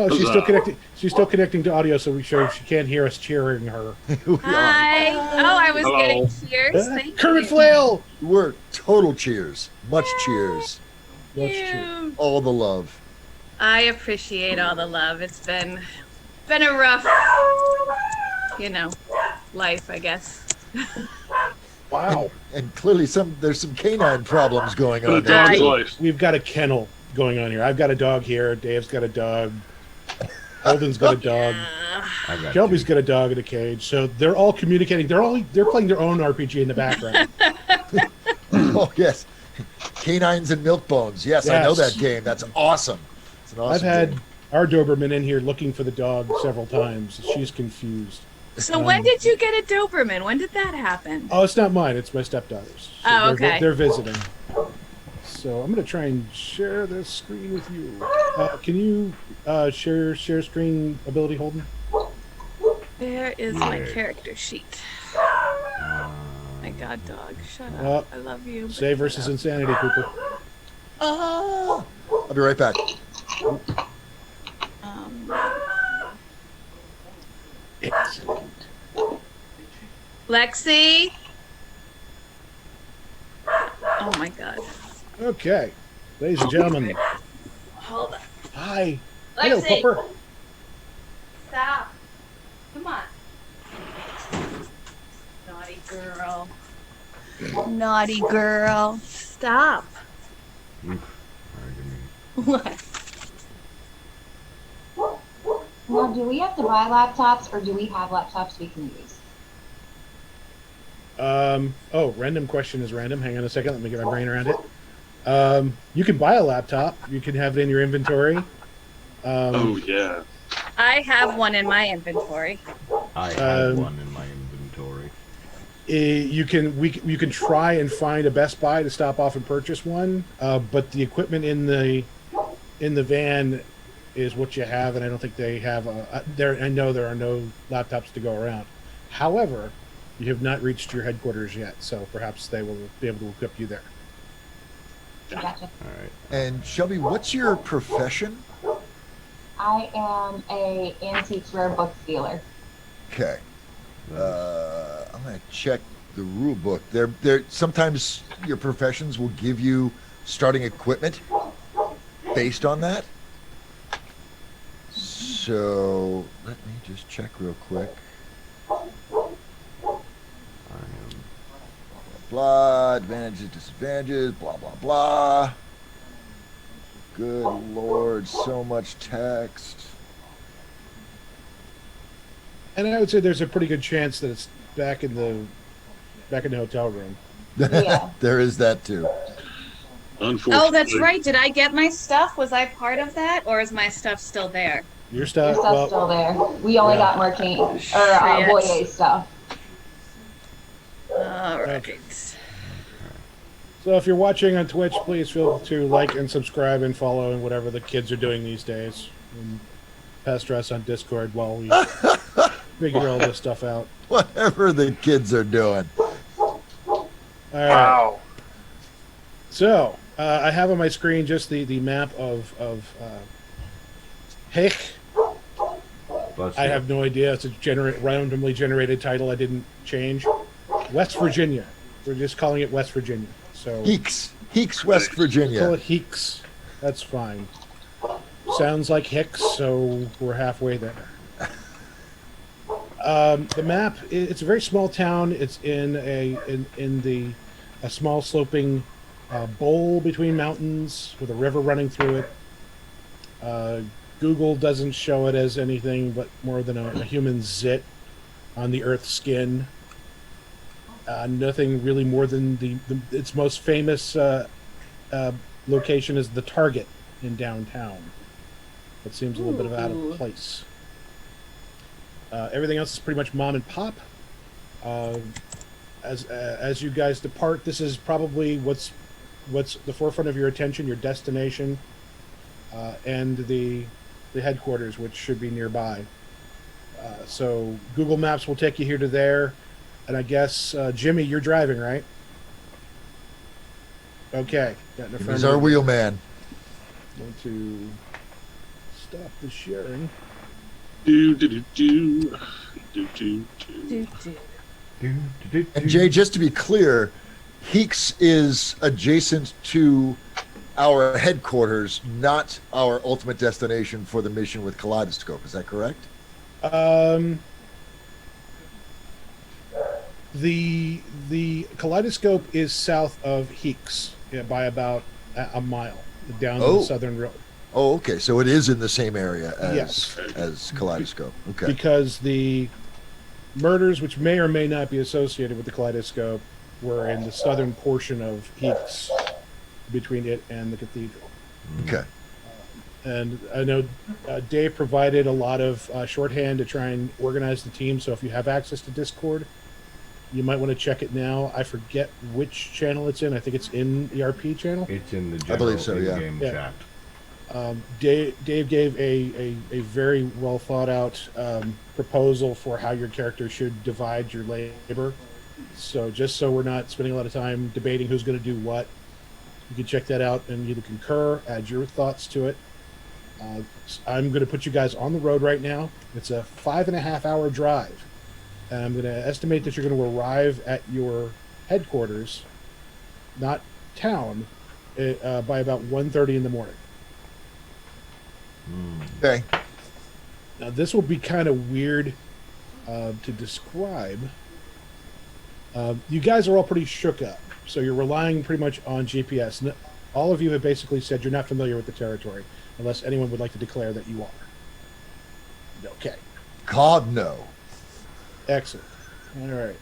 Oh, she's still connecting. She's still connecting to audio, so she can't hear us cheering her. Hi. Oh, I was getting cheers. Thank Kermit you. Flail. We're total cheers. Much cheers. Much cheers. All the love. I appreciate all the love. It's been a rough, life, I guess. Wow. And clearly there's some canine problems going on. Dog's there. life. We've got a kennel going on here. I've got a dog here. Dave's got a dog. Holden's got a dog. Shelby's got a dog in a cage. So they're all communicating. They're playing their own RPG in the background. Oh yes, Canines and Milk Bones. Yes, I know that game. That's awesome. It's an awesome I've had game. our Doberman in here looking for the dog several times. She's confused. So when did you get a Doberman? When did that happen? Oh, it's not mine. It's my stepdaughter's. So Oh, okay. They're visiting. So I'm going to try and share this screen with you. Can you share screen ability, Holden? There is my character sheet. My god dog, shut up. I love you. Save versus insanity, Cooper. I'll be right back. Excellent. Lexi. Oh my god. Okay. Ladies and gentlemen. Hold on. Hi. Hello, Lexi. Pupper. Stop. Come on. Naughty girl. Naughty girl. Stop. What? Now, do we have to buy laptops, or do we have laptops we can use? Random question is random. Hang on a second. Let me get my brain around it. You can buy a laptop. You can have it in your inventory. Oh yeah. I have one in my inventory. I have one in my inventory. You can try and find a Best Buy to stop off and purchase one, but the equipment in the van is what you have, and I don't think they have there. I know there are no laptops to go around. However, you have not reached your headquarters yet, so perhaps they will be able to equip you there. Gotcha. All right. And Shelby, what's your profession? I am a antiques rare books dealer. Okay. I'm gonna check the rule book. There. Sometimes your professions will give you starting equipment based on that. So let me just check real quick. Blah, advantages, disadvantages, blah, blah, blah. Good Lord, so much text. And I would say there's a pretty good chance that it's back in the hotel room. Yeah. There is that too. Unfortunately. Oh, that's right. Did I get my stuff? Was I part of that, or is my stuff still there? Your Your stuff. stuff's still there. We only got Martine or Shit. Boye's stuff. All right. Okay. So if you're watching on Twitch, please feel to like and subscribe and follow and whatever the kids are doing these days. And pester us on Discord while we figure all this stuff out. Whatever the kids are doing. All right. Wow. So I have on my screen just the map of Hick. I have no idea. It's a randomly generated title. I didn't change. West Virginia. We're just calling it West Virginia. So Heeks, West call Virginia. it Heeks. That's fine. Sounds like Hicks, so we're halfway there. The map. It's a very small town. It's in a small sloping bowl between mountains with a river running through it. Google doesn't show it as anything but more than a human zit on the Earth's skin. Nothing really more than its most famous location is the Target in downtown. That seems a little bit of out of place. Everything else is pretty much mom and pop. As you guys depart, this is probably what's the forefront of your attention, your destination, and the headquarters, which should be nearby. So Google Maps will take you here to there. And I guess, Jimmy, you're driving, right? Okay. Got an He's our wheelman. Going to stop the sharing. Do do do do do do do. And Jay, just to be clear, Heeks is adjacent to our headquarters, not our ultimate destination for the mission with Kaleidoscope. Is that correct? The Kaleidoscope is south of Heeks, by about a mile down the southern road. Oh, okay. So it is in the same area Yes. as Kaleidoscope. Okay. Because the murders, which may or may not be associated with the Kaleidoscope, were in the southern portion of Heeks, between it and the cathedral. Okay. And I know Dave provided a lot of shorthand to try and organize the team. So if you have access to Discord, you might want to check it now. I forget which channel it's in. I think it's in the RP channel. It's in the I believe general so, yeah. in-game Yeah. chat. Dave gave a very well thought out proposal for how your character should divide your labor. So just so we're not spending a lot of time debating who's going to do what, you can check that out and either concur, add your thoughts to it. I'm going to put you guys on the road right now. It's a 5.5 hour drive. And I'm going to estimate that you're going to arrive at your headquarters, not town, by about 1:30 in the morning. Okay. Now, this will be kind of weird to describe. You guys are all pretty shook up, so you're relying pretty much on GPS. All of you have basically said you're not familiar with the territory, unless anyone would like to declare that you are. Okay. God, no. Excellent. All right.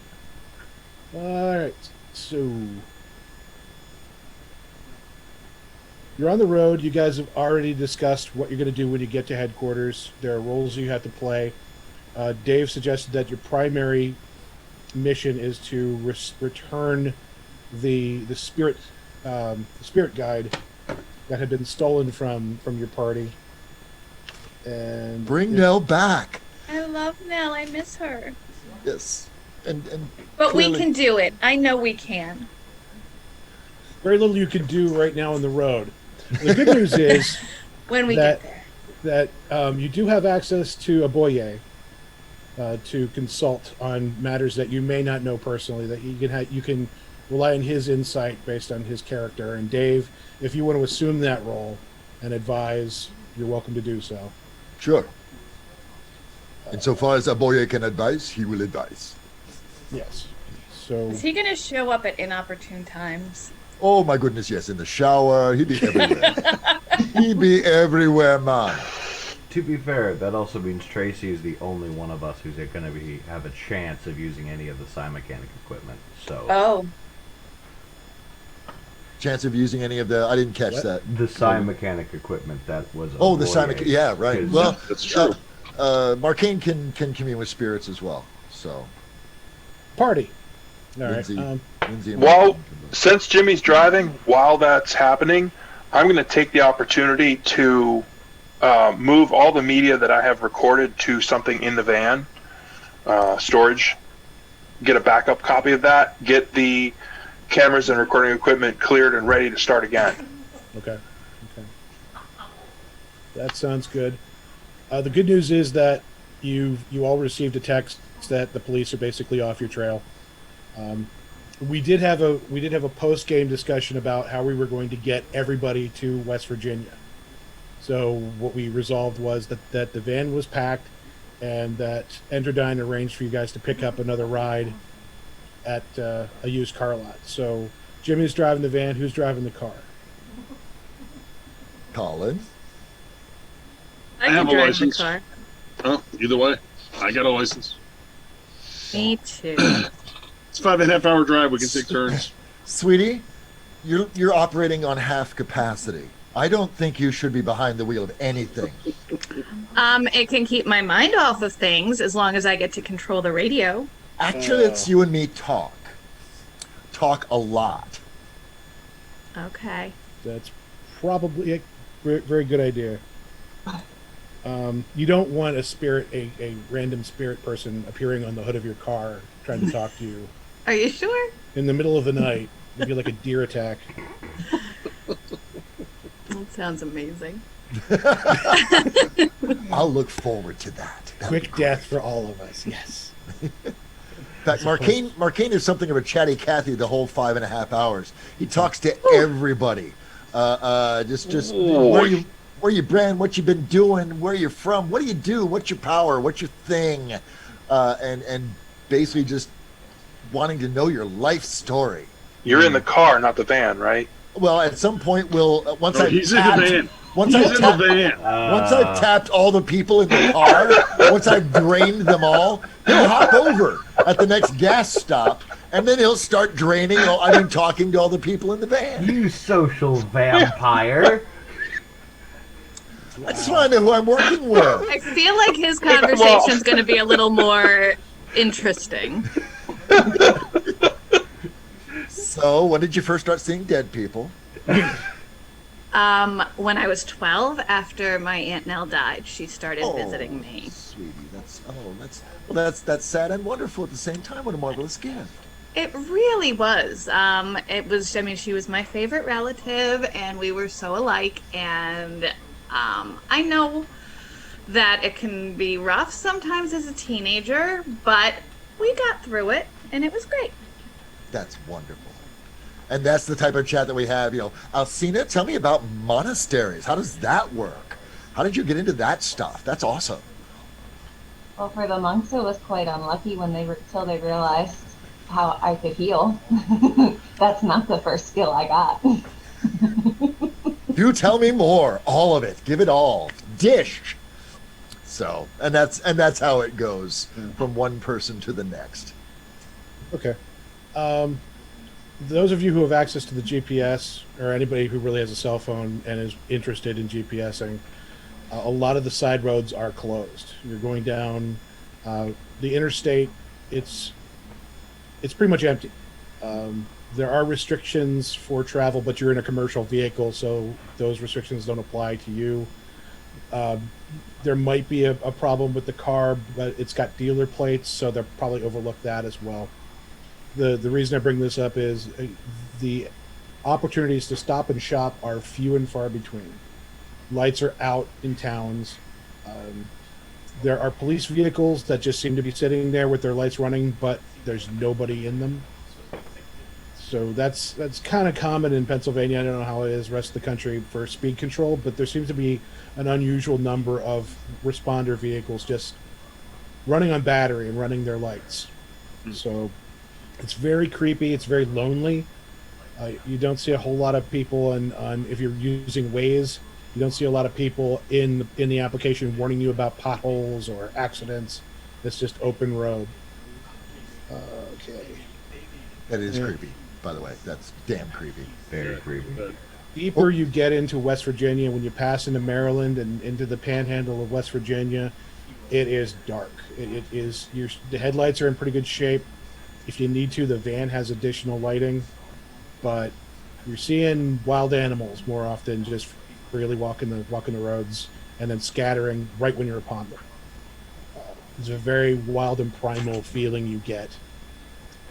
All right. So you're on the road. You guys have already discussed what you're going to do when you get to headquarters. There are roles you have to play. Dave suggested that your primary mission is to return the spirit guide that had been stolen from your party, and Bring Nell back. I love Nell. I miss her. Yes. And But clearly- we can do it. I know we can. very little you can do right now on the road. The good news is When we that get there. you do have access to a Boye to consult on matters that you may not know personally. That you can rely on his insight based on his character. And Dave, if you want to assume that role and advise, you're welcome to do so. Sure. Insofar as Aboye can advise, he will advise. Yes. So Is he going to show up at inopportune times? Oh my goodness, yes. In the shower, he'd be everywhere. He'd be everywhere, man. To be fair, that also means Tracy is the only one of us who's going to have a chance of using any of the Psymechanic equipment. So Oh. Chance of using any of the... I didn't catch What? that. the Psymechanic equipment that was. Oh, the Boye, Psymechanic... Yeah, right. 'cause Well, That's true. Marcane can commune with spirits as well. So, party. All right. Lindsay, Lindsay and Well, Marcane can both- since Jimmy's driving, while that's happening, I'm going to take the opportunity to move all the media that I have recorded to something in the van, storage, get a backup copy of that, get the cameras and recording equipment cleared and ready to start again. Okay. That sounds good. The good news is that you all received a text that the police are basically off your trail. We did have a post game discussion about how we were going to get everybody to West Virginia. So what we resolved was that the van was packed, and that Endradyne arranged for you guys to pick up another ride at a used car lot. So Jimmy's driving the van. Who's driving the car? Colin. I have can a drive the license. car. Oh, either way, I got a license. Me too. It's a 5.5 hour drive. We can take turns. Sweetie, you're operating on half capacity. I don't think you should be behind the wheel of anything. It can keep my mind off of things as long as I get to control the radio. Actually, it's you and me talk. Talk a lot. Okay. That's probably a very good idea. You don't want a random spirit person appearing on the hood of your car trying to talk to you Are you sure? in the middle of the night. It'd be like a deer attack. That sounds amazing. I'll look forward to that. Quick death for all of us. Yes. In fact, Marcane is something of a chatty Cathy the whole 5.5 hours. He talks to everybody. Just where you brand, what you've been doing, where you're from, what do you do, what's your power, what's your thing, and basically just wanting to know your life story. You're in the car, not the van, right? Well, at some point, once He's in the van. Once I've tapped all the people in the car, once I've drained them all, he'll hop over at the next gas stop, and then he'll start talking to all the people in the van. You social vampire. I just want to know who I'm working with. I feel like his conversation's going to be a little more interesting. So, when did you first start seeing dead people? When I was 12, after my Aunt Nell died, she started visiting me. Sweetie, that's sad and wonderful at the same time. What a marvelous gift. It really was. She was my favorite relative, and we were so alike, and I know that it can be rough sometimes as a teenager, but we got through it, and it was great. That's wonderful. And that's the type of chat that we have. Alcina, tell me about monasteries. How does that work? How did you get into that stuff? That's awesome. Well, for the monks, it was quite unlucky till they realized how I could heal. That's not the first skill I got. Do tell me more. All of it. Give it all. Dish. So, and that's how it goes from one person to the next. Okay. Those of you who have access to the GPS, or anybody who really has a cell phone and is interested in GPSing, a lot of the side roads are closed. You're going down the interstate. It's pretty much empty. There are restrictions for travel, but you're in a commercial vehicle, so those restrictions don't apply to you. There might be a problem with the car, but it's got dealer plates, so they'll probably overlook that as well. The reason I bring this up is the opportunities to stop and shop are few and far between. Lights are out in towns. There are police vehicles that just seem to be sitting there with their lights running, but there's nobody in them. So that's kind of common in Pennsylvania. I don't know how it is the rest of the country for speed control, but there seems to be an unusual number of responder vehicles just running on battery and running their lights. So it's very creepy. It's very lonely. You don't see a whole lot of people on if you're using Waze. You don't see a lot of people in the application warning you about potholes or accidents. It's just open road. Okay. That is creepy, by the way. That's damn creepy. Very creepy. Deeper you get into West Virginia, when you pass into Maryland and into the panhandle of West Virginia, it is dark. It is the headlights are in pretty good shape. If you need to, the van has additional lighting, but you're seeing wild animals more often, just freely walking the roads and then scattering right when you're upon them. It's a very wild and primal feeling you get.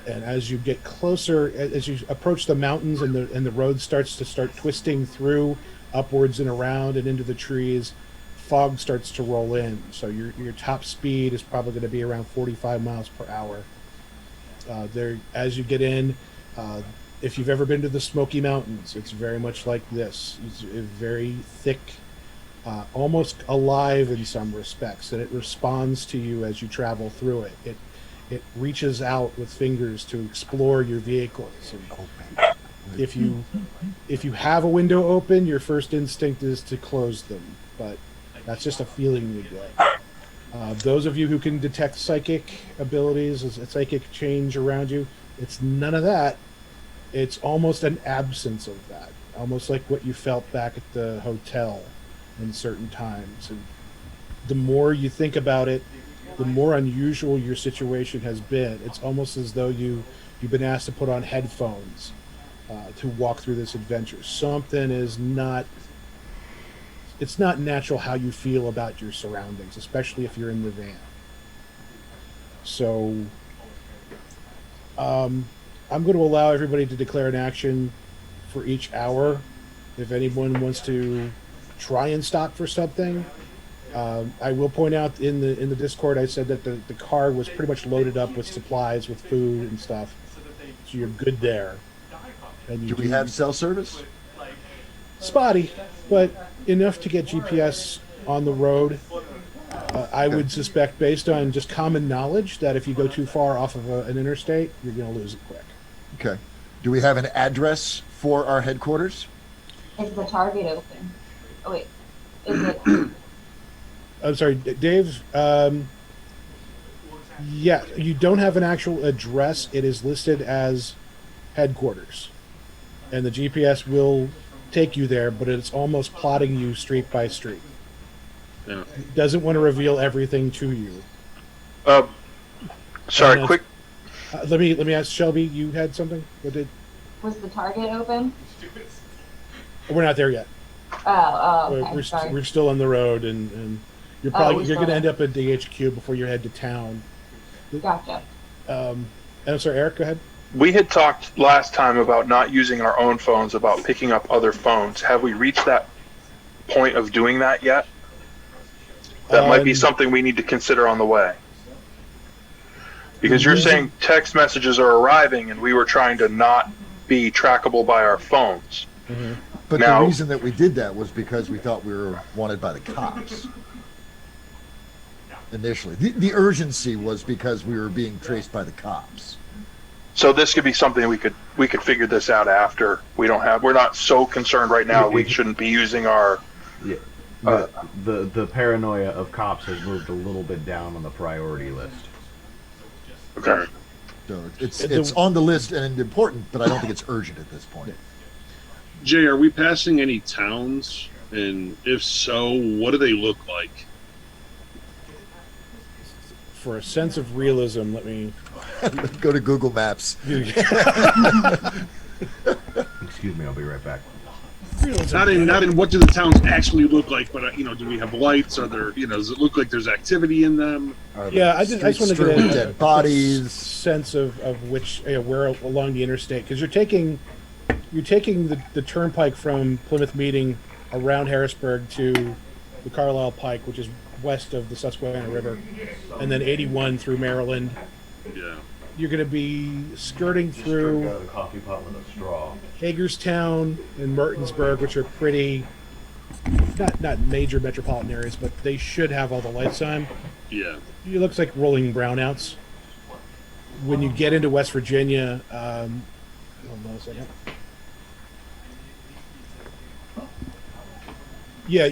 And as you get closer, as you approach the mountains and the road starts twisting through upwards and around and into the trees, fog starts to roll in. So your top speed is probably going to be around 45 miles per hour. As you get in, if you've ever been to the Smoky Mountains, it's very much like this. It's very thick, almost alive in some respects, and it responds to you as you travel through it. It reaches out with fingers to explore your vehicles. And if you have a window open, your first instinct is to close them, but that's just a feeling you get. Those of you who can detect psychic abilities, a psychic change around you, it's none of that. It's almost an absence of that, almost like what you felt back at the hotel in certain times. And the more you think about it, the more unusual your situation has been. It's almost as though you've been asked to put on headphones to walk through this adventure. Something is not... It's not natural how you feel about your surroundings, especially if you're in the van. So I'm going to allow everybody to declare an action for each hour. If anyone wants to try and stop for something. I will point out in the Discord, I said that the car was pretty much loaded up with supplies, with food and stuff, so you're good there. And Do we have cell service? spotty, but enough to get GPS on the road. I would suspect, based on just common knowledge, that if you go too far off of an interstate, you're going to lose it quick. Okay. Do we have an address for our headquarters? Is the target open? Oh wait, is it? I'm sorry, Dave. Yeah, you don't have an actual address. It is listed as headquarters, and the GPS will take you there, but it's almost plotting you street by street. Yeah. It doesn't want to reveal everything to you. Sorry, quick. Let me ask Shelby. You had something? What did? Was the target open? We're not there yet. Oh, okay. We're still on the road, and you're probably you're going to sorry. end up at DHQ before you head to town. Gotcha. And I'm sorry, Eric. Go ahead. We had talked last time about not using our own phones, about picking up other phones. Have we reached that point of doing that yet? That might be something we need to consider on the way. Because you're saying text messages are arriving, and we were trying to not be trackable by our phones. Mm-hmm. But Now- the reason that we did that was because we thought we were wanted by the cops. Initially, the urgency was because we were being traced by the cops. So this could be something we could figure this out after. We're not so concerned right now. We shouldn't be using our. Yeah. The paranoia of cops has moved a little bit down on the priority list. Okay. So it's on the list and important, but I don't think it's urgent at this point. Jay, are we passing any towns? And if so, what do they look like? For a sense of realism, let me Go to Google Maps. Excuse me, I'll be right back. Not in what do the towns actually look like, but do we have lights? Are there does it look like there's activity in them? Yeah, I just want to Streets get strewn with a dead bodies. sense of which where along the interstate, because you're taking the turnpike from Plymouth Meeting around Harrisburg to the Carlisle Pike, which is west of the Susquehanna River, and then 81 through Maryland. Yeah. You're going to be skirting through a coffee pot with a straw. Hagerstown and Mertensburg, which are pretty not major metropolitan areas, but they should have all the lights on. Yeah. It looks like rolling brownouts. When you get into West Virginia, hold on a second. Yeah,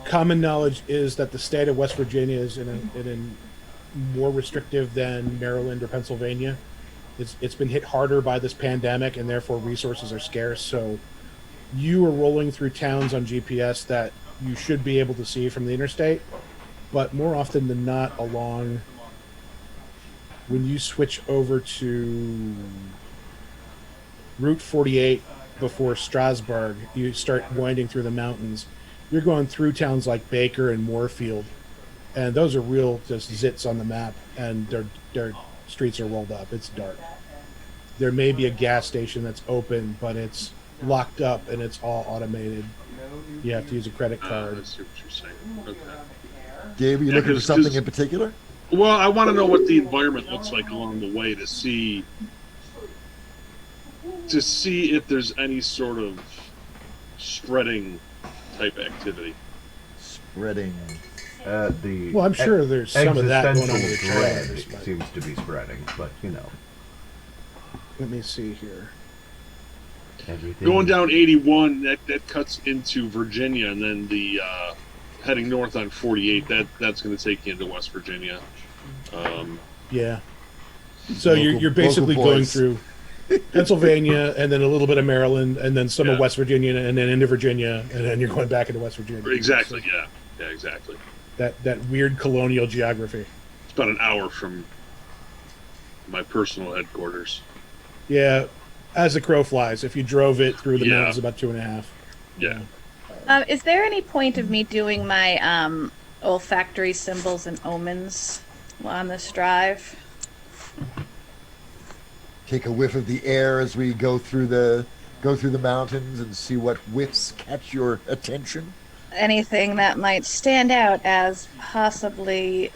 common knowledge is that the state of West Virginia is in a more restrictive than Maryland or Pennsylvania. It's been hit harder by this pandemic, and therefore resources are scarce. So you are rolling through towns on GPS that you should be able to see from the interstate, but more often than not along, when you switch over to Route 48 before Strasburg, you start winding through the mountains. You're going through towns like Baker and Moorfield, and those are real just zits on the map, and their streets are rolled up. It's dark. There may be a gas station that's open, but it's locked up and it's all automated. You have to use a credit I card. see what you're saying. Okay. Dave, are you Yeah, looking for 'cause- something in particular? Well, I want to know what the environment looks like along the way to see if there's any sort of spreading type activity. Spreading. Well, I'm sure there's some of that going on with the Existential dread trailers, but seems to be spreading, but let me see here. everything. Going down 81, that cuts into Virginia, and then the heading north on 48. That's going to take you into West Virginia. Yeah. So you're Local basically going boys. through Pennsylvania and then a little bit of Maryland and then some of Yeah. West Virginia and then into Virginia and then you're going back into West Virginia. Exactly. Yeah, exactly. That weird colonial geography. It's about an hour from my personal headquarters. Yeah. As the crow flies, if you drove it through the Yeah. mountains, about 2.5. Yeah. Is there any point of me doing my olfactory symbols and omens on this drive? Take a whiff of the air as we go through the go through the mountains and see what whiffs catch your attention? Anything that might stand out as possibly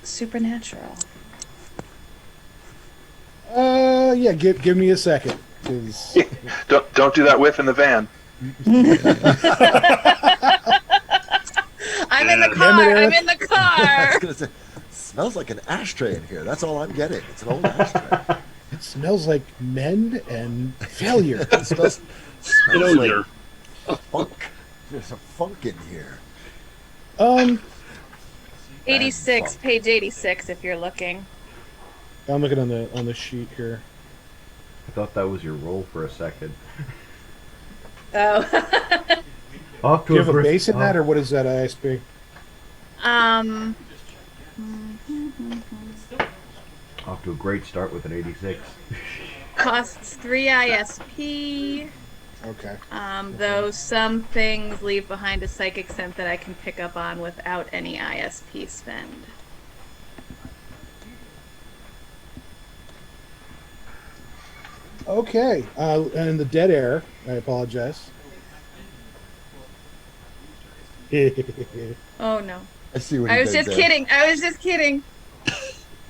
supernatural. Yeah. Give me a second. 'Cause Don't do that whiff in the van. I'm in the Damn it, car. Eric. I'm in the I was car. gonna say, smells like an ashtray in here. That's all I'm getting. It's an old ashtray. it smells like men and failure. It smells Failure. like funk. There's a funk in here. 86, page 86, if you're looking. I'm looking on the sheet here. I thought that was your roll for a second. Oh. Off Do you have a brisk- base in that, or what is that ISP? Off to a great start with an 86. Costs 3 ISP. Okay. Though some things leave behind a psychic scent that I can pick up on without any ISP spend. Okay. And the dead air. I apologize. Oh no. I see what he I was did just there. kidding. I was just kidding.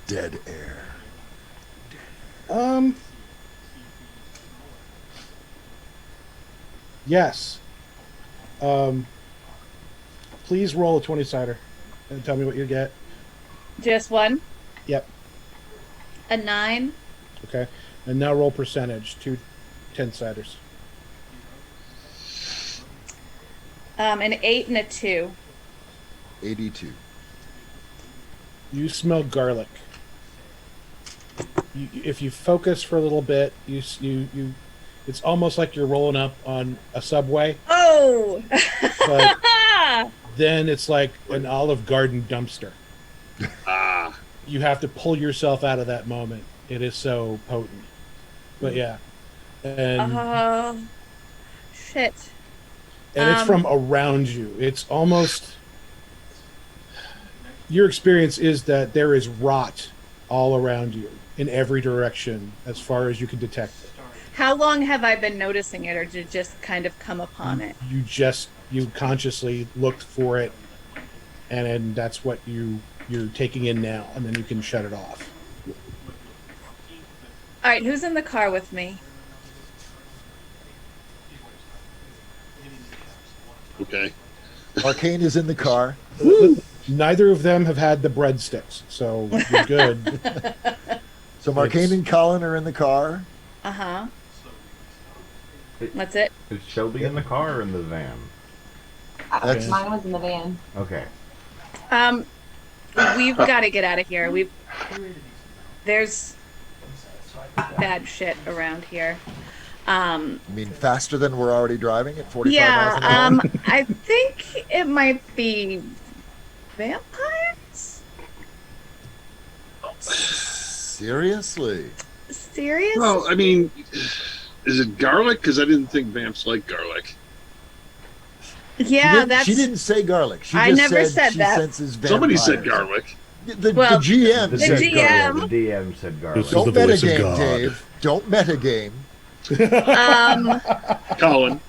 Dead air. Yes. Please roll a 20-sider and tell me what you get. Just one. Yep. A 9. Okay. And now roll percentage. 2 10-siders. An 8 and a 2. 82. You smell garlic. If you focus for a little bit, it's almost like you're rolling up on a subway. Oh! But then it's like an Olive Garden dumpster. Ah. You have to pull yourself out of that moment. It is so potent. But yeah. And Shit. and it's from around you. It's almost your experience is that there is rot all around you in every direction as far as you can detect it. How long have I been noticing it, or did it just kind of come upon it? You consciously looked for it, and then that's what you're taking in now, and then you can shut it off. All right, who's in the car with me? Okay. Arcane is in the car. Neither of them have had the breadsticks, so you're good. So Arcane and Colin are in the car. Uh-huh. That's it? Is Shelby in the car or in the van? That's- Mine was in the van. Okay. We've got to get out of here. There's bad shit around here. I mean, faster than we're already driving at 45 miles an hour. I think it might be vampires. Seriously? Serious? Well, I mean, is it garlic? Because I didn't think vamps like garlic. Yeah, She didn't say garlic. She I just never said said she that. senses vampires. Somebody said garlic. The Well, GM the said GM. garlic. The DM said garlic. This is Don't the voice of metagame, God. Dave. Don't metagame. Colin.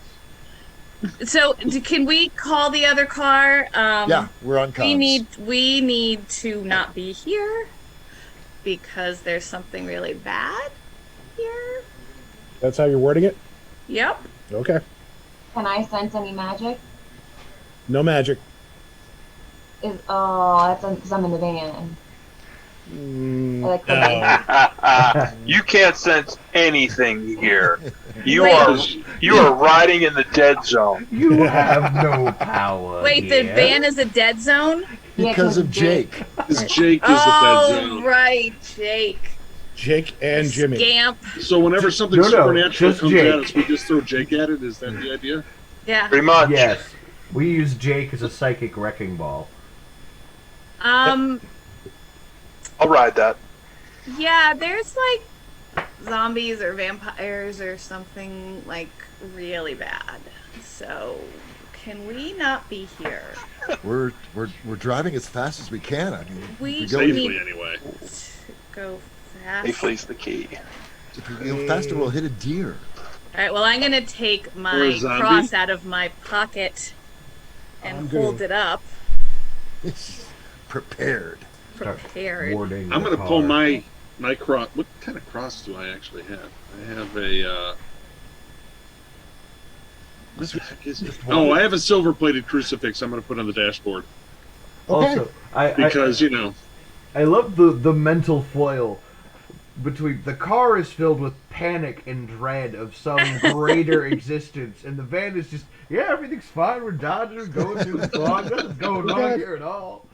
So can we call the other car? Yeah, we're on comms. We need to not be here because there's something really bad here. That's how you're wording it? Yep. Okay. Can I sense any magic? No magic. That's because I'm in the van. I like the van. You can't sense anything here. You are riding in the dead zone. You have no power. Wait, the here. van is a dead zone? Because of Jake. Because Jake is the dead zone. Right, Jake. Jake and Jimmy. Scamp. So whenever something No, supernatural just comes Jake. at us, we just throw Jake at it? Is that the idea? Yeah. Pretty much. Yes. We use Jake as a psychic wrecking ball. I'll ride that. Yeah, there's like zombies or vampires or something like really bad. So can we not be here? We're driving as fast as we can. I mean, We if we need Safely, anyway. to go fast. Safely's the key. if we go faster, we'll hit a deer. All right, well, I'm going to take Or my a zombie? cross out of my pocket and I'm gonna- hold it up. Prepared. Start Prepared. warding I'm the going to pull car. my cross. What kind of cross do I actually have? I have a. What the heck is it? Oh, I have a silver-plated crucifix. I'm going to put on the dashboard Okay. Also, because you know. I love the mental foil between the car is filled with panic and dread of some greater existence, and the van is just, yeah, everything's fine. We're dodging, going through the fog. Nothing's going on here at all.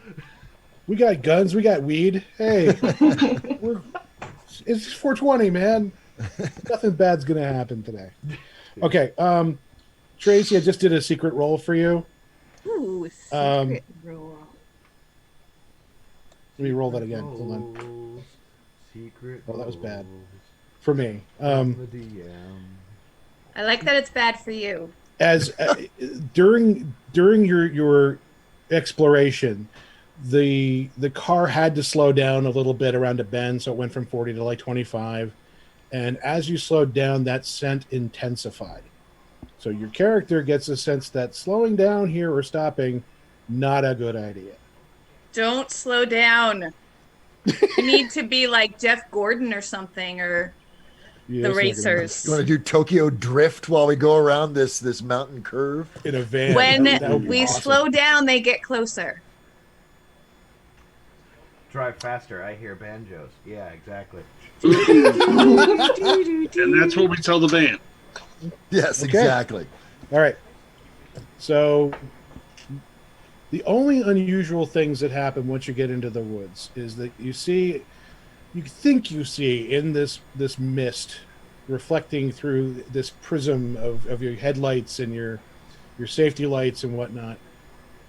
We got guns. We got weed. Hey, it's 420, man. Nothing bad's gonna happen today. Okay, Tracy, I just did a secret roll for you. Ooh, Um, secret roll. Let me roll that again. Hold on. Rolls, secret. Oh, that was bad. rolls For me. from the DM. I like that it's bad for you. As during your exploration, the car had to slow down a little bit around a bend, so it went from 40 to like 25. And as you slowed down, that scent intensified. So your character gets a sense that slowing down here or stopping, not a good idea. Don't slow down. You need to be like Jeff Gordon or something, or Yeah, the it's not gonna racers. You want to do Tokyo Drift while we go around this mountain curve? work. In a van. When That would be we awesome. slow down, they get closer. Drive faster. I hear banjos. Yeah, exactly. And that's what we tell the van. Yes, Okay. exactly. All right. So the only unusual things that happen once you get into the woods is that you think you see in this mist reflecting through this prism of your headlights and your safety lights and whatnot.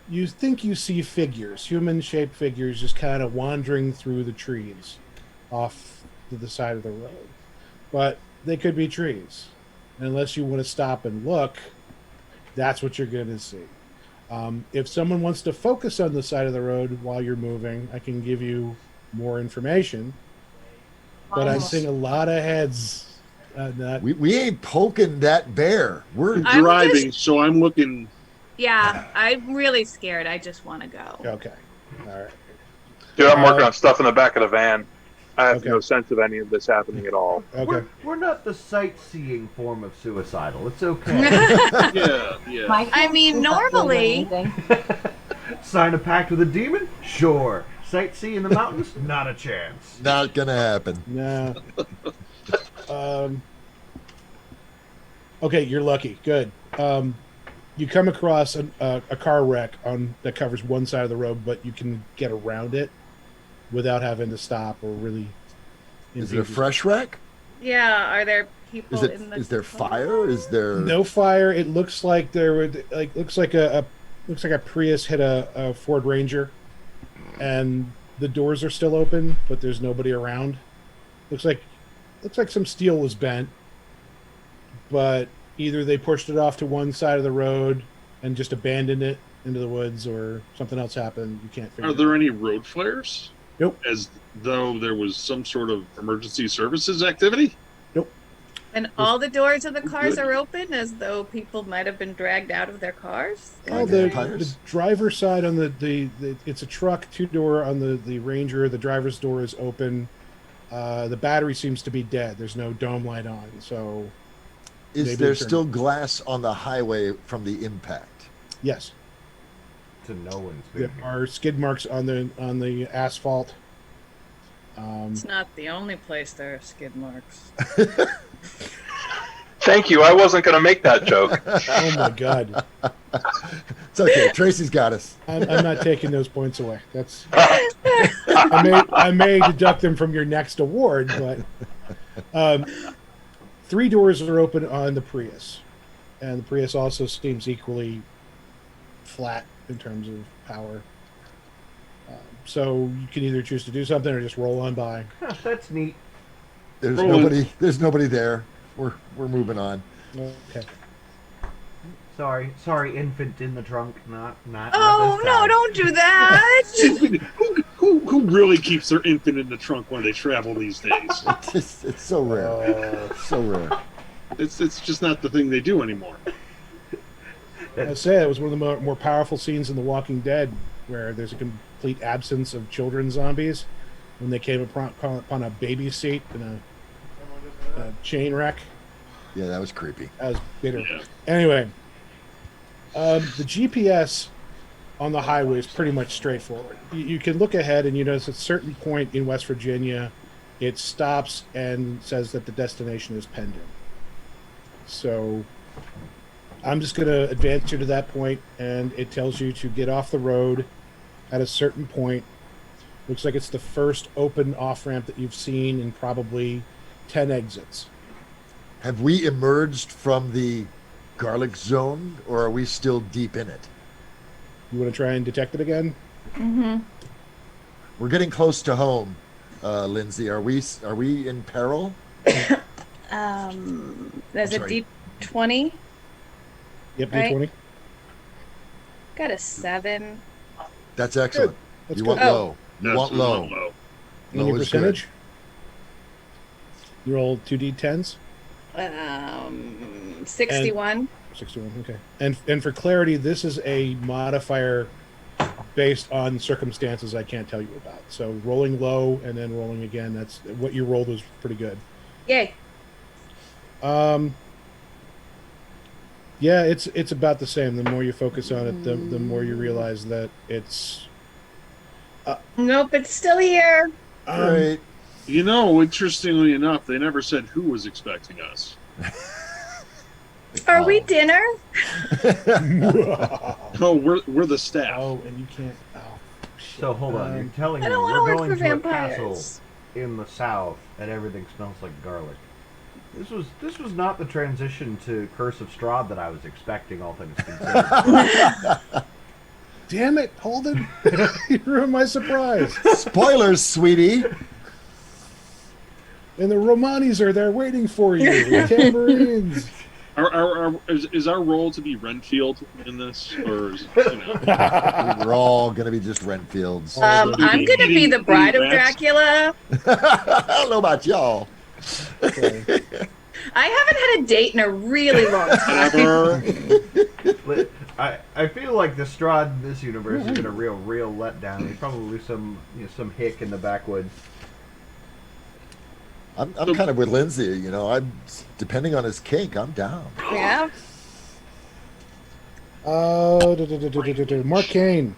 You think you see figures, human-shaped figures, just kind of wandering through the trees off to the side of the road. But they could be trees. Unless you want to stop and look, that's what you're going to see. If someone wants to focus on the side of the road while you're moving, I can give you more information. But I'm seeing a lot of heads. We ain't poking that bear. We're I'm Driving, so I'm looking. Yeah, I'm really scared. I just want to go. Okay. All right. Dude, I'm working on stuff in the back of the van. I have Okay. no sense of any of this happening at all. Okay. We're not the sightseeing form of suicidal. It's okay. Yeah. My I mean, kids don't do normally- anything. Sign a pact with a demon? Sure. Sightsee in the mountains? Not a chance. not gonna happen. No. Okay, you're lucky. Good. You come across a car wreck that covers one side of the road, but you can get around it without having to stop or really. Is it a fresh wreck? Yeah, are there people Is it? in the Is there car? fire? Is there? No fire. It looks like there would looks like a Prius hit a Ford Ranger, and the doors are still open, but there's nobody around. Looks like some steel was bent, but either they pushed it off to one side of the road and just abandoned it into the woods, or something else happened. You can't figure. Are there any road flares? Nope. As though there was some sort of emergency services activity? And all the doors of the cars Good. are open, as though people might have been dragged out of their cars. Oh, Like the vampires? driver's side on the it's a truck, two-door on the Ranger. The driver's door is open. The battery seems to be dead. There's no dome light on. So, Is maybe there turn- still glass on the highway from the impact? yes, To no one's there been here. are skid marks on the asphalt. It's not the only place there are skid marks. Thank you. I wasn't going to make that joke. Oh my god, It's okay. Tracy's got us. I'm not taking those points away. That's I may deduct them from your next award, but 3 doors are open on the Prius, and the Prius also seems equally flat in terms of power. So you can either choose to do something or just roll on by. Huh, that's neat. There's Rolling. nobody. There's nobody there. We're moving on. Okay. Sorry, infant in the trunk. Not Oh this no! time. Don't do that. Who really keeps their infant in the trunk when they travel these days? It's so rare. So rare. It's just not the thing they do anymore. I say it was one of the more powerful scenes in The Walking Dead, where there's a complete absence of children zombies when they came upon a baby seat in a chain wreck. Yeah, that was creepy. That was bitter. Yeah. Anyway, the GPS on the highway is pretty much straightforward. You can look ahead and you notice at a certain point in West Virginia, it stops and says that the destination is pending. So I'm just going to advance you to that point, and it tells you to get off the road at a certain point. Looks like it's the first open off-ramp that you've seen in probably 10 exits. Have we emerged from the garlic zone, or are we still deep in it? You want to try and detect it again? Mm-hmm. We're getting close to home, Lindsay. Are we in peril? There's I'm a sorry. D20. Yep, Right. D20. Got a 7. That's excellent. That's You good. want Oh. low. You That's want what low. we want And your Low is percentage? You roll 2d10s? 61. 61, okay. And for clarity, this is a modifier based on circumstances I can't tell you about. So rolling low and then rolling again, that's what you rolled was pretty good. Yay. Yeah, it's about the same. The more you focus on it, the more you realize that it's Nope, it's still here. Right. You know, interestingly enough, they never said who was expecting us. Are we dinner? Oh, we're the staff. Oh, and you can't. Oh, shit. So hold on, you're telling I me don't we're want to going work for to a castle vampires. in the south and everything smells like garlic. This was not the transition to Curse of Strahd that I was expecting, all things considered. Damn it, Holden! You ruined my surprise. Spoilers, sweetie. And the Romanis are there waiting for you with tambourines. Is our role to be Renfield in this, or is, you know? We're all gonna be just Renfields. I'm gonna be the bride of Dracula. I don't know about y'all. Okay. I haven't had a date in a really long time. I feel like the Strahd in this universe has been a real letdown. He's probably some hick in the backwoods. I'm kind of with Lindsay. You know, I'm depending on his kink. I'm down. Yeah. Mark Kane.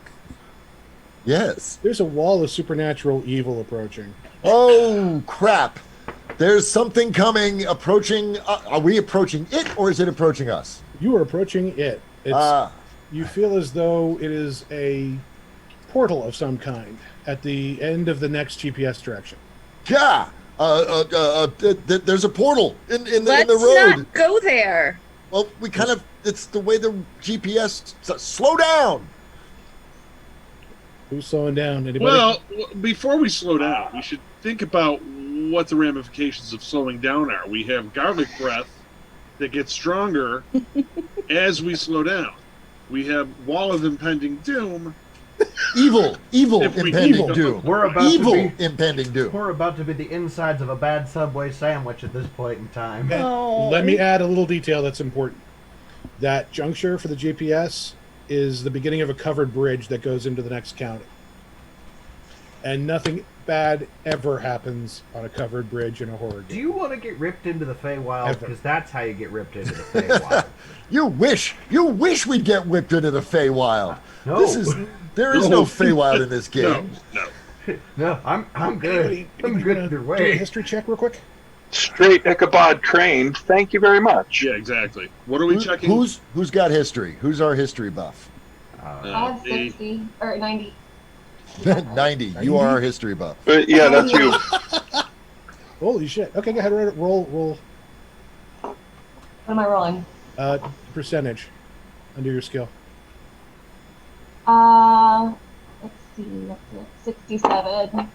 Yes. There's a wall of supernatural evil approaching. Oh crap! There's something coming. Approaching. Are we approaching it, or is it approaching us? You are approaching it. It's, you feel as though it is a portal of some kind at the end of the next GPS direction. Yeah. There's a portal in the Let's road. not go there. Well, we kind of. It's the way the GPS. Slow down. Who's slowing down? Anybody? Well, before we slow down, we should think about what the ramifications of slowing down are. We have garlic breath that gets stronger as we slow down. We have wall of impending doom. Evil If we- impending evil. doom. We're about Evil to be impending doom. we're about to be the insides of a bad Subway sandwich at this point in time. Okay, Oh. let me add a little detail that's important. That juncture for the GPS is the beginning of a covered bridge that goes into the next county. And nothing bad ever happens on a covered bridge in a horror Do game. you want to get ripped into the Feywild? Ever. Because that's how you get ripped into the Feywild. You wish we'd get whipped into the Feywild. No. There is no Feywild in this game. No. No, I'm good. Anybody I'm good either do a way. history check real quick? Straight Ichabod Crane. Thank you very much. Yeah, exactly. What are we checking? Who's got history? Who's our history buff? I have 60 or 90. 90. You are our history buff. Yeah, that's you. Holy shit. Okay, go ahead, roll What am I rolling? percentage under your skill. Let's see. That's it. 67.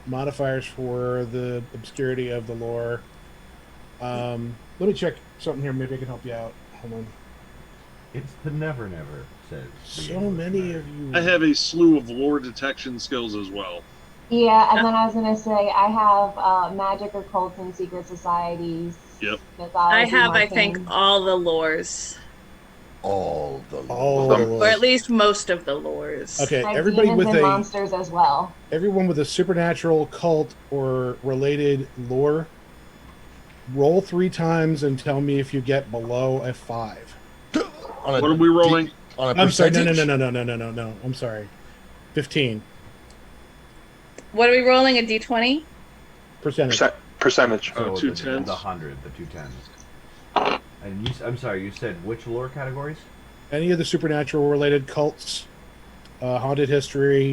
Modifiers for the obscurity of the lore. Let me check something here. Maybe I can help you out. Hold on. It's the never says. So many of you. I have a slew of lore detection skills as well. Yeah, and then I was gonna say I have magic occults and secret societies. Yep. I have, I marking. think, all the lores. All the All lore. the Or at lores. least most of the lores. Okay, I have everybody demons with and a monsters as well. everyone with a supernatural, cult, or related lore, roll 3 times and tell me if you get below a 5. What are we rolling? On a I'm sorry. percentage? No. I'm sorry. 15 What are we rolling? A d20? percentage. Percentage. Oh, So two the tens. 100, the 2 tens. And I'm sorry, you said which lore categories? Any of the supernatural related cults, haunted history,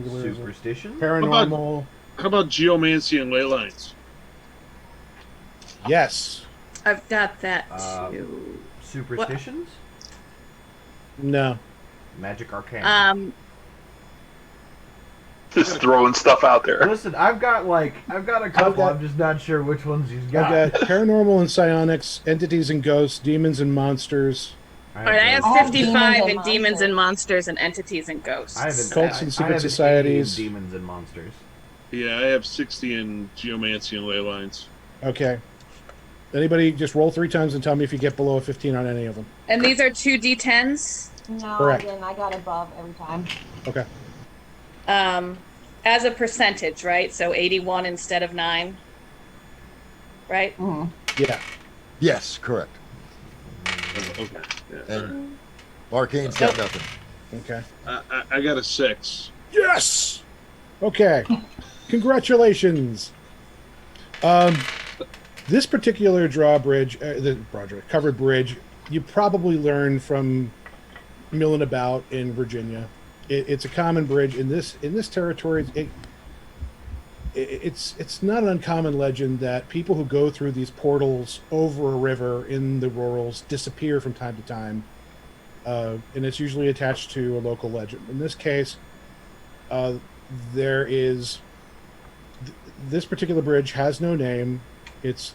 Superstition? paranormal. How about geomancy and ley lines? Yes. I've got that Uh, too. Superstitions? No. Magic arcane. Just throwing stuff out there. Listen, I've got a couple. I'm just not sure which ones he's got. I've got paranormal and psionics, entities and ghosts, demons and monsters, All right, I have I have 55 demons in and demons monsters. and monsters and entities and ghosts. I haven't. Cults and I secret have an societies. A in demons and monsters. Yeah, I have 60 in geomancy and ley lines. Okay. Anybody just roll 3 times and tell me if you get below a 15 on any of them. And these are 2d10s. No, Correct. I didn't. I got above every time. Okay. As a percentage, right? So 81 instead of 9. Right? Mm-hmm. Yeah. Yes, correct. Okay. Yeah. And Arcane's got nothing. Okay. I got a 6. Yes. Okay. Congratulations. This particular drawbridge, covered bridge, you probably learned from milling about in Virginia. It's a common bridge in this territory. It's not an uncommon legend that people who go through these portals over a river in the rurals disappear from time to time, and it's usually attached to a local legend. In this case, there is this particular bridge has no name. It's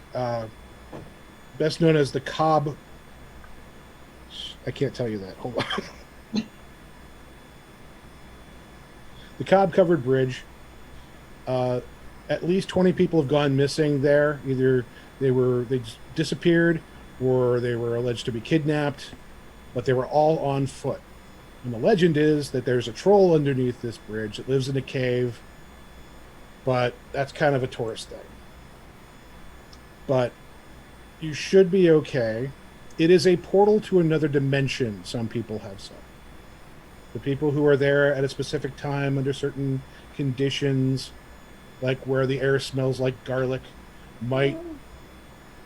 best known as the Cobb. I can't tell you that. Hold on. The Cobb covered bridge. At least 20 people have gone missing there. Either they just disappeared, or they were alleged to be kidnapped, but they were all on foot. And the legend is that there's a troll underneath this bridge that lives in a cave, but that's kind of a tourist thing. But you should be okay. It is a portal to another dimension, some people have said. The people who are there at a specific time under certain conditions, like where the air smells like garlic, might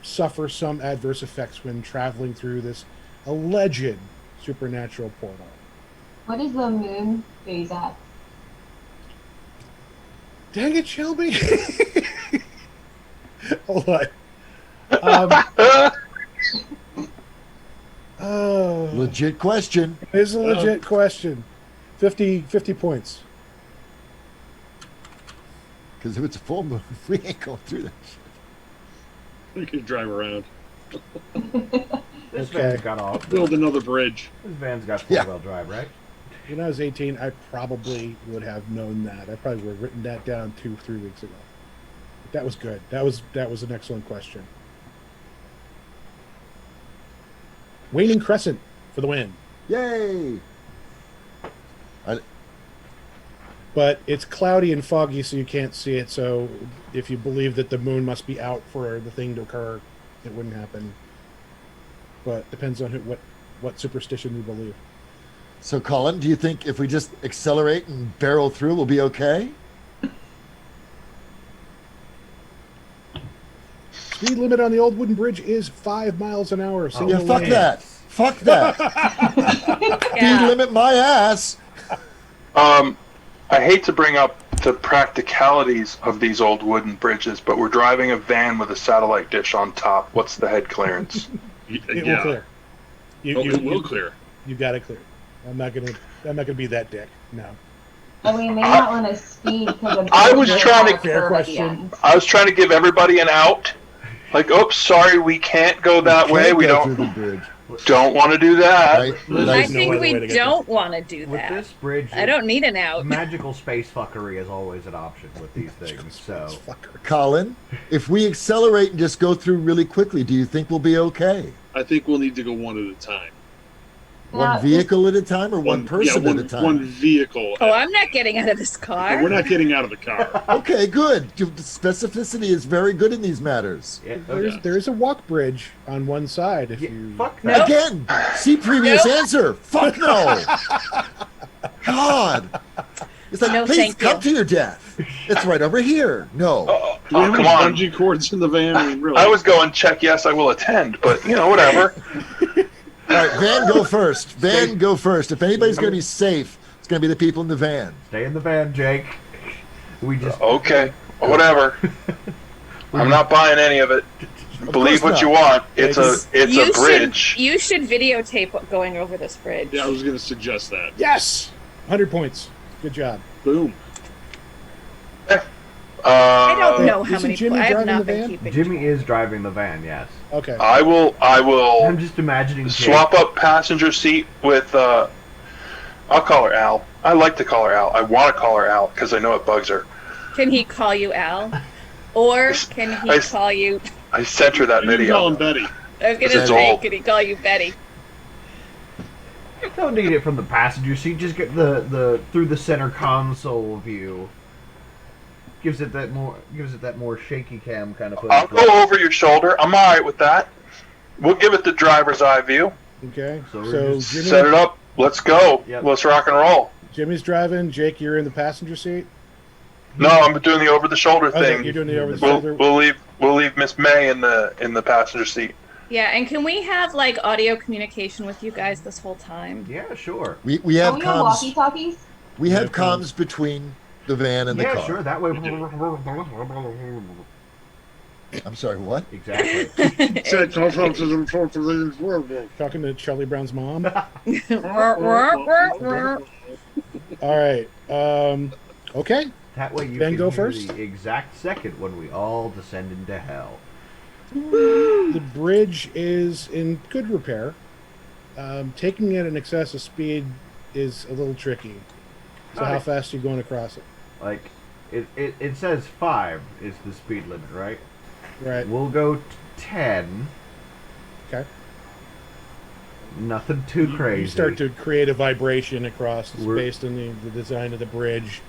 suffer some adverse effects when traveling through this alleged supernatural portal. What is the moon phase at? Dang it, Shelby! Hold on. Legit question. It's a legit question. 50 points. Because if it's a full moon, we ain't going through that shit. We can drive around. This Okay. van's got off. Build another bridge. This van's got Yeah. four-wheel drive, right? When I was 18, I probably would have known that. I probably would have written that down 2-3 weeks ago. But that was good. That was an excellent question. Waning Crescent for the win. Yay! But it's cloudy and foggy, so you can't see it. So if you believe that the moon must be out for the thing to occur, it wouldn't happen. But depends on what superstition you believe. So, Colin, do you think if we just accelerate and barrel through, we'll be okay? Speed limit on the old wooden bridge is 5 miles an hour. Single Yeah, fuck lane. that. Fuck that. Speed limit my ass. I hate to bring up the practicalities of these old wooden bridges, but we're driving a van with a satellite dish on top. What's the head clearance? It will clear. It will clear. You got to clear. I'm not gonna be that dick. No. And we may not want to speed because I was trying to- Fair question. I was trying to give everybody an out. Like, oops, sorry, we can't go that way. Can't We go don't. through the bridge. Don't want to do that. Right? I Nice. think other way to we get don't want to do With that. this bridge, I don't need an out. magical space fuckery is always an option with these things. So Fucker. Colin, if we accelerate and just go through really quickly, do you think we'll be okay? I think we'll need to go one at a time. One vehicle at a time or one person one, at a time? One vehicle. Oh, I'm not getting out of this car. We're not getting out of the car. Okay, good. Specificity is very good in these matters. yeah, There is a walk bridge on one side. If yeah, you fuck No. that. Again, see previous Nope. answer. Fuck no. God. It's like, No, please thank come you. to your death. It's right over here. No. Oh, Do we have come any on. bungee cords in the van? I mean, really. I was going check yes, I will attend, but whatever. All right, Van, go first. Van, go first. If anybody's going to be safe, it's going to be the people in the van. Stay in the van, Jake. We just Okay, whatever. I'm not buying any of it. Of Believe course what you not. want. It's You a bridge. You should videotape going over this bridge. Yeah, I was going to suggest that. yes, 100 points. Good job. Boom. I don't know how Isn't many. Jimmy I have driving not the been van? keeping. Jimmy is driving the van. Yes. Okay. I will I'm just imagining Jake. swap up passenger seat with. I'll call her Al. I like to call her Al. I want to call her Al because I know it bugs her. Can he call you Al, or can he I- call you? I sent her that You can call him video. Betty. I was gonna It's say, old. can he call you Betty? Don't need it from the passenger seat. Just get the through the center console view. Gives it that more shaky cam kind of I'll footage. go over your shoulder. I'm all right with that. We'll give it the driver's eye view. Okay. So we're So just Set it up. Let's go. Yep. Let's rock and roll. Jimmy's driving. Jake, you're in the passenger seat. No, I'm doing the over the shoulder Okay, thing. you're doing the over the We'll, shoulder. we'll leave Miss May in the passenger seat. Yeah, and can we have like audio communication with you guys this whole time? Yeah, sure. We have Are we on comms. walkie-talkies? We have Yeah, comms. comms between the van and the Yeah, car. sure. That way. I'm sorry, what? Exactly. Talking to Charlie Brown's mom. All right. Okay. That way you Ben, can go hear first. the exact second when we all descend into hell. The bridge is in good repair. Taking it in excessive speed is a little tricky. So how Alright. fast are you going across it? Like, it says 5 is the speed limit, right? Right. We'll go 10. Okay. Nothing too crazy. You start to create a vibration across. It's We're- based on the design of the bridge.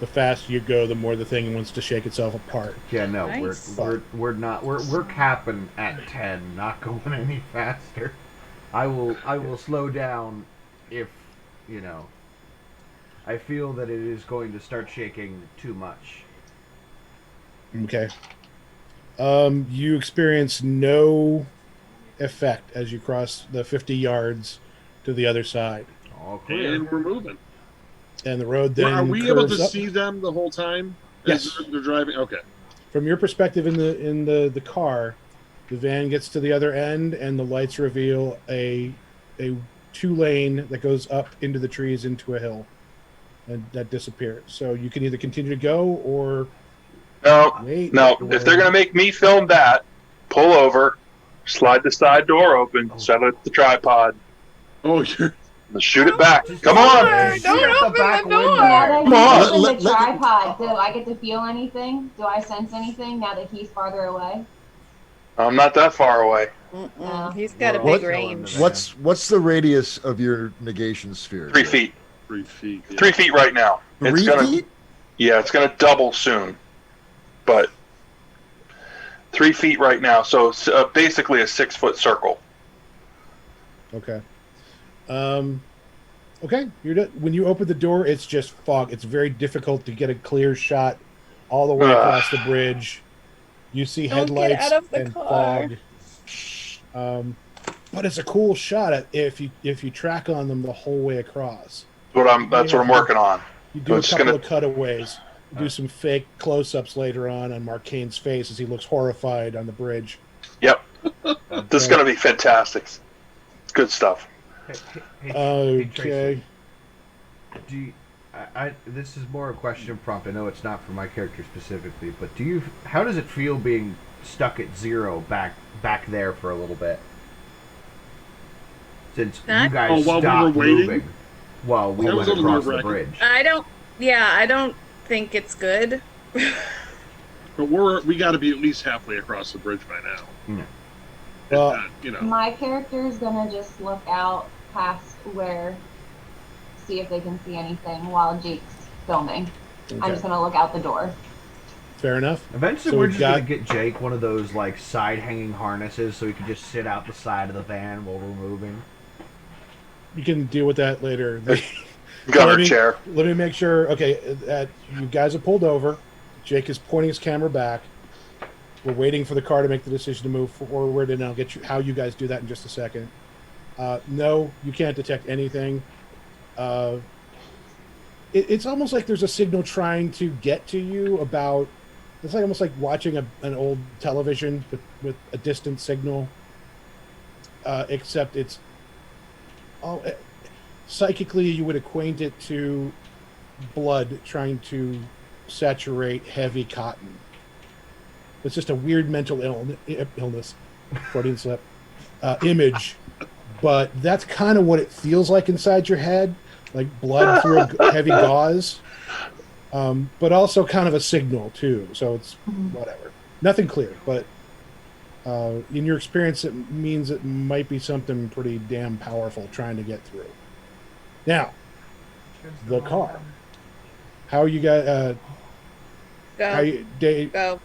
The faster you go, the more the thing wants to shake itself apart. Yeah, no, Nice. we're capping at 10, not going any faster. I will slow down if, I feel that it is going to start shaking too much. Okay. You experience no effect as you cross the 50 yards to the other side. All clear. And we're moving. And the road then Are we able to curves up. see them the whole time? Yes. As they're driving? Okay. From your perspective in the car, the van gets to the other end and the lights reveal a 2-lane that goes up into the trees into a hill. And that disappears. So you can either continue to go or No, wait. no. or- If they're gonna make me film that, pull over, slide the side door open, set up the tripod, Oh, you're. and shoot it back. Just Come don't on. open the door. Now that Come on. he's in Let- the let- tripod, do I get to feel anything? Do I sense anything now that he's farther away? I'm not that far away. Mm-mm. He's got a We're all big still in range. the- What's the radius of your negation sphere? 3 feet. 3 feet. Yeah. 3 feet right now. 3 gonna, feet? Yeah, it's gonna double soon. But 3 feet right now, so it's basically a 6-foot circle. Okay. Okay. When you open the door, it's just fog. It's very difficult to get a clear shot all the way across the bridge. You see Don't get headlights out of the and car. fog. But it's a cool shot if you track on them the whole way across. That's what I'm working on. You do a It's couple gonna- of cutaways. You do some fake close-ups later on Marcane's face as he looks horrified on the bridge. Yep. This is gonna be fantastic. Good stuff. Hey, Okay. Tracy, this is more a question prompt. I know it's not for my character specifically, but how does it feel being stuck at 0 back there for a little bit? since Huh? you guys while we stopped were waiting? moving while we That went was a little across the nerve-wracking. bridge. I don't think it's good. But we got to be at least halfway across the bridge by now. Yeah. If Well- not, you know. My character is gonna just look out past see if they can see anything while Jake's filming. I'm Okay. just gonna look out the door. Fair enough. Eventually, So we're we've just gonna get Jake one of those like side hanging harnesses so he can just sit out the side of the van while we're moving. You can deal with that later. Gunner Let me- chair. Let me make sure. Okay, you guys have pulled over. Jake is pointing his camera back. We're waiting for the car to make the decision to move forward, and I'll get you how you guys do that in just a second. No, you can't detect anything. It's almost like there's a signal trying to get to you about. It's like almost like watching an old television with a distant signal. Except it's psychically you would acquaint it to blood trying to saturate heavy cotton. It's just a weird mental illness, Freudian slip, image. But that's kind of what it feels like inside your head, like blood through a heavy gauze. But also kind of a signal too. So it's whatever. Nothing clear, but in your experience, it means it might be something pretty damn powerful trying to get through. Now, the car. How are you guys? How Go. you, Dave? Go.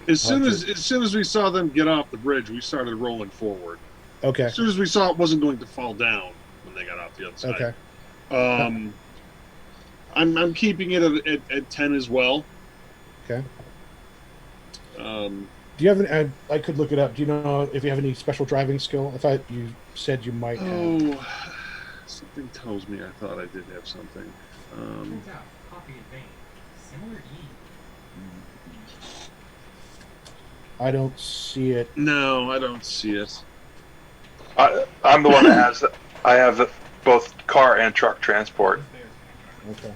As soon as we saw them get off the bridge, we started rolling forward. Okay. As soon as we saw it wasn't going to fall down when they got off the other side. Okay. I'm keeping it at 10 as well. Okay. Um, Do you have any? I could look it up. Do you know if you have any special driving skill? I thought you said you might have. oh, something tells me I thought I did have something. Turns out, copy and vein. Similar E. I don't see it. No, I don't see it. I'm the one that has. I have both car and truck transport. Okay.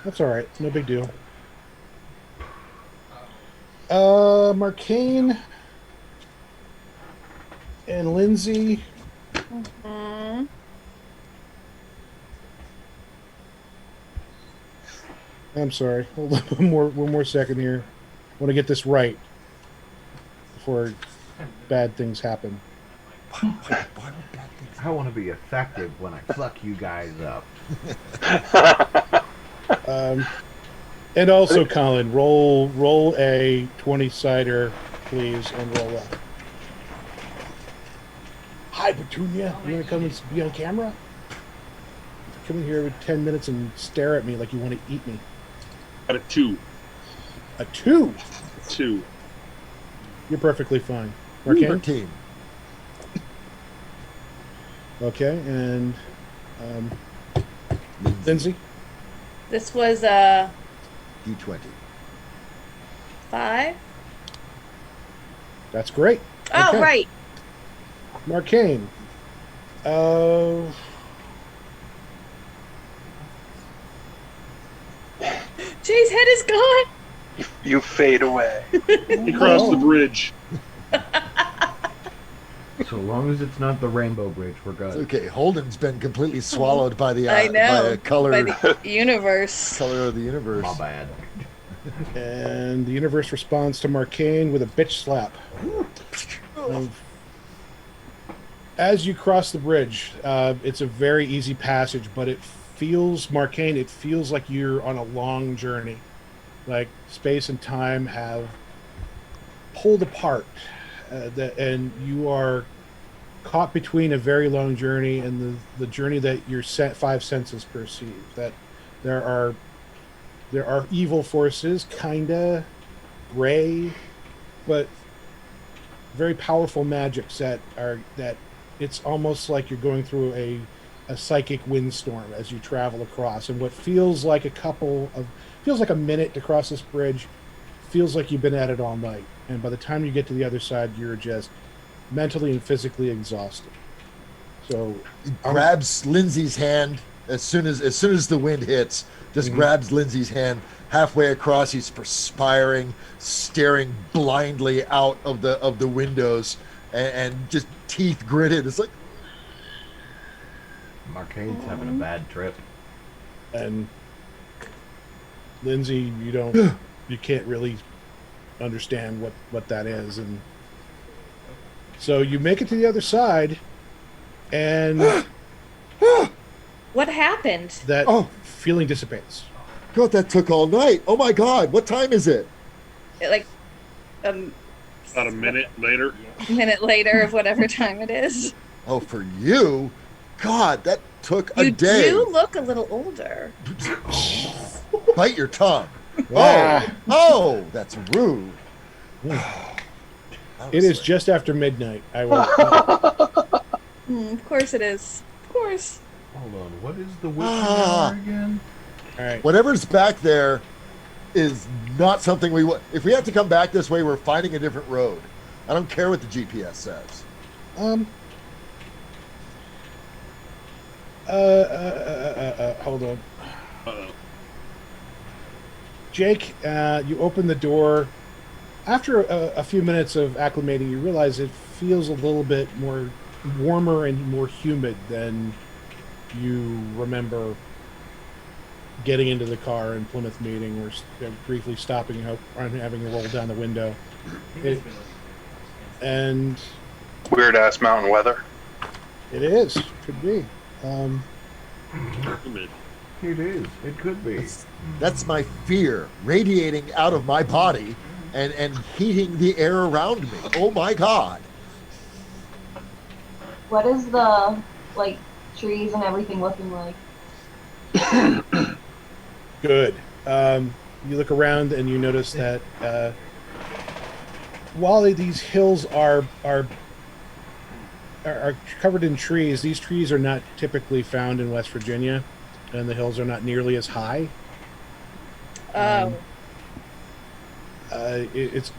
That's all right. No big deal. Marcane and Lindsay. Mm-hmm. I'm sorry. Hold on one more second here. I want to get this right before bad things happen. Why would bad things I want to be effective when I fuck you guys up. And also, Colin, roll a 20-sider, please, and roll up. Hi, Petunia. You want to come and be on camera? Come in here every 10 minutes and stare at me like you want to eat me. At a 2. A 2? 2. You're perfectly fine. Marcane? 13. Okay, and Lindsay? This was a D20. 5. That's great. Oh, Okay. right. Marcane. Jay's head is gone. You fade away. He crossed the bridge. So long as it's not the Rainbow Bridge, we're good. Okay, Holden's been completely swallowed by the I know. by a color By the universe. color of the universe. My bad. And the universe responds to Marcane with a bitch slap. As you cross the bridge, it's a very easy passage, but it feels, Marcane, it feels like you're on a long journey. Like space and time have pulled apart, and you are caught between a very long journey and the journey that your five senses perceive. That there are evil forces, kinda gray, but very powerful magics that it's almost like you're going through a psychic windstorm as you travel across, and what feels like a minute to cross this bridge feels like you've been at it all night, and by the time you get to the other side you're just mentally and physically exhausted. So He grabs Lindsay's hand as soon as the wind hits. Just grabs Lindsay's hand halfway across. He's perspiring, staring blindly out of the windows, and just teeth gritted. It's like, Marcade's having a bad trip. And Lindsay, you can't really understand what that is, and so you make it to the other side, and What happened? that Oh. feeling dissipates. God, that took all night. Oh my God, what time is it? Like About a minute later. a minute later of whatever time it is. Oh, for you? God, that took a You day. do look a little older. Bite your tongue. Ah. Oh, that's rude. It is just after midnight. I will. Of course it is. Of course. Hold on, what is the witching hour again? All right. Whatever's back there is not something we want. If we have to come back this way, we're finding a different road. I don't care what the GPS says. Hold on. Uh-oh. Jake, you open the door. After a few minutes of acclimating, you realize it feels a little bit more warmer and more humid than you remember getting into the car in Plymouth meeting, or briefly stopping and having to roll down the window. And Weird ass mountain weather. it is. Could be. It is. It could be. That's my fear radiating out of my body and heating the air around me. Oh my God. What is the trees and everything looking like? Good. You look around and you notice that while these hills are covered in trees, these trees are not typically found in West Virginia, and the hills are not nearly as high. It's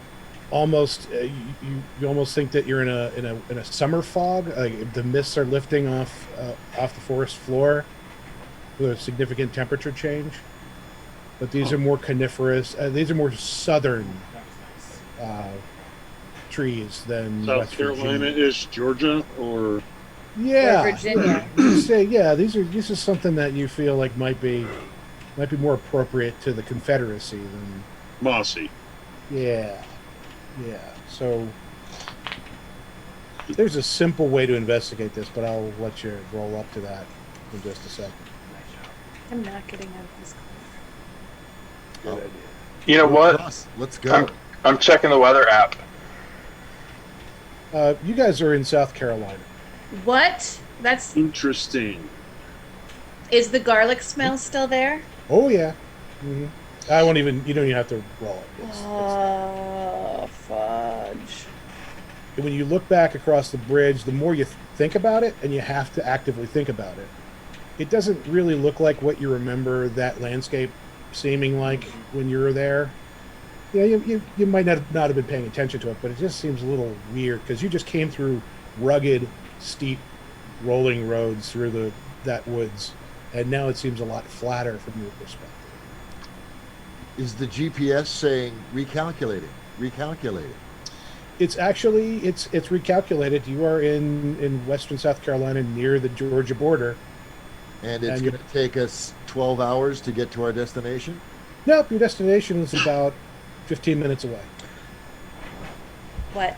almost you almost think that you're in a summer fog. The mists are lifting off the forest floor with a significant temperature change. But these are more coniferous. These are more southern trees than South West Carolina Virginia. is Georgia, or Yeah, Or Virginia. You say this is something that you feel like might be more appropriate to the Confederacy than. Mossy. Yeah. So there's a simple way to investigate this, but I'll let you roll up to that in just a second. I'm not getting out of this car. Good idea. You know what? Let's go. I'm checking the weather app. You guys are in South Carolina. What? That's Interesting. is the garlic smell still there? Oh yeah. Mm-hmm. I won't even. You don't even have to roll it. Oh, fudge. When you look back across the bridge, the more you think about it, and you have to actively think about it, it doesn't really look like what you remember that landscape seeming like when you were there. Yeah, you might not have been paying attention to it, but it just seems a little weird because you just came through rugged, steep, rolling roads through that woods, and now it seems a lot flatter from your perspective. Is the GPS saying recalculating? It's actually it's recalculated. You are in western South Carolina, near the Georgia border. And it's And going to take us 12 hours to get to our destination? Nope, your destination is about 15 minutes away. What?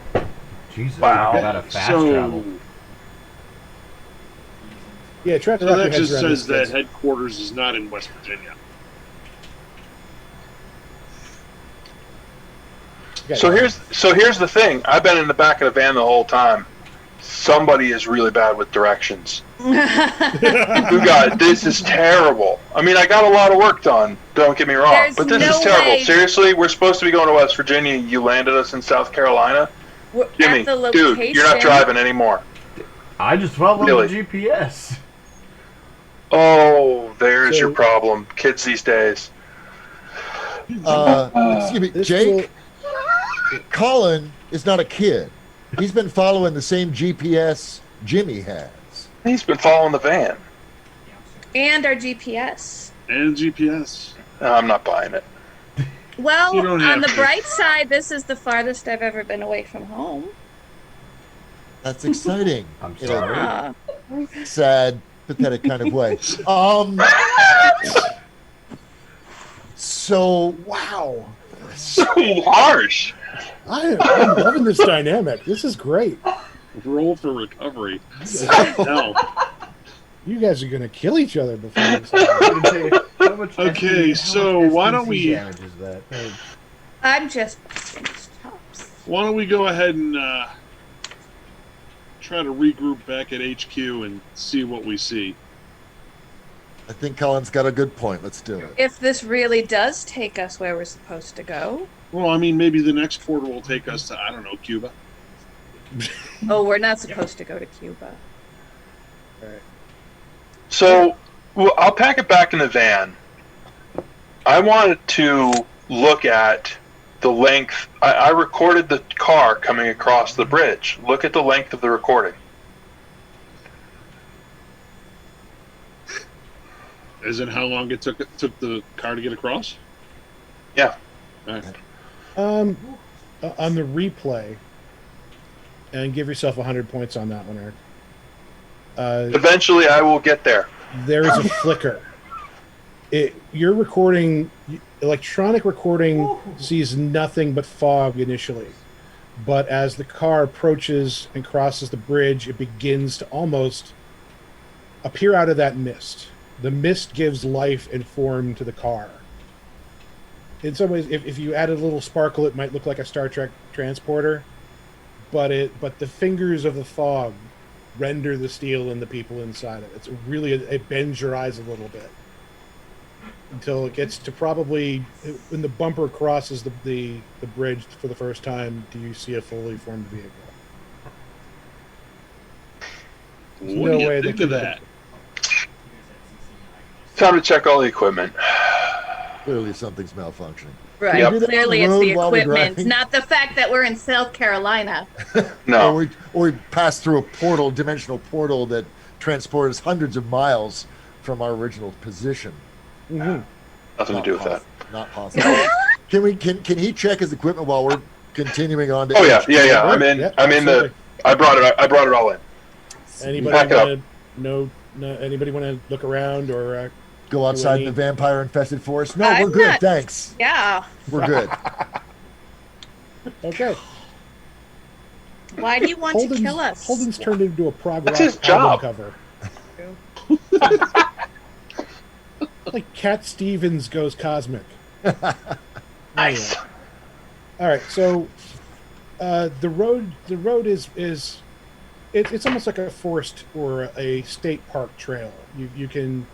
Jesus, Wow. I got a fast So, travel. Yeah, try to so wrap your that heads just around says this. that headquarters is not in West Virginia. Okay. So here's the thing. I've been in the back of the van the whole time. Somebody is really bad with directions. This is terrible. I mean, I got a lot of work done. Don't get me wrong, There's but this no is terrible. way. Seriously, we're supposed to be going to West Virginia. You landed us in South Carolina. We're Jimmy, at the location. dude, you're not driving anymore. I just followed Really? the GPS. Oh, there's So- your problem, kids these days. Excuse me, This Jake? Colin is not a kid. He's been following the same GPS Jimmy has. He's been following the van. And our GPS. And GPS. I'm not buying it. Well, You don't have on the to. bright side, this is the farthest I've ever been away from home. That's exciting. I'm It'll sorry. Ah. Sad. pathetic kind of way. So Wow. So harsh. I'm loving this dynamic. This is great. Roll for recovery. No. You guys are gonna kill each other before this. How much Okay, so why don't we- damage is that? I'm just finished tops. Why don't we go ahead and try to regroup back at HQ and see what we see? I think Colin's got a good point. Let's do it. If this really does take us where we're supposed to go. Well, I mean, maybe the next portal will take us to, I don't know, Cuba. Oh, we're not supposed to go to Cuba. So I'll pack it back in the van. I wanted to look at the length. I recorded the car coming across the bridge. Look at the length of the recording. As in how long it took the car to get across? Yeah. All right. On the replay, and give yourself 100 points on that one, Eric. Eventually, I will get there. There is a flicker. Your recording, electronic recording, sees nothing but fog initially, but as the car approaches and crosses the bridge, it begins to almost appear out of that mist. The mist gives life and form to the car. In some ways, if you added a little sparkle, it might look like a Star Trek transporter, but the fingers of the fog render the steel and the people inside it. It's really, it bends your eyes a little bit until it gets to probably when the bumper crosses the bridge for the first time. Do you see a fully formed vehicle? There's What no do you way think that of you that? Time to check all the equipment. Clearly, something's malfunctioning. Right. Yep. Do that on Clearly, the it's road the while we're equipment, driving? not the fact that we're in South Carolina. No. Or we pass through a portal, dimensional portal that transports hundreds of miles from our original position. Mm-hmm. Nothing to do with that. Not possible. Can he check his equipment while we're continuing on to? Oh yeah, HQ? yeah, yeah. I'm in. Yep, I'm in the. absolutely. I brought it all in. Anybody Pack it up. want to anybody want to look around or Go outside any- the vampire-infested forest? No, I'm we're good. not- Thanks. Yeah. We're good. okay? Why do you want to kill us? Holden's turned into a prog That's rock his job. album cover. Like Cat Stevens goes cosmic. Nice. Anyway. All right, so the road is it's almost like a forest or a state park trail. You can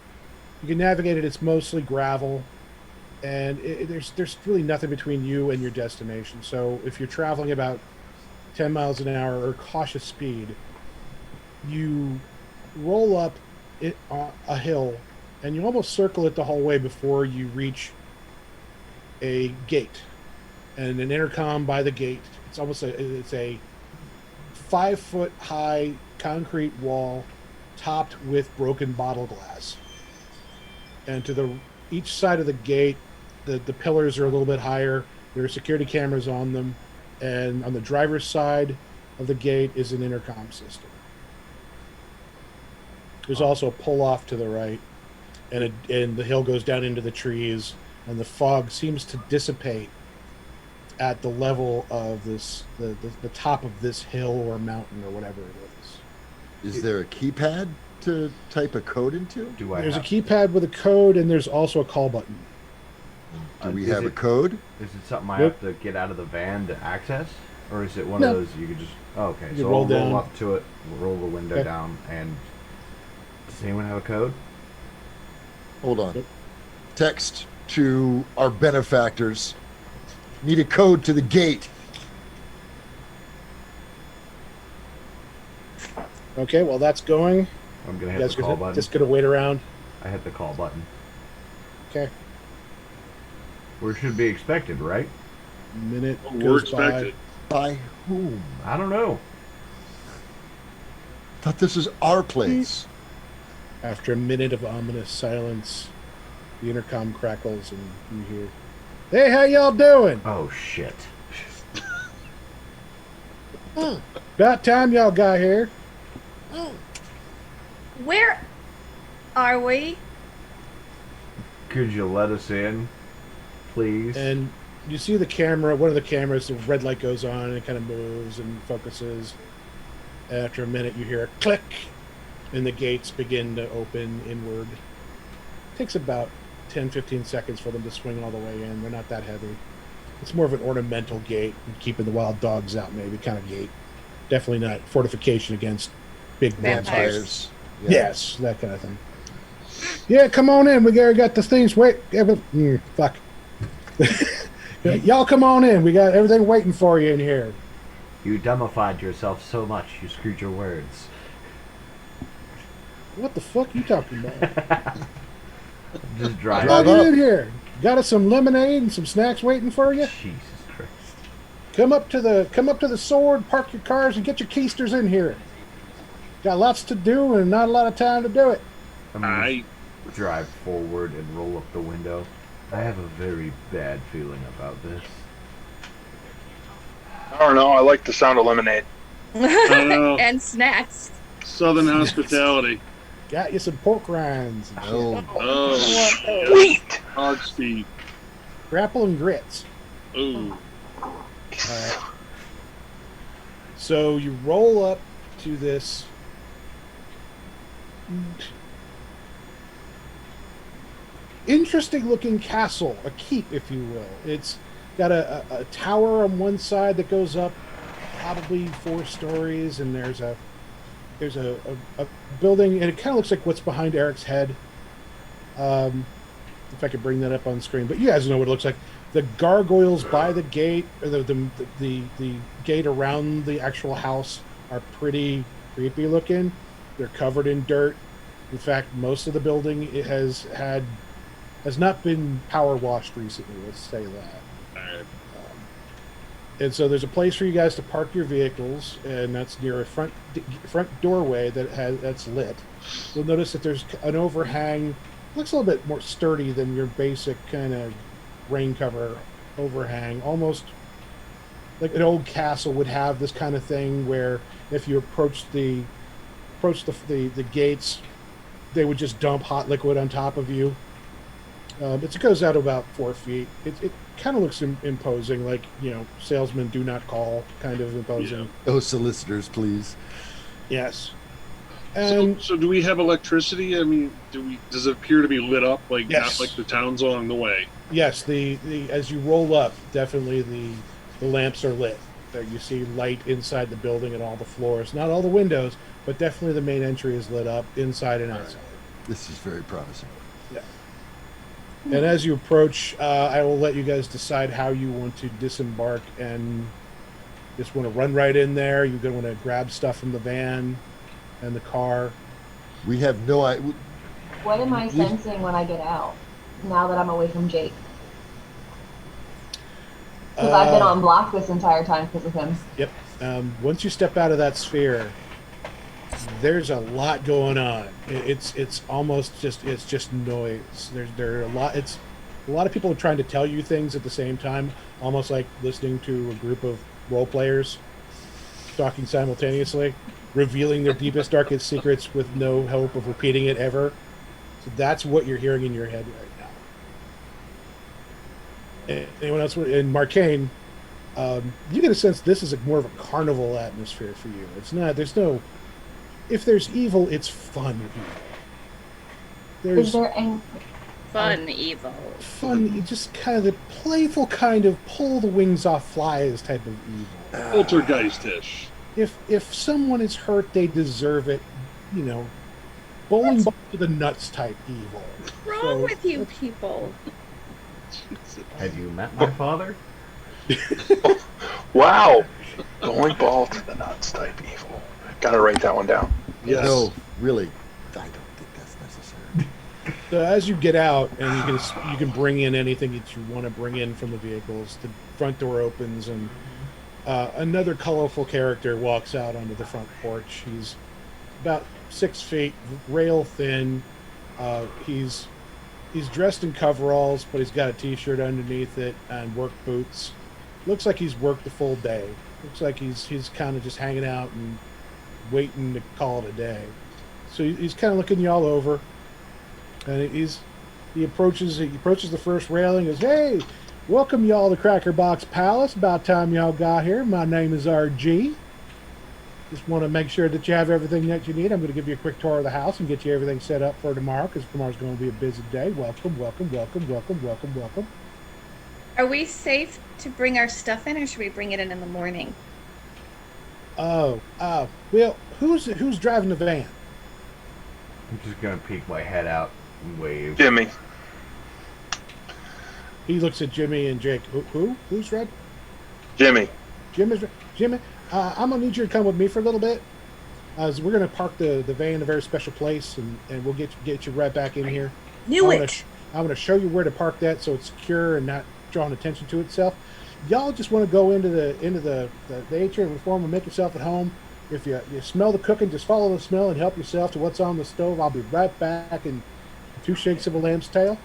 navigate it. It's mostly gravel, and there's really nothing between you and your destination. So if you're traveling about 10 miles an hour or cautious speed, you roll up a hill, and you almost circle it the whole way before you reach a gate and an intercom by the gate. It's almost it's a 5-foot high concrete wall topped with broken bottle glass. And to each side of the gate, the pillars are a little bit higher. There are security cameras on them, and on the driver's side of the gate is an intercom system. There's also a pull off to the right, and the hill goes down into the trees, and the fog seems to dissipate at the level of the top of this hill or mountain or whatever it is. Is there a keypad to type a code into? Do I There's a have, keypad with a code, and there's also a call button. Do we is have a it- code? Is it something I Nope. have to get out of the van to access? Or is it one No. of those you could just... Oh, okay, You so roll I'll down. roll up to it, roll the window Okay. down, and... Does anyone have a code? Hold on. Yep. Text to our benefactors. Need a code to the gate. Okay, well that's going. I'm gonna You hit guys the call gonna, button. just gonna wait around. I hit the call button. Okay, Where should be expected, right? minute We're goes expected. By whom? I don't know. Thought this was our place. by. After a minute of ominous silence, the intercom crackles, and you hear, "Hey, how y'all doing? Oh, shit. About time y'all got here." Where Are we? Could you let us in, please? And you see the camera, one of the cameras, the red light goes on and it kind of moves and focuses. And after a minute, you hear a click, and the gates begin to open inward. It takes about 10-15 seconds for them to swing all the way in. They're not that heavy. It's more of an ornamental gate, keeping the wild dogs out, maybe, kind of gate. Definitely not fortification against big vampires. Yeah. Yes, that kind of thing. Yeah, come on in. We got the things. Wait, fuck. Y'all come on in. We got everything waiting for you in here. You dumbified yourself so much, you screwed your words. What the fuck you talking about? Just drive Drive Come up. in here. Got us some lemonade and some snacks waiting for you. Jesus Christ. Come up to the sword, park your cars, and get your keisters in here. Got lots to do and not a lot of time to do it. I'm gonna drive forward and roll up the window. I have a very bad feeling about this. I don't know. I like the sound of lemonade. And snacks. Southern hospitality. Got you some pork rinds and shit. Oh, Oh, Sweet. hog's feet. Grapple and grits. Ooh. Alright. So you roll up to this interesting looking castle, a keep, if you will. It's got a tower on one side that goes up probably 4 stories, and there's a building, and it kind of looks like what's behind Eric's head. If I could bring that up on screen, but you guys know what it looks like. The gargoyles by the gate, or the gate around the actual house, are pretty creepy looking. They're covered in dirt. In fact, most of the building has not been power washed recently. Let's say that. And so there's a place for you guys to park your vehicles, and that's near a front doorway that's lit. You'll notice that there's an overhang. Looks a little bit more sturdy than your basic kind of rain cover overhang. Almost like an old castle would have this kind of thing, where if you approach the gates, they would just dump hot liquid on top of you. It goes out about 4 feet. It kind of looks imposing, like, salesmen do not call, kind of imposing. Yeah. oh, solicitors, please. Yes. So, And so do we have electricity? I mean, does it appear to be lit up, like Yes. not like the towns along the way? yes, the as you roll up, definitely the lamps are lit. You see light inside the building and all the floors. Not all the windows, but definitely the main entry is lit up inside and outside. This is very promising. And as you approach, I will let you guys decide how you want to disembark, and just want to run right in there. You're going to want to grab stuff from the van and the car. We have no idea. What am I sensing when I get out? Now that I'm away from Jake, because I've been on block this entire time because of him. Yep. Once you step out of that sphere, there's a lot going on. It's almost just noise. There are a lot. It's a lot of people are trying to tell you things at the same time, almost like listening to a group of role players talking simultaneously, revealing their deepest, darkest secrets with no hope of repeating it ever. So that's what you're hearing in your head right now. Anyone else? In Marcane, you get a sense this is more of a carnival atmosphere for you. It's not. There's no. If there's evil, it's fun evil. Is there any? Fun evil. Fun, just kind of the playful kind of pull the wings off flies type of evil. Poltergeist-ish. If someone is hurt, they deserve it. Bowling ball to the nuts type evil. What's wrong with you people? Have you met my father? Wow. Going ball to the nuts type evil. Gotta write that one down. Yes. No, really, I don't think that's necessary. So as you get out, and you can bring in anything that you want to bring in from the vehicles. The front door opens, and another colorful character walks out onto the front porch. He's about 6 feet, rail thin. He's dressed in coveralls, but he's got a t-shirt underneath it and work boots. Looks like he's worked the full day. Looks like he's kind of just hanging out and waiting to call it a day. So he's kind of looking you all over. And he approaches the first railing. Goes, "Hey, welcome y'all to Crackerbox Palace. About time y'all got here. My name is RG. Just want to make sure that you have everything that you need. I'm going to give you a quick tour of the house and get you everything set up for tomorrow, because tomorrow's going to be a busy day. Welcome, welcome, welcome, welcome, welcome, welcome." Are we safe to bring our stuff in, or should we bring it in the morning? Well, who's driving the van? I'm just gonna peek my head out and wave. Jimmy. He looks at Jimmy and Jake. Who's driving? Jimmy. Jimmy, I'm gonna need you to come with me for a little bit. So we're gonna park the van in a very special place, and we'll get you right back in here. I'm gonna show you where to park that so it's secure and not drawing attention to itself. Y'all just want to go into the atrium and form and make yourself at home. If you smell the cooking, just follow the smell and help yourself to what's on the stove. I'll be right back in 2 shakes of a lamb's tail.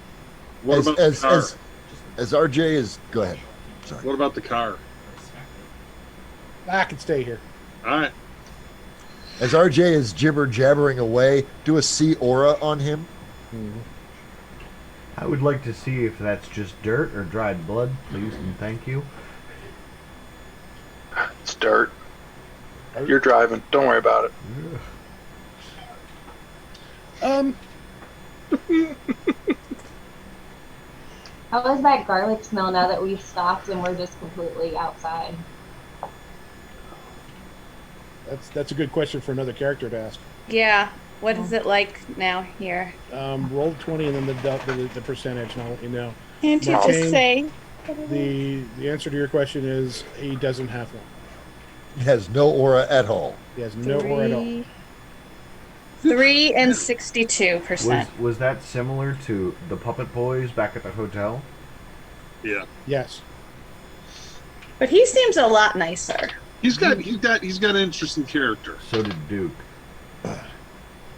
What about the car? As RJ is, go ahead. Sorry. What about the car? I can stay here. All right. As RJ is jibber jabbering away, do a see aura on him. Mm-hmm. I would like to see if that's just dirt or dried blood, please and thank you. It's dirt. You're driving. Don't worry about it. How is that garlic smell now that we've stopped and we're just completely outside? That's a good question for another character to ask. Yeah. What is it like now here? Roll 20 and then the percentage, and I'll let you know. Can't you Martine, just say? The answer to your question is he doesn't have one. He has no aura at all. He has no aura at all. 3 and 62%. Was that similar to the Puppet Boys back at the hotel? Yeah. Yes. But he seems a lot nicer. He's got an interesting character. So did Duke.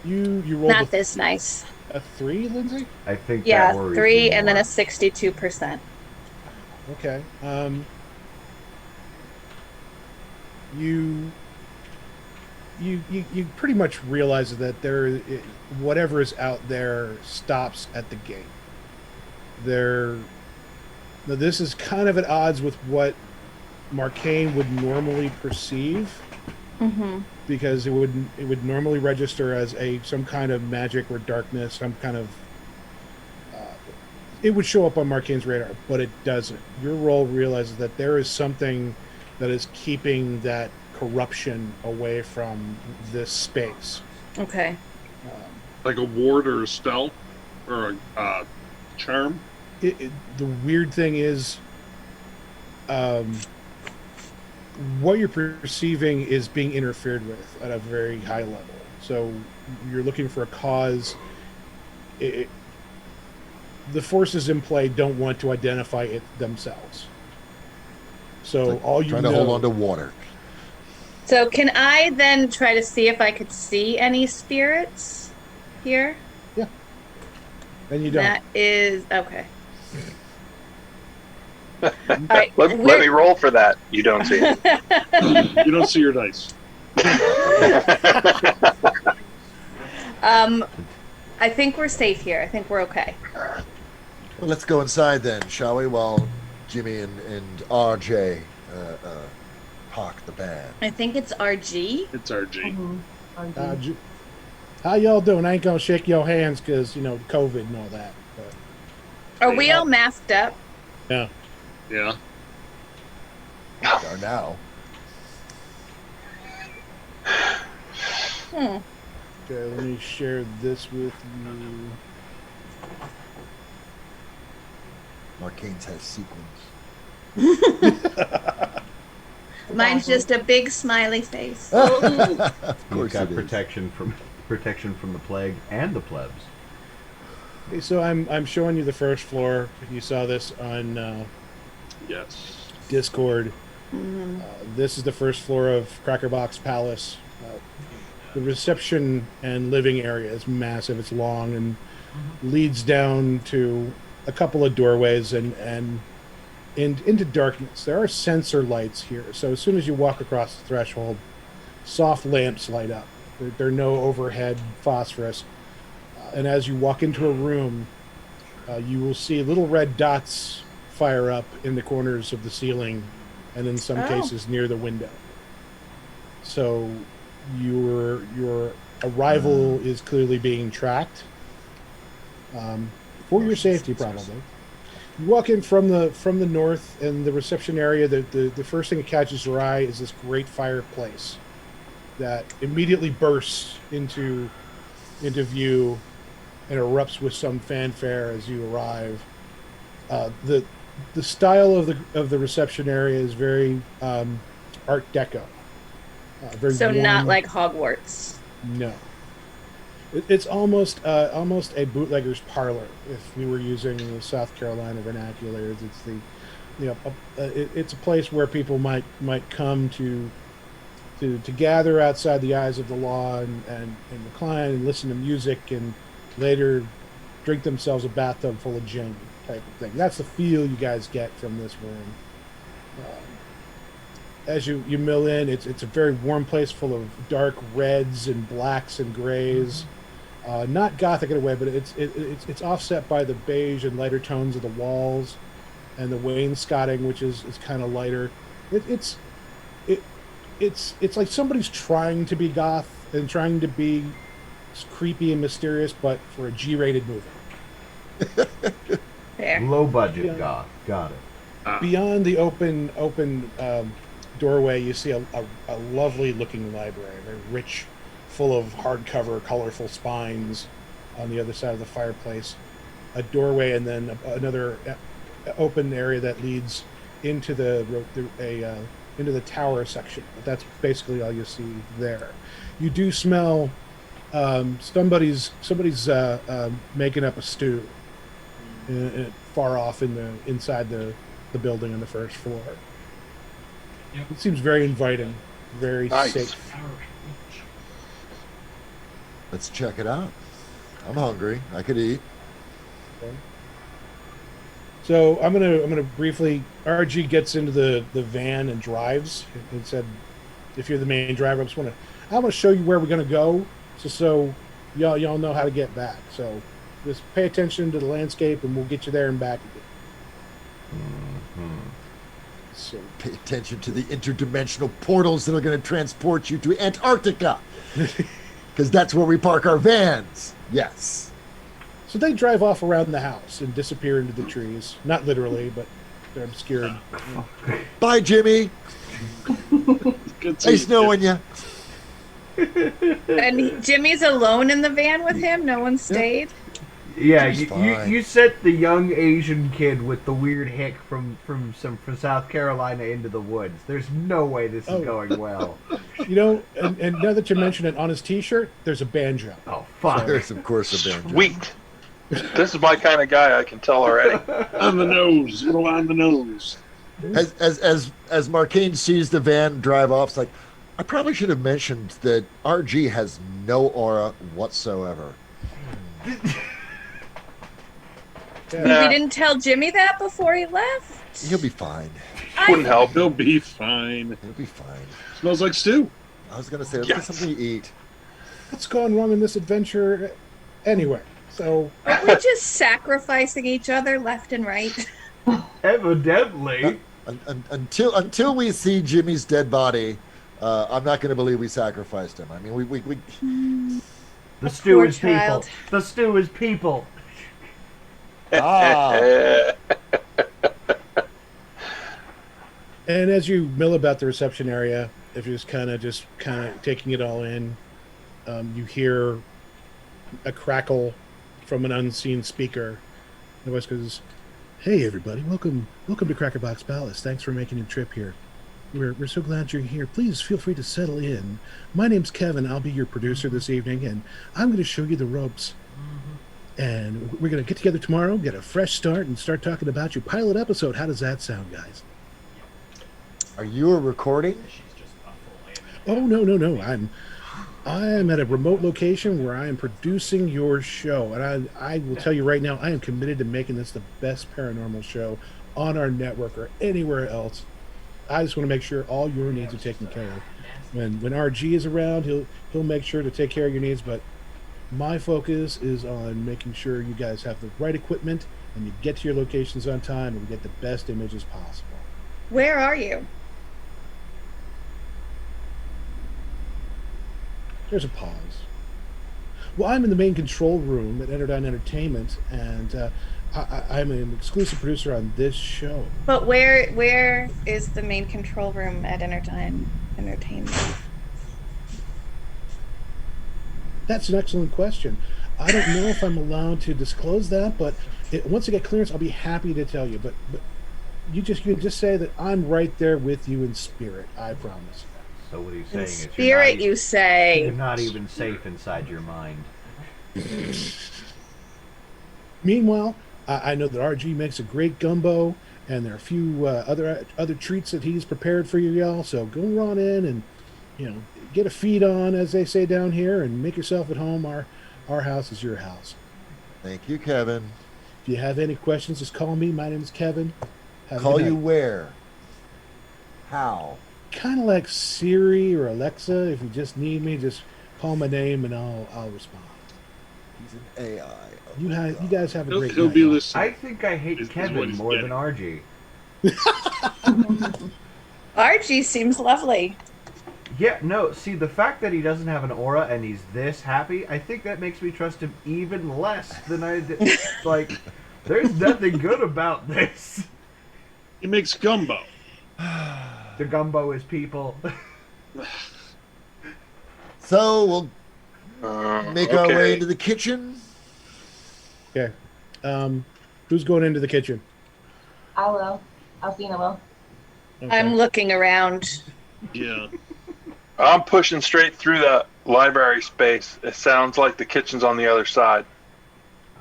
You rolled Not this nice. a 3, Lindsay? I think Yeah, that worries 3 me and then more. a 62%. Okay. You pretty much realize that whatever is out there stops at the gate. Now this is kind of at odds with what Marcane would normally perceive, because it would normally register as some kind of magic or darkness, some kind of it would show up on Marcane's radar, but it doesn't. Your role realizes that there is something that is keeping that corruption away from this space. Okay. Like a ward or a spell or a charm. The weird thing is, what you're perceiving is being interfered with at a very high level. So you're looking for a cause. The forces in play don't want to identify it themselves. So Like all you trying know, to hold on to water. So can I then try to see if I could see any spirits here? and you don't. That is okay. All right, Let me roll for that. You don't see it. You don't see your dice. I think we're safe here. I think we're okay. Well, let's go inside then, shall we? While Jimmy and RJ park the van. I think it's RG. It's RG. How y'all doing? I ain't gonna shake your hands because COVID and all that. But Are we all masked up? yeah. Yeah. They are now. Hmm. Okay, let me share this with you. Marcane's has sequins. Mine's just a big smiley face. Of You've course got it is. protection from the plague and the plebs. Okay, so I'm showing you the first floor. You saw this on Yes. Discord. This is the first floor of Crackerbox Palace. The reception and living area is massive. It's long and leads down to a couple of doorways and into darkness. There are sensor lights here, so as soon as you walk across the threshold, soft lamps light up. There are no overhead phosphorus. and as you walk into a room, you will see little red dots fire up in the corners of the ceiling, and in some cases near the window. So your arrival is clearly being tracked, for your safety, probably. You walk in from the north, and the reception area. The first thing that catches your eye is this great fireplace that immediately bursts into view and erupts with some fanfare as you arrive. The style of the reception area is very Art Deco. Very So warm. not like Hogwarts. No. It's almost a bootlegger's parlor. If we were using the South Carolina vernaculars, it's it's a place where people might come to gather outside the eyes of the law and recline and listen to music and later drink themselves a bathtub full of gin type of thing. That's the feel you guys get from this room. As you mill in, it's a very warm place full of dark reds and blacks and grays. Not gothic in a way, but it's offset by the beige and lighter tones of the walls and the wainscoting, which is kind of lighter. It's like somebody's trying to be goth and trying to be creepy and mysterious, but for a G-rated movie. Fair. Low budget goth. Got it. Beyond the open doorway, you see a lovely looking library, very rich, full of hardcover, colorful spines on the other side of the fireplace. A doorway, and then another open area that leads into into the tower section. But that's basically all you see there. You do smell somebody's making up a stew far off inside the building on the first floor. Yep. It seems very inviting, very Nice. safe. Let's check it out. I'm hungry. I could eat. Okay. So I'm gonna briefly. RG gets into the van and drives. It said, "If you're the main driver, I want to show you where we're gonna go, so y'all know how to get back. So just pay attention to the landscape, and we'll get you there and back again." Mm-hmm. So Pay attention to the interdimensional portals that are going to transport you to Antarctica. Because that's where we park our vans. Yes. So they drive off around the house and disappear into the trees. Not literally, but they're obscured. Bye, Jimmy. Good to Nice see knowing you. And Jimmy's alone in the van with him? No one stayed? Yeah, He's you fine. sent the young Asian kid with the weird hick from South Carolina into the woods. There's no way this is Oh. going well. And now that you mention it, on his T-shirt, there's a banjo. Oh fuck! There's, of course, a banjo. Sweet. This is my kind of guy, I can tell already. On the nose, a little on the nose. As Marcane sees the van drive off, it's like, I probably should have mentioned that RG has no aura whatsoever. Yeah. We didn't tell Jimmy that before he left? He'll be fine. Wouldn't help. He'll be fine. He'll be fine. Smells like stew. I was going to say, let's get Yes. something to eat. What's gone wrong in this adventure? Anyway, so Are we just sacrificing each other left and right? Evidently, Until we see Jimmy's dead body, I'm not going to believe we sacrificed him. I mean, we the stew poor is people. child. The stew is people. ah. and as you mill about the reception area, if you're just kind of taking it all in, you hear a crackle from an unseen speaker. The voice goes, "Hey everybody, welcome to Crackerbox Palace. Thanks for making your trip here. We're so glad you're here. Please feel free to settle in. My name's Kevin. I'll be your producer this evening, and I'm going to show you the ropes. And we're going to get together tomorrow, get a fresh start, and start talking about your pilot episode. How does that sound, guys?" Are you a recording? Oh, no. I'm at a remote location where I am producing your show. And I will tell you right now, I am committed to making this the best paranormal show on our network or anywhere else. I just want to make sure all your needs are taken care of. When RG is around, he'll make sure to take care of your needs, but My focus is on making sure you guys have the right equipment and you get to your locations on time and we get the best images possible. Where are you? There's a pause. Well, I'm in the main control room at Enterdyne Entertainment, and I'm an exclusive producer on this show. But where is the main control room at Entertainment? That's an excellent question. I don't know if I'm allowed to disclose that, but once I get clearance, I'll be happy to tell you. But you can just say that I'm right there with you in spirit. I promise. So what he's In saying spirit, you you're say. not even safe inside your mind. Meanwhile, I know that RG makes a great gumbo, and there are a few other treats that he's prepared for you y'all. So go on in and get a feed on, as they say down here, and make yourself at home. Our house is your house. Thank you, Kevin. If you have any questions, just call me. My name is Kevin. Call you where? How? Kind of like Siri or Alexa. If you just need me, just call my name and I'll respond. He's an AI. You guys have a great He'll night. be y'all. listening. I think I hate Is what Kevin he's more getting. than RG. Archie seems lovely. Yeah, no, see, the fact that he doesn't have an aura and he's this happy, I think that makes me trust him even less than I did. Like, there's nothing good about this. He makes gumbo. The gumbo is people. So we'll make our way Okay. into the kitchen. Okay. Who's going into the kitchen? I will. Alcina will. Okay. I'm looking around. Yeah. I'm pushing straight through that library space. It sounds like the kitchen's on the other side.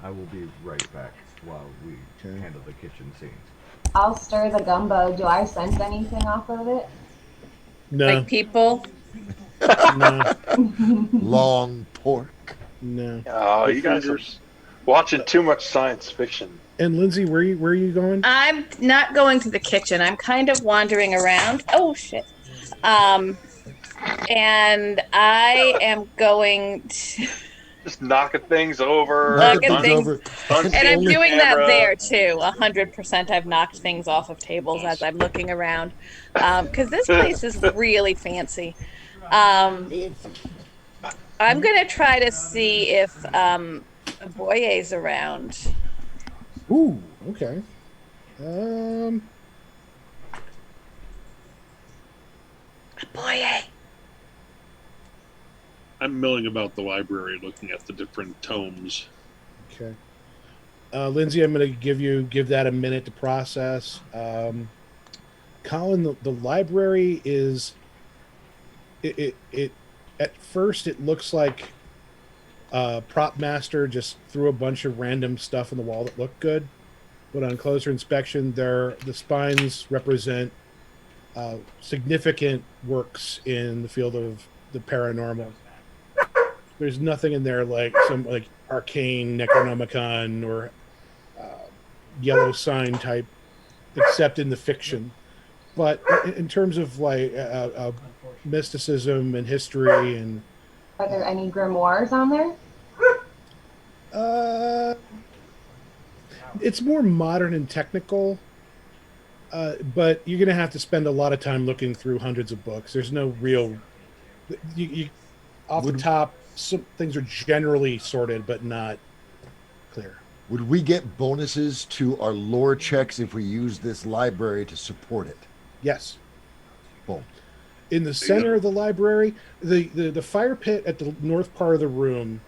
I will be right back while we Okay. handle the kitchen scenes. I'll stir the gumbo. Do I sense anything off of it? No, Like people. no, Long pork. no. Oh, you guys are watching too much science fiction. And Lindsay, where are you going? I'm not going to the kitchen. I'm kind of wandering around. Oh shit. And I am going to, Just knocking things over. Knocking Knocking things- over. and I'm Only- doing that camera. there too. 100%. I've knocked things off of tables as I'm looking around, because this place is really fancy. I'm gonna try to see if Boye's around. Ooh, okay. Boye. I'm milling about the library looking at the different tomes. Okay. Lindsay, I'm going to give that a minute to process. Colin, the library is it at first it looks like Prop Master just threw a bunch of random stuff on the wall that looked good, but on closer inspection, the spines represent significant works in the field of the paranormal. There's nothing in there like some like arcane Necronomicon or Yellow Sign type, except in the fiction. But in terms of like mysticism and history and Are there any grimoires on there? it's more modern and technical. But you're gonna have to spend a lot of time looking through hundreds of books. There's no real you off the top. Some things are generally sorted, but not clear. Would we get bonuses to our lore checks if we use this library to support it? Yes. Boom. In the center of the library, the fire pit at the north part of the room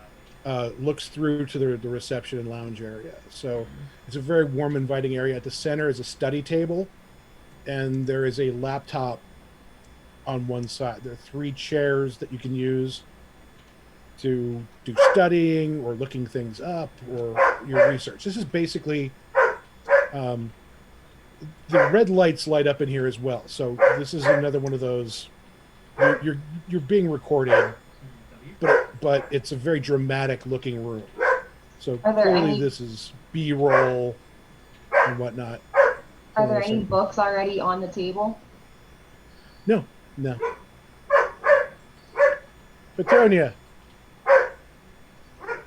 looks through to the reception and lounge area. So it's a very warm, inviting area. At the center is a study table, and there is a laptop on one side. There are 3 chairs that you can use to do studying or looking things up or your research. This is basically the red lights light up in here as well. So this is another one of those you're being recorded, but it's a very dramatic looking room. So Are there clearly any- this is B-roll and whatnot. Are there any books already on the table? No.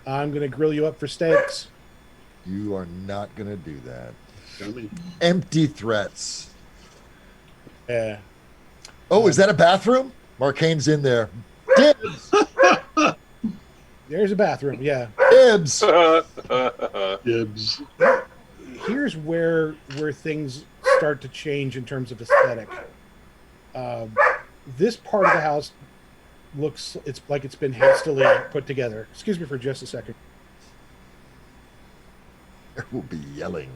I'm gonna grill you up for steaks. You are not going to do that. Dummy. Empty threats. Yeah. Oh, is that a bathroom? Marcane's in there. Dibs. There's a bathroom. Yeah. Dibs. Dibs. Here's where things start to change in terms of aesthetic. This part of the house it's like it's been hastily put together. Excuse me for just a second. There will be yelling.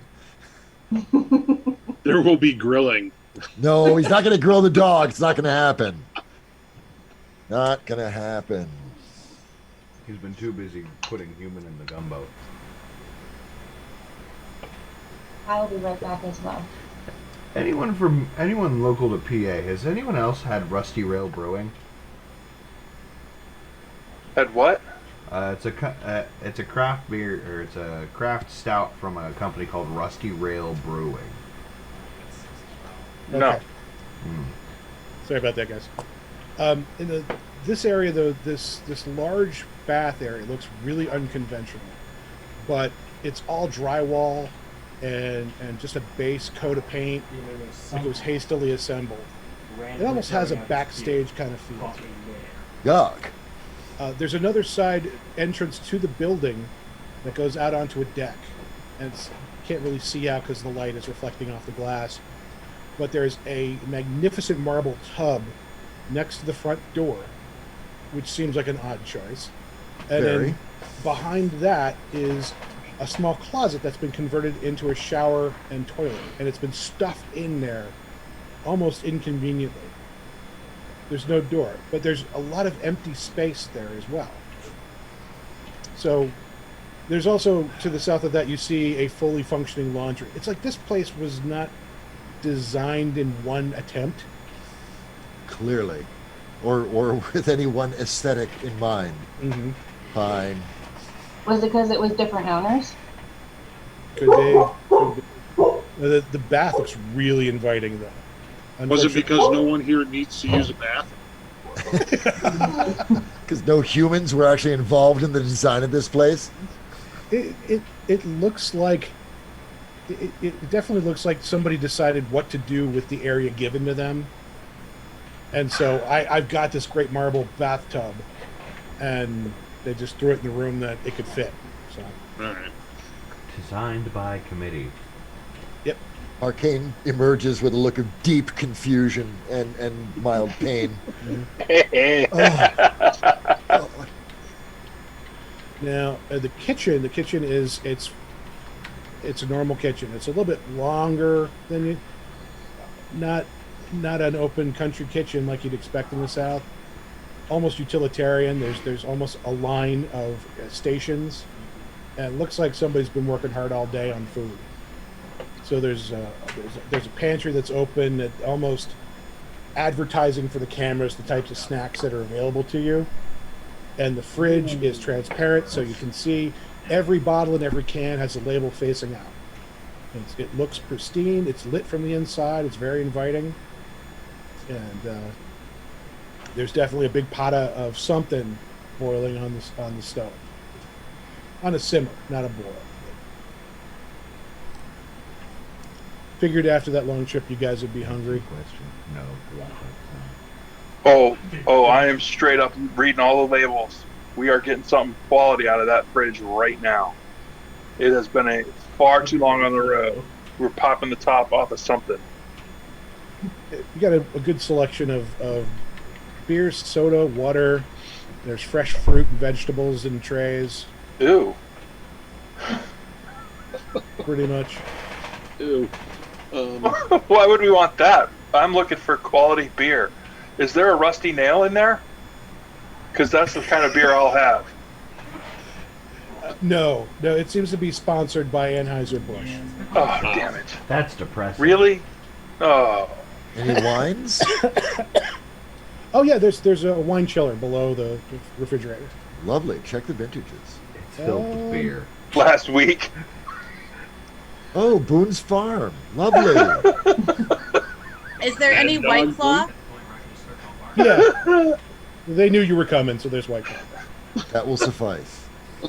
There will be grilling. No, he's not going to grill the dog. It's not going to happen. Not going to happen. He's been too busy putting human in the gumbo. I'll be right back as well. Anyone local to PA, has anyone else had Rusty Rail Brewing? Had what? It's a craft beer, or it's a craft stout from a company called Rusty Rail Brewing. No. Okay. Sorry about that, guys. In this area, though, this large bath area looks really unconventional, but it's all drywall and just a base coat of paint. It was hastily assembled. It almost has a backstage kind of feel. Yuck. There's another side entrance to the building that goes out onto a deck, and can't really see out because the light is reflecting off the glass. But there's a magnificent marble tub next to the front door, which seems like an odd choice. And Very. then behind that is a small closet that's been converted into a shower and toilet, and it's been stuffed in there almost inconveniently. There's no door, but there's a lot of empty space there as well. So there's also, to the south of that, you see a fully functioning laundry. It's like this place was not designed in one attempt. Clearly. Or with any one aesthetic in mind. Mm-hmm. Fine. Was it because it was different owners? Could be. The bath looks really inviting, though. Was it because no one here needs to use a bath? Because no humans were actually involved in the design of this place? It looks like it definitely looks like somebody decided what to do with the area given to them, and so I've got this great marble bathtub, and they just threw it in the room that it could fit. So All right. Designed by committee. yep. Arcane emerges with a look of deep confusion and mild pain. Oh. Now the kitchen is it's a normal kitchen. It's a little bit longer than you, not an open country kitchen like you'd expect in the South. Almost utilitarian. There's almost a line of stations, and it looks like somebody's been working hard all day on food. So there's a pantry that's open, that almost advertising for the cameras the types of snacks that are available to you. And the fridge is transparent, so you can see every bottle and every can has a label facing out. It looks pristine. It's lit from the inside. It's very inviting. And there's definitely a big pot of something boiling on the stove. On a simmer, not a boil. Figured after that long trip you guys would be hungry. Question. No. Oh, I am straight up reading all the labels. We are getting something quality out of that fridge right now. It has been a far too long on the road. We're popping the top off of something. You got a good selection of beer, soda, water. There's fresh fruit and vegetables in trays. Ew. Pretty much. Ew. Why would we want that? I'm looking for quality beer. Is there a rusty nail in there? Because that's the kind of beer I'll have. No, it seems to be sponsored by Anheuser-Busch. Oh, damn it. That's depressing. Really? Oh. Any wines? Oh yeah, there's a wine chiller below the refrigerator. Lovely. Check the vintages. It's filled with beer. Last week. Oh, Boone's Farm. Lovely. Is there any White Claw? Yeah, they knew you were coming, so there's White Claw. That will suffice.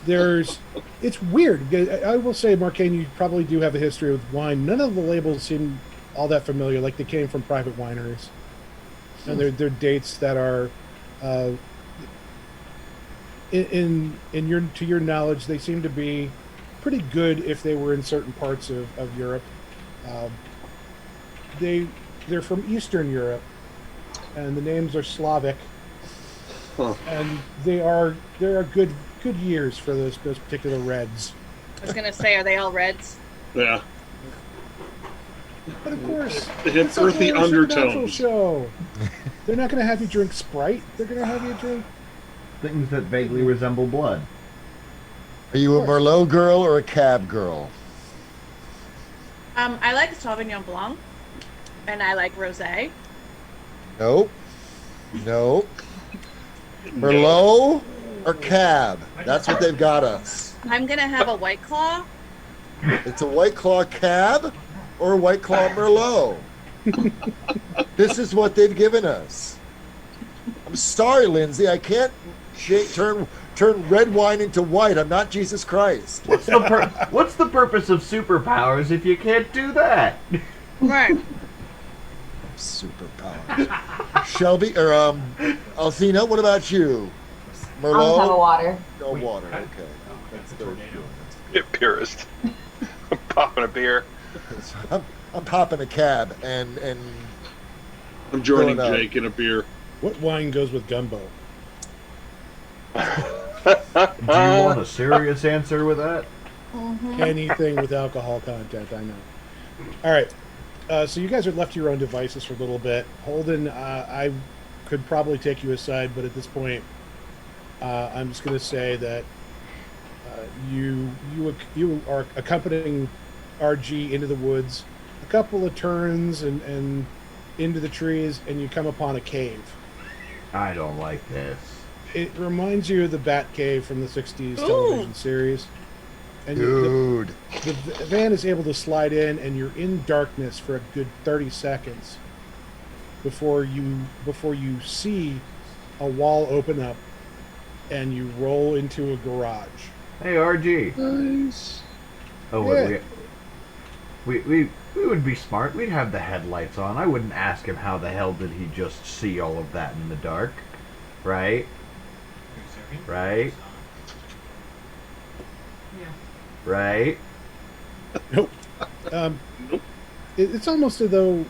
It's weird. I will say, Marcane, you probably do have a history with wine. None of the labels seem all that familiar, like they came from private wineries. And they're dates that are, in your to your knowledge, they seem to be pretty good if they were in certain parts of Europe. They're from Eastern Europe, and the names are Slavic, and there are good years for those particular reds. I was gonna say, are they all reds? Yeah. But of course, They have it's a earthy Polish International undertones. show. They're not going to have you drink Sprite. They're going to have you drink. Things that vaguely resemble blood. Are you a Merlot girl or a Cab girl? I like Sauvignon Blanc, and I like rosé. Nope. Nope. Merlot or Cab? That's what they've got us. I'm gonna have a White Claw. It's a White Claw Cab or a White Claw Merlot. This is what they've given us. I'm sorry, Lindsay. I can't turn red wine into white. I'm not Jesus Christ. What's the purpose of superpowers if you can't do that? Right. Superpowers. Shelby or Alcina, what about you? Merlot? I'll just have a water. No water. Okay. That's very You're purist. I'm popping a beer. good. I'm popping a Cab and I'm joining Going out. Jake in a beer. What wine goes with gumbo? Do you want a serious answer with that? Anything with alcohol content, I know. All right. So you guys are left to your own devices for a little bit. Holden, I could probably take you aside, but at this point, I'm just going to say that you are accompanying RG into the woods, a couple of turns and into the trees, and you come upon a cave. I don't like this. It reminds you of the Bat Cave from the 60s television series. And dude. the van is able to slide in, and you're in darkness for a good 30 seconds before you see a wall open up and you roll into a garage. Hey, RG. Nice. Oh, Yeah. we would be smart. We'd have the headlights on. I wouldn't ask him how the hell did he just see all of that in the dark, right? Right? Yeah. Right? Nope. It's almost as though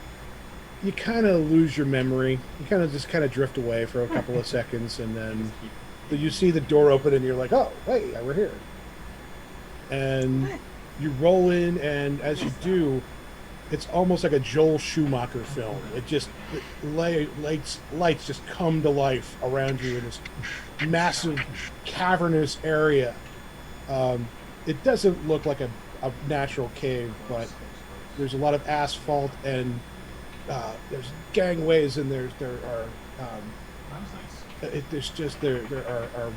you kind of lose your memory. You kind of drift away for a couple of seconds, and then you see the door open, and you're like, "Oh, hey, we're here." And you roll in, and as you do, it's almost like a Joel Schumacher film. Lights just come to life around you in this massive cavernous area. It doesn't look like a natural cave, but there's a lot of asphalt, and there's gangways, and there are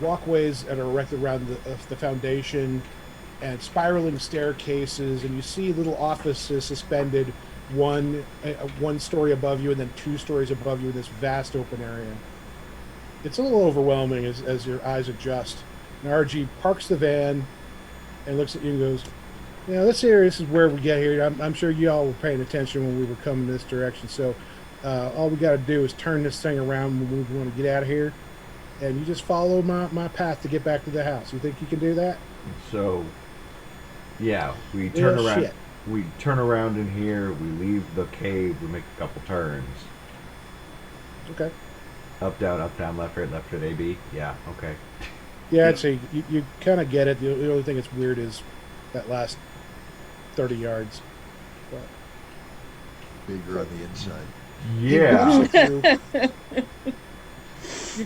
walkways that are erected around the foundation, and spiraling staircases, and you see little offices suspended one story above you and then 2 stories above you in this vast open area. It's a little overwhelming as your eyes adjust. And RG parks the van and looks at you and goes, "Yeah, this is where we get here. I'm sure you all were paying attention when we were coming this direction. So all we got to do is turn this thing around when we want to get out of here, and you just follow my path to get back to the house. You think you can do that?" So, yeah, we turn Well, around. shit. We turn around in here. We leave the cave. We make a couple turns. Okay. Up, down, left, right, A, B. Yeah, okay. Yeah, I'd say you kind of get it. The only thing that's weird is that last 30 yards. But bigger on the inside. Yeah.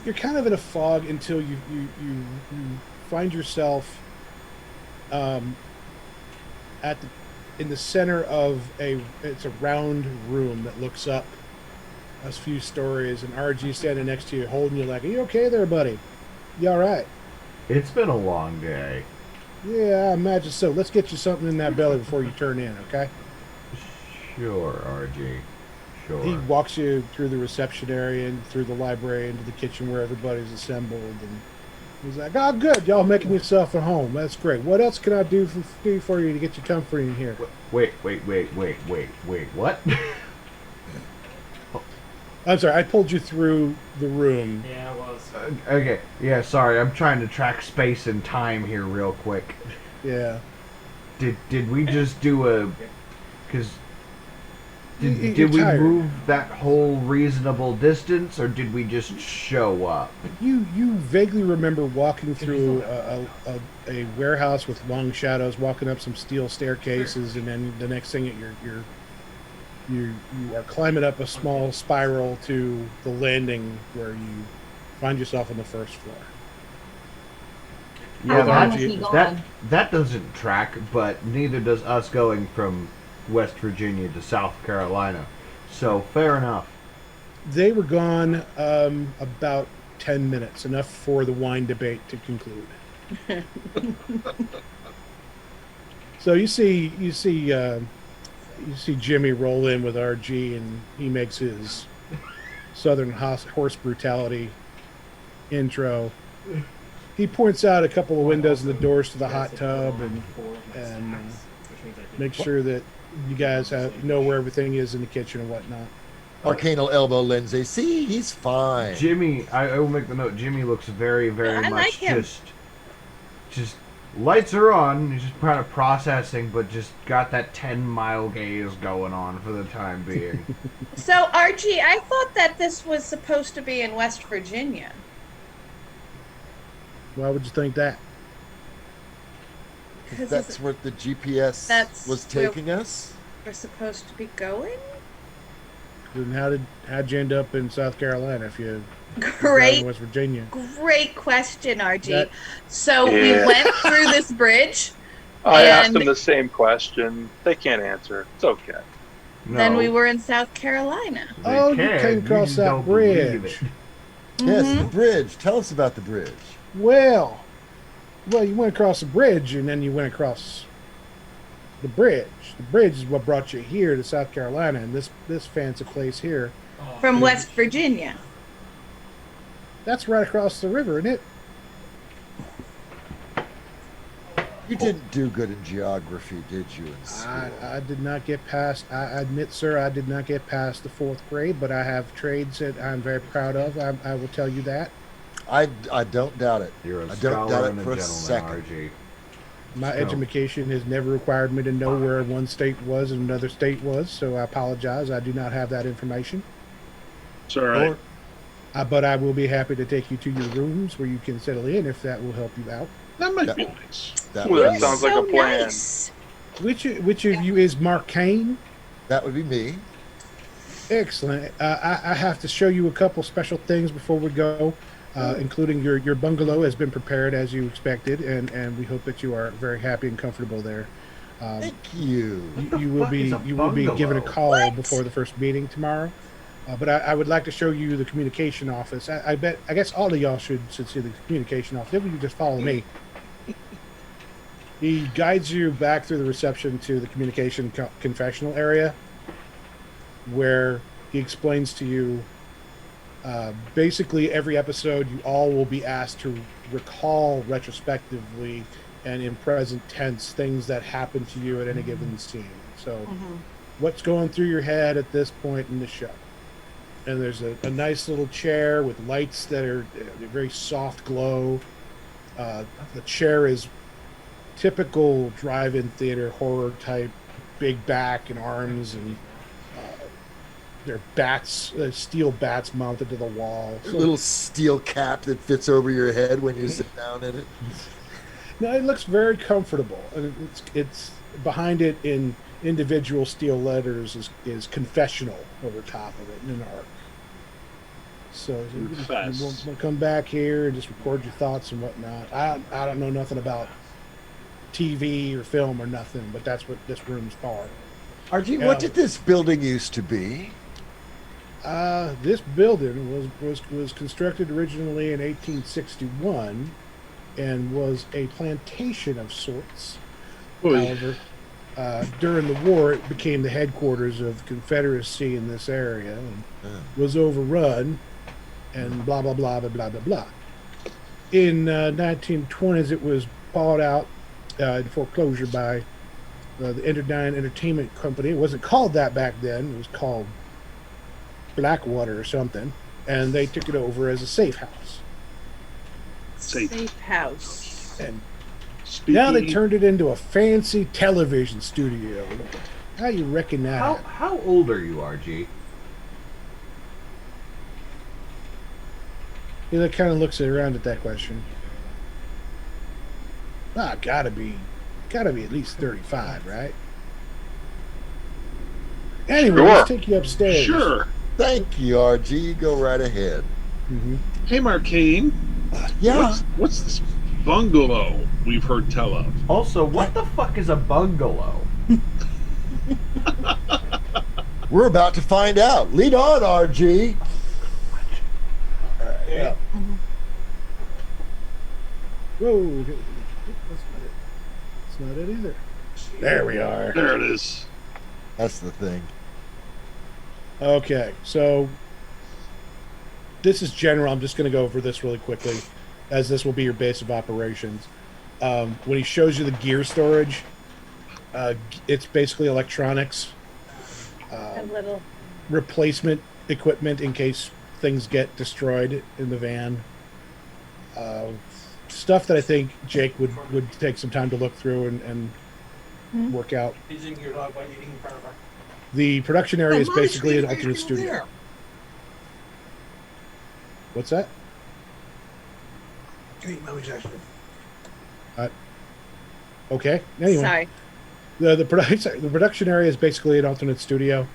You're kind of in a fog until you find yourself in the center of it's a round room that looks up a few stories, and RG standing next to you, holding you like, "Are you okay there, buddy? You all right?" It's been a long day. "Yeah, I imagine so. Let's get you something in that belly before you turn in, okay?" Sure, RG. Sure. He walks you through the reception area and through the library into the kitchen where everybody's assembled, and He's like, "Oh, good. Y'all making yourself at home. That's great. What else can I do for you to get you comfy in here?" Wait, what? I'm sorry. I pulled you through the room. Yeah, it was. Okay, yeah, sorry, I'm trying to track space and time here real quick. Yeah. Did we just do a... Because... You're Did we tired. move that whole reasonable distance, or did we just show up? You vaguely remember walking through a warehouse with long shadows, walking up some steel staircases, and then the next thing you are climbing up a small spiral to the landing where you find yourself on the first floor. Yeah, How long is he that gone? that doesn't track, but neither does us going from West Virginia to South Carolina. So fair enough. They were gone about 10 minutes, enough for the wine debate to conclude. So you see Jimmy roll in with RG, and he makes his Southern horse brutality intro. He points out a couple of windows and the doors to the hot tub, and make sure that you guys know where everything is in the kitchen and whatnot. Arcanal elbow, Lindsay. See, he's fine. Jimmy, I will make the note. Jimmy looks very, very I much like him. just lights are on. He's just kind of processing, but just got that 10-mile gaze going on for the time being. So, RG, I thought that this was supposed to be in West Virginia. Why would you think that? Because That's where the GPS That's was where- taking us. we're supposed to be going? Then how'd you end up in South Carolina if you Great, in West Virginia? great question, RG. That- So Yeah. we went through this bridge, I asked And- them the same question. They can't answer. It's okay. No, then we were in South Carolina. they Oh, you can, came across just that don't believe bridge. it. Yes, Mhm. the bridge. Tell us about the bridge. Well, you went across the bridge, and then you went across the bridge. The bridge is what brought you here to South Carolina, and this fancy place here. Oh, From West Virginia. That's right across the river, isn't it? You didn't do good in geography, did you, in school? I did not get past. I admit, sir, I did not get past the 4th grade, but I have trades that I'm very proud of. I will tell you that. I don't doubt it. You're a I don't scholar doubt it and a for a gentleman, second. RG. My So- education has never required me to know where one state was and another state was, so I apologize. I do not have that information. It's all right. But I will be happy to take you to your rooms where you can settle in if that will help you out. That might Yeah. be nice. That Well, would that be, sounds like a plan. Nice. Which of you is Mark Kane? that would be me. Excellent. I have to show you a couple special things before we go, including your bungalow has been prepared as you expected, and we hope that you are very happy and comfortable there. Thank you. You will fuck be is a given a bungalow? call What? before the first meeting tomorrow. But I would like to show you the communication office. I guess all of y'all should see the communication office. If you just follow me. He guides you back through the reception to the communication confessional area, where he explains to you basically every episode you all will be asked to recall retrospectively and in present tense things that happen to you at any given scene. So what's going through your head at this point in the show? And there's a nice little chair with lights that are a very soft glow. The chair is typical drive-in theater horror type, big back and arms, and there are bats, steel bats mounted to the wall. A little steel cap that fits over your head when you sit down in it. No, it looks very comfortable, and it's behind it in individual steel letters is confessional over top of it in an arc. So Confess. we'll come back here and just record your thoughts and whatnot. I don't know nothing about TV or film or nothing, but that's what this room's for. RG, Yeah. what did this building used to be? This building was constructed originally in 1861 and was a plantation of sorts. Oy. However, during the war, it became the headquarters of the Confederacy in this area and was overrun, and blah blah blah blah blah blah blah. in 1920s, it was bought out in foreclosure by the Enterdyne Entertainment Company. It wasn't called that back then. It was called Blackwater or something. And they took it over as a safe house. Safe house. And Speaking, now they turned it into a fancy television studio. How you reckon that? How old are you, RG? He like, kind of looks around at that question. Gotta be at least 35, right? Anyway, Sure. let's take you upstairs. sure. Thank you, RG. Go right ahead. Mm-hmm. Hey, Marcane. Yeah. What's this bungalow we've heard tell of? Also, what the fuck is a bungalow? We're about to find out. Lead on, RG. Yeah. Whoa. That's not it. That's not it either. There we are. There it is. That's the thing. Okay, so this is general. I'm just going to go over this really quickly, as this will be your base of operations. When he shows you the gear storage, it's basically electronics, A little. replacement equipment in case things get destroyed in the van. Stuff that I think Jake would take some time to look through and work out. Teaching your dog by eating in front of her. The production area is basically an alternate studio. What's that? Okay. Anyway, Sorry. the production area is basically an alternate studio,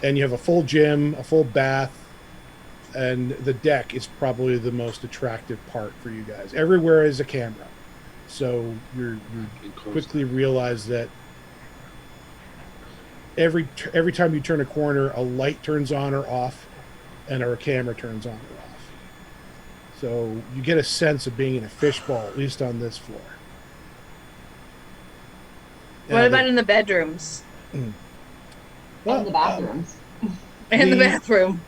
and you have a full gym, a full bath, and the deck is probably the most attractive part for you guys. Everywhere is a camera, so you quickly realize that every time you turn a corner, a light turns on or off, and or a camera turns on or off. So you get a sense of being in a fishbowl, at least on this floor. What about in the bedrooms? Well, And the bathrooms. And the The- bathroom?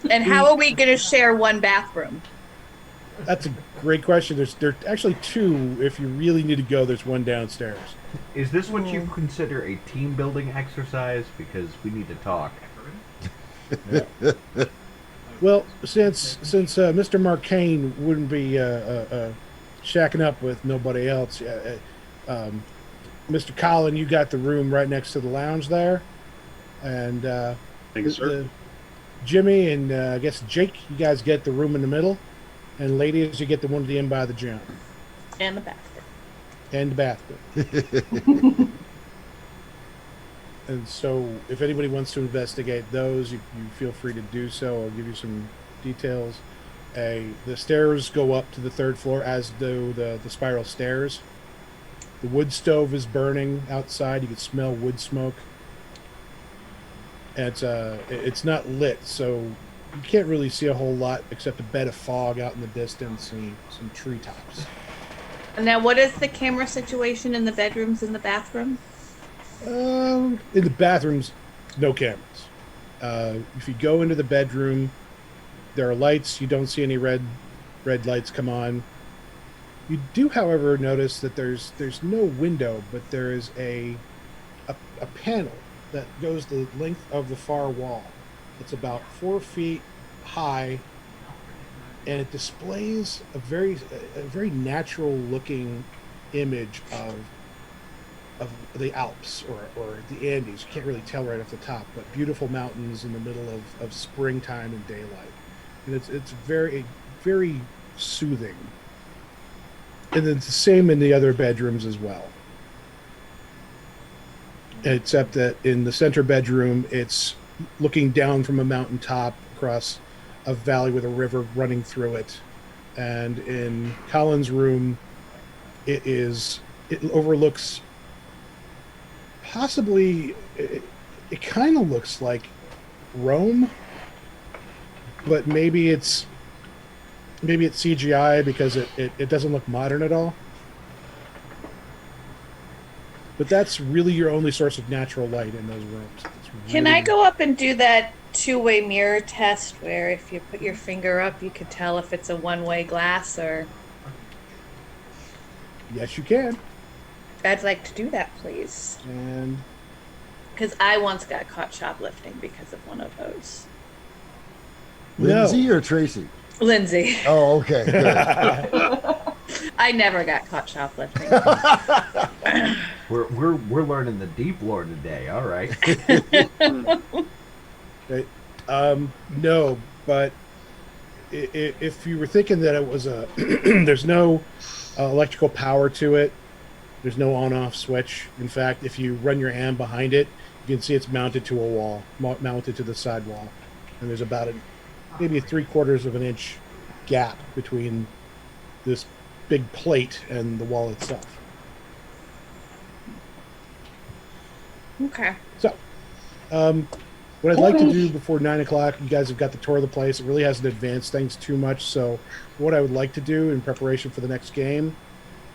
And how are we going to share one bathroom? That's a great question. There are actually two. If you really need to go, there's one downstairs. Is this what you consider a team building exercise? Because we need to talk. Well, since Mr. Marcane wouldn't be shacking up with nobody else, Mr. Collin, you got the room right next to the lounge there, and Thank you, sir. Jimmy and I guess Jake, you guys get the room in the middle, and ladies, you get the one at the end by the gym And the bathroom. and the bathroom. And so, if anybody wants to investigate those, you feel free to do so. I'll give you some details. The stairs go up to the third floor, as do the spiral stairs. The wood stove is burning outside. You can smell wood smoke. And it's not lit, so you can't really see a whole lot except a bed of fog out in the distance and some treetops. Now, what is the camera situation in the bedrooms and the bathroom? In the bathrooms, no cameras. If you go into the bedroom, there are lights. You don't see any red lights come on. You do, however, notice that there's no window, but there is a panel that goes the length of the far wall. It's about 4 feet high, and it displays a very natural looking image of the Alps or the Andes. You can't really tell right off the top, but beautiful mountains in the middle of springtime and daylight, and it's very, very soothing. And it's the same in the other bedrooms as well, except that in the center bedroom, it's looking down from a mountaintop across a valley with a river running through it. And in Colin's room, it overlooks possibly, it kind of looks like Rome, but maybe it's CGI because it doesn't look modern at all. But that's really your only source of natural light in those rooms. Can I go up and do that two-way mirror test where if you put your finger up, you could tell if it's a one-way glass or... Yes, you can. I'd like to do that, please. And Because I once got caught shoplifting because of one of those. Lindsay or Tracy? Lindsay. Oh, okay. Good. I never got caught shoplifting. We're learning the deep lore today. All right. okay. No, but if you were thinking that it was a, there's no electrical power to it. There's no on-off switch. In fact, if you run your hand behind it, you can see it's mounted to a wall, mounted to the side wall, and there's about maybe a 3/4 of an inch gap between this big plate and the wall itself. Okay. So, what I'd like to do before 9 o'clock, you guys have got the tour of the place. It really hasn't advanced things too much. So, what I would like to do in preparation for the next game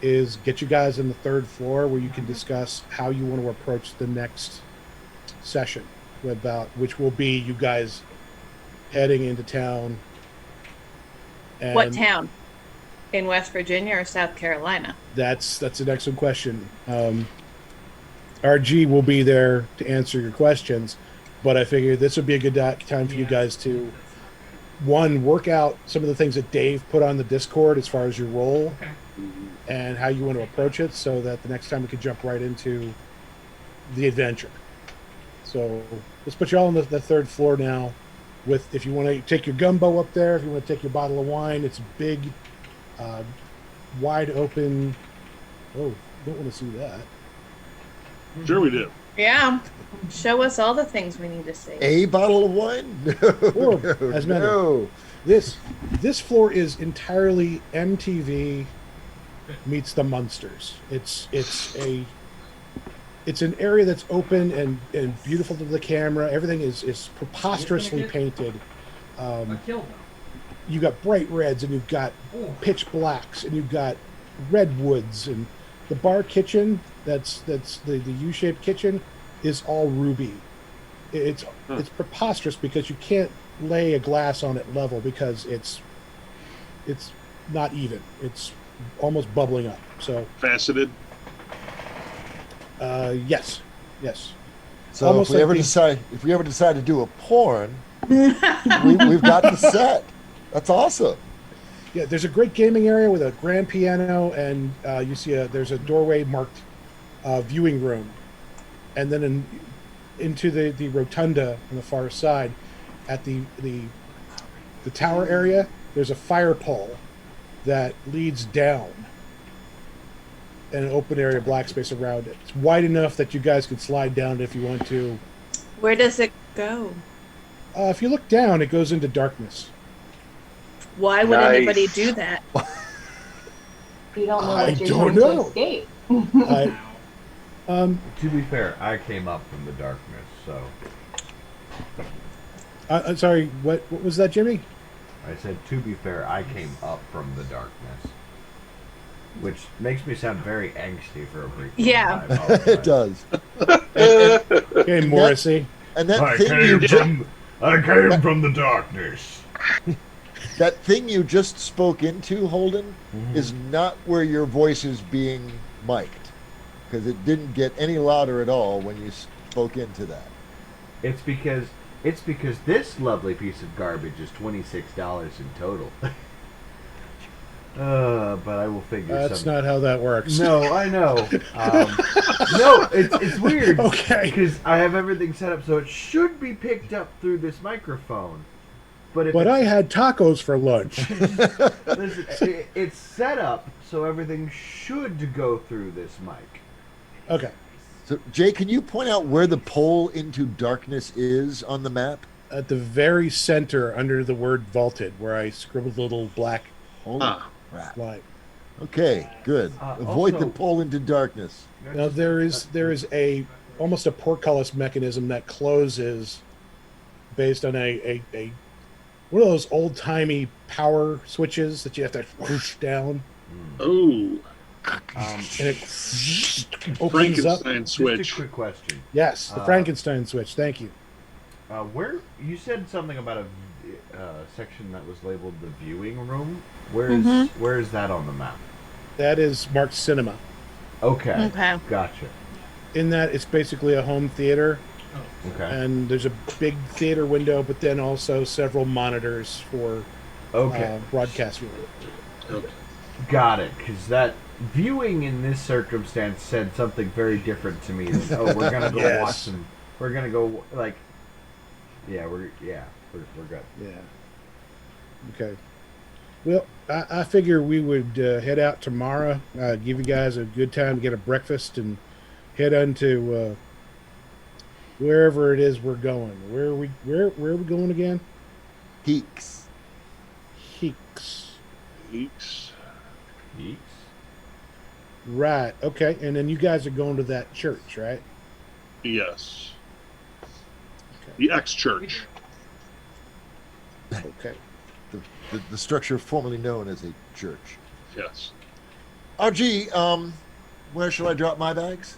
is get you guys on the 3rd floor where you can discuss how you want to approach the next session, about which will be you guys heading into town. And What town? In West Virginia or South Carolina? That's an excellent question. RG will be there to answer your questions, but I figured this would be a good time for you guys to, one, work out some of the things that Dave put on the Discord as far as your role and how you want to approach it, so that the next time we can jump right into the adventure. So let's put you all on the 3rd floor now. With, if you want to take your gumbo up there, if you want to take your bottle of wine, it's big, wide open. Oh, don't want to see that. Sure we do. Yeah. Show us all the things we need to see. A bottle of wine? No, Or, no, as many. no. This floor is entirely MTV meets the Munsters. It's an area that's open and beautiful to the camera. Everything is preposterously painted. I killed them. You got bright reds, and you've got pitch blacks, and you've got redwoods, and the bar kitchen that's the U-shaped kitchen is all ruby. It's preposterous because you can't lay a glass on it level because it's not even. It's almost bubbling up. So Faceted. yes. So Almost if we like ever decide to do a porn, we've got the set. That's awesome. Yeah, there's a great gaming area with a grand piano, and you see there's a doorway marked viewing room, and then into the rotunda on the far side, at the tower area, there's a fire pole that leads down, and an open area, black space around it. It's wide enough that you guys could slide down if you want to. Where does it go? If you look down, it goes into darkness. Why would Nice. anybody do that? You don't know I what you're don't doing know. to escape. To be fair, I came up from the darkness, so I'm sorry. What was that, Jimmy? I said, to be fair, I came up from the darkness. Which makes me sound very angsty for a brief moment. Yeah. I apologize. It does. Okay, Morrissey. And that I thing came from the darkness. that thing you just spoke into, Holden, is not where your voice is being mic'd, because it didn't get any louder at all when you spoke into that. It's because this lovely piece of garbage is $26 in total. But I will figure. That's not how that works. No, I know. No, it's weird. Okay. Because I have everything set up so it should be picked up through this microphone. But I had tacos for lunch. listen, it's set up so everything should go through this mic. Okay. So, Jay, can you point out where the pole into darkness is on the map? At the very center, under the word vaulted, where I scribbled a little black Holy crap. line. Okay, good. Avoid also- the pole into darkness. Now there is almost a portcullis mechanism that closes based on a one of those old timey power switches that you have to whoosh down, Oh, and it opens up. Frankenstein Just switch. a quick question. Yes, the Frankenstein switch. Thank you. Where you said something about a section that was labeled the viewing room. Where is that on the map? That is marked cinema. Okay. Okay. Gotcha. In that, it's basically a home theater, Okay. and there's a big theater window, but then also several monitors for broadcast viewing. Okay. Got it. Because that viewing in this circumstance said something very different to me. Than, oh, we're gonna go Yes. watch some. We're gonna go like. We're good. Yeah. Okay. Well, I figure we would head out tomorrow, give you guys a good time to get a breakfast, and head on to wherever it is we're going. Where are we going again? Heeks. Heeks. Weeks. Yeeks. Right. Okay. And then you guys are going to that church, right? Yes. Okay. The ex-church. Okay. The structure formerly known as a church. Yes. RG, where shall I drop my bags?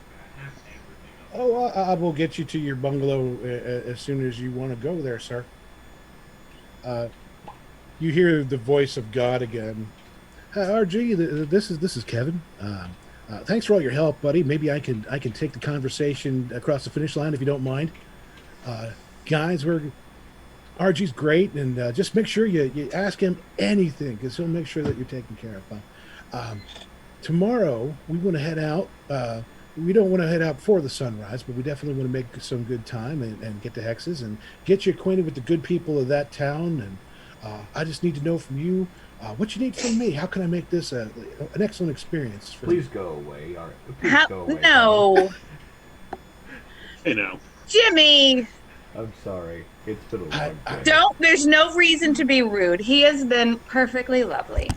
Oh, I will get you to your bungalow as soon as you want to go there, sir. You hear the voice of God again. RG, this is Kevin. Thanks for all your help, buddy. Maybe I can take the conversation across the finish line if you don't mind. Guys, RG's great, and just make sure you ask him anything, because he'll make sure that you're taken care of. Tomorrow, we want to head out. We don't want to head out before the sunrise, but we definitely want to make some good time and get to Hexes and get you acquainted with the good people of that town. And I just need to know from you what you need from me. How can I make this an excellent experience? Please go away. All right. Please go away. No, Hey now. Jimmy. I'm sorry. It's been a long day. Don't. There's no reason to be rude. He has been perfectly lovely.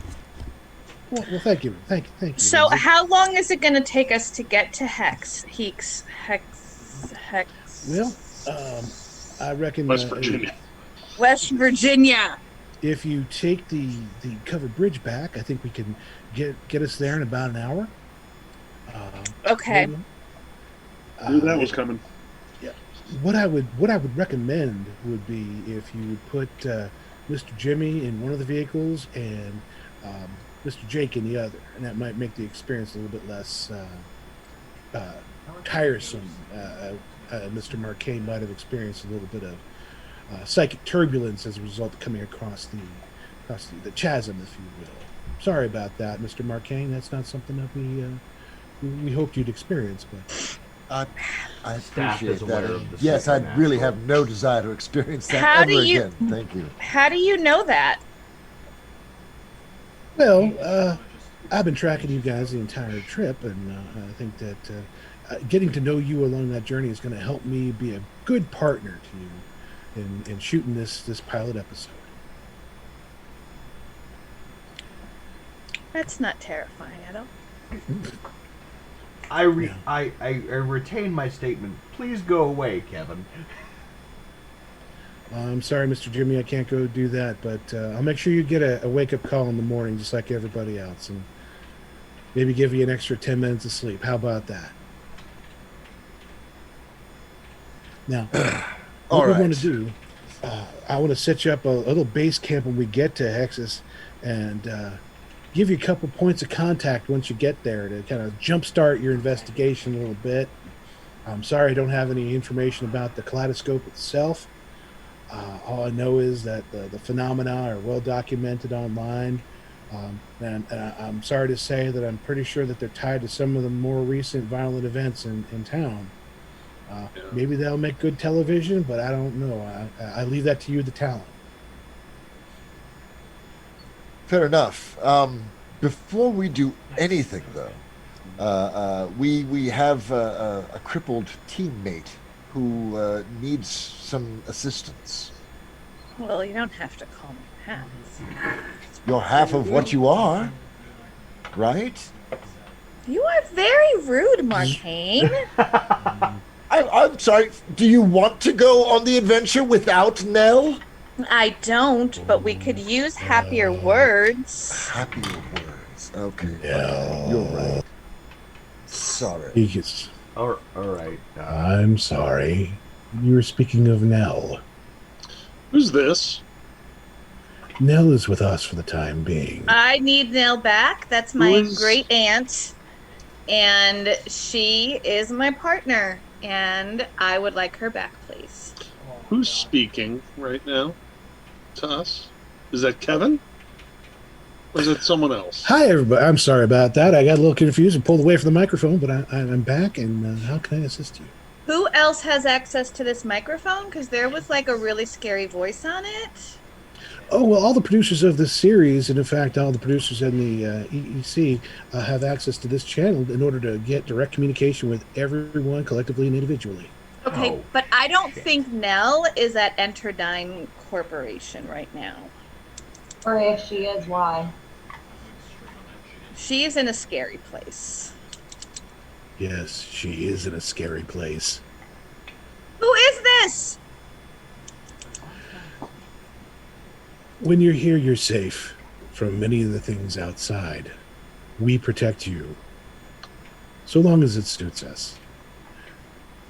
Well, thank you. Thank you. So, how long is it going to take us to get to Hex? Well, I reckon West Virginia. West Virginia. if you take the covered bridge back, I think we can get us there in about an hour. Okay. Knew that was coming. What I would recommend would be if you would put Mr. Jimmy in one of the vehicles and Mr. Jake in the other, and that might make the experience a little bit less tiresome. Mr. Marquet might have experienced a little bit of psychic turbulence as a result of coming across the chasm, if you will. Sorry about that, Mr. Marquet. That's not something that we hoped you'd experience, but. I Staff appreciate is aware that. of the Yes, I second really act. have no desire to experience that How ever do you- again. Thank you. How do you know that? Well, I've been tracking you guys the entire trip, and I think that getting to know you along that journey is going to help me be a good partner to you in shooting this pilot episode. That's not terrifying at all. I retain my statement. Please go away, Kevin. I'm sorry, Mr. Jimmy, I can't go do that, but I'll make sure you get a wake-up call in the morning just like everybody else, and maybe give you an extra 10 minutes of sleep. How about that? Now, All what we right. want to do, I want to set you up a little base camp when we get to Hexus, and give you a couple points of contact once you get there to kind of jumpstart your investigation a little bit. I'm sorry I don't have any information about the kaleidoscope itself. All I know is that the phenomena are well documented online. And I'm sorry to say that I'm pretty sure that they're tied to some of the more recent violent events in town. Maybe they'll make good television, but I don't know. I leave that to you, the talent. Fair enough. Before we do anything, though, we have a crippled teammate who needs some assistance. Well, you don't have to call me that. You're half of what you are, right? You are very rude, Marcane. I'm sorry. Do you want to go on the adventure without Nell? I don't, but we could use happier words. Happier words. Okay. Yeah. You're right. Sorry. He gets, All right. I'm sorry. You were speaking of Nell. Who's this? Nell is with us for the time being. I need Nell back. That's Who my is- great aunt, and she is my partner, and I would like her back, please. Who's speaking right now to us? Is that Kevin? Or is that someone else? Hi, everybody. I'm sorry about that. I got a little confused and pulled away from the microphone, but I'm back, and how can I assist you? Who else has access to this microphone? Because there was like a really scary voice on it. Oh, well, all the producers of this series, and in fact, all the producers in the EEC have access to this channel in order to get direct communication with everyone collectively and individually. Okay, Oh, but I don't think Nell is at Enterdyne Corporation right now. Or if she is, why? She's in a scary place. Yes, she is in a scary place. Who is this? When you're here, you're safe from many of the things outside. We protect you, so long as it suits us.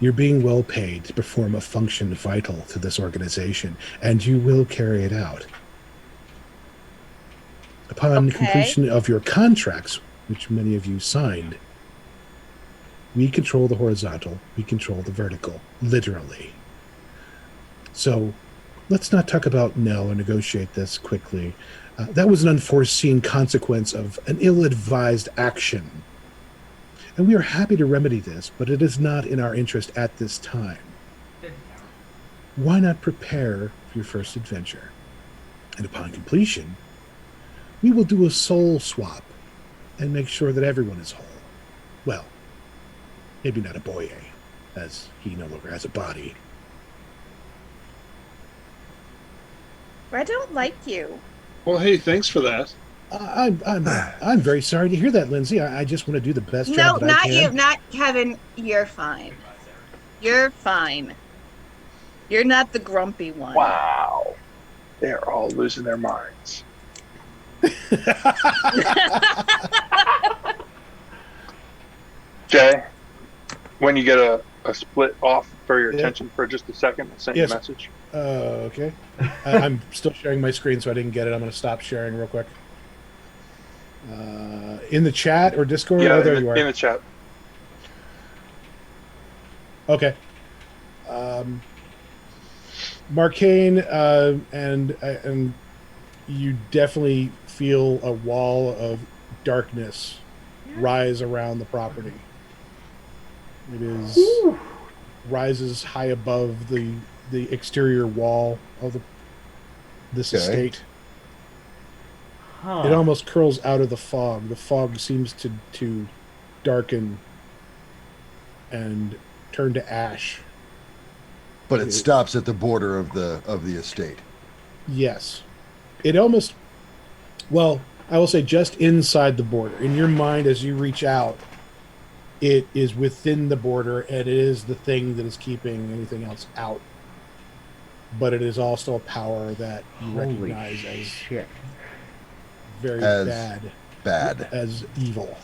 You're being well paid to perform a function vital to this organization, and you will carry it out. Upon Okay. completion of your contracts, which many of you signed, we control the horizontal, we control the vertical, literally. So, let's not talk about Nell or negotiate this quickly. That was an unforeseen consequence of an ill-advised action. And we are happy to remedy this, but it is not in our interest at this time. Why not prepare for your first adventure? And upon completion, we will do a soul swap and make sure that everyone is whole. Well, maybe not a Boye, as he no longer has a body. I don't like you. Well, hey, thanks for that. I'm very sorry to hear that, Lindsay. I just want to do the best No, job that I not can. you, not Kevin. You're fine. You're fine. You're not the grumpy one. Wow. They're all losing their minds. Jay, when you get a split off for your Yeah. attention for just a second, I sent Yes. you a message. Okay. I'm still sharing my screen, so I didn't get it. I'm going to stop sharing real quick. In the chat or Discord? Yeah, Oh, there you are. in the chat. Okay. Marcane, and you definitely feel a wall of darkness rise around the property. It is rises high above the exterior wall of this Okay. estate. Huh. It almost curls out of the fog. The fog seems to darken and turn to ash. But it stops at the border of the estate. Yes. It almost, well, I will say just inside the border. In your mind, as you reach out, it is within the border, and it is the thing that is keeping anything else out. But it is also a power that you Holy recognize as shit. very As bad, Bad. as evil.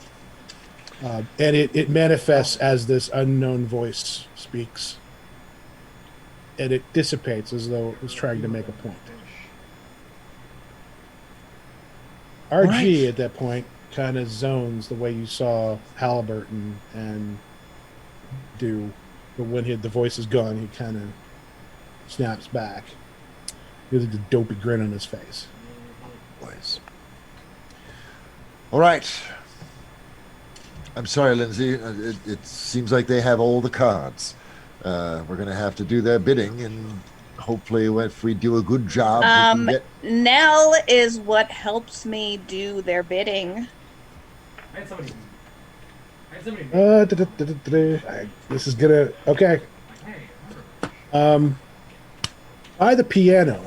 And it manifests as this unknown voice speaks. And it dissipates as though it was trying to make a point. RG Right. at that point kind of zones the way you saw Halliburton and do, but when the voice is gone, he kind of snaps back. He has a dopey grin on his face. Boys. All right. I'm sorry, Lindsay. It seems like they have all the cards. We're going to have to do their bidding, and hopefully, if we do a good job, we can get. Nell is what helps me do their bidding. I had somebody. This is gonna okay. Hey, By the piano,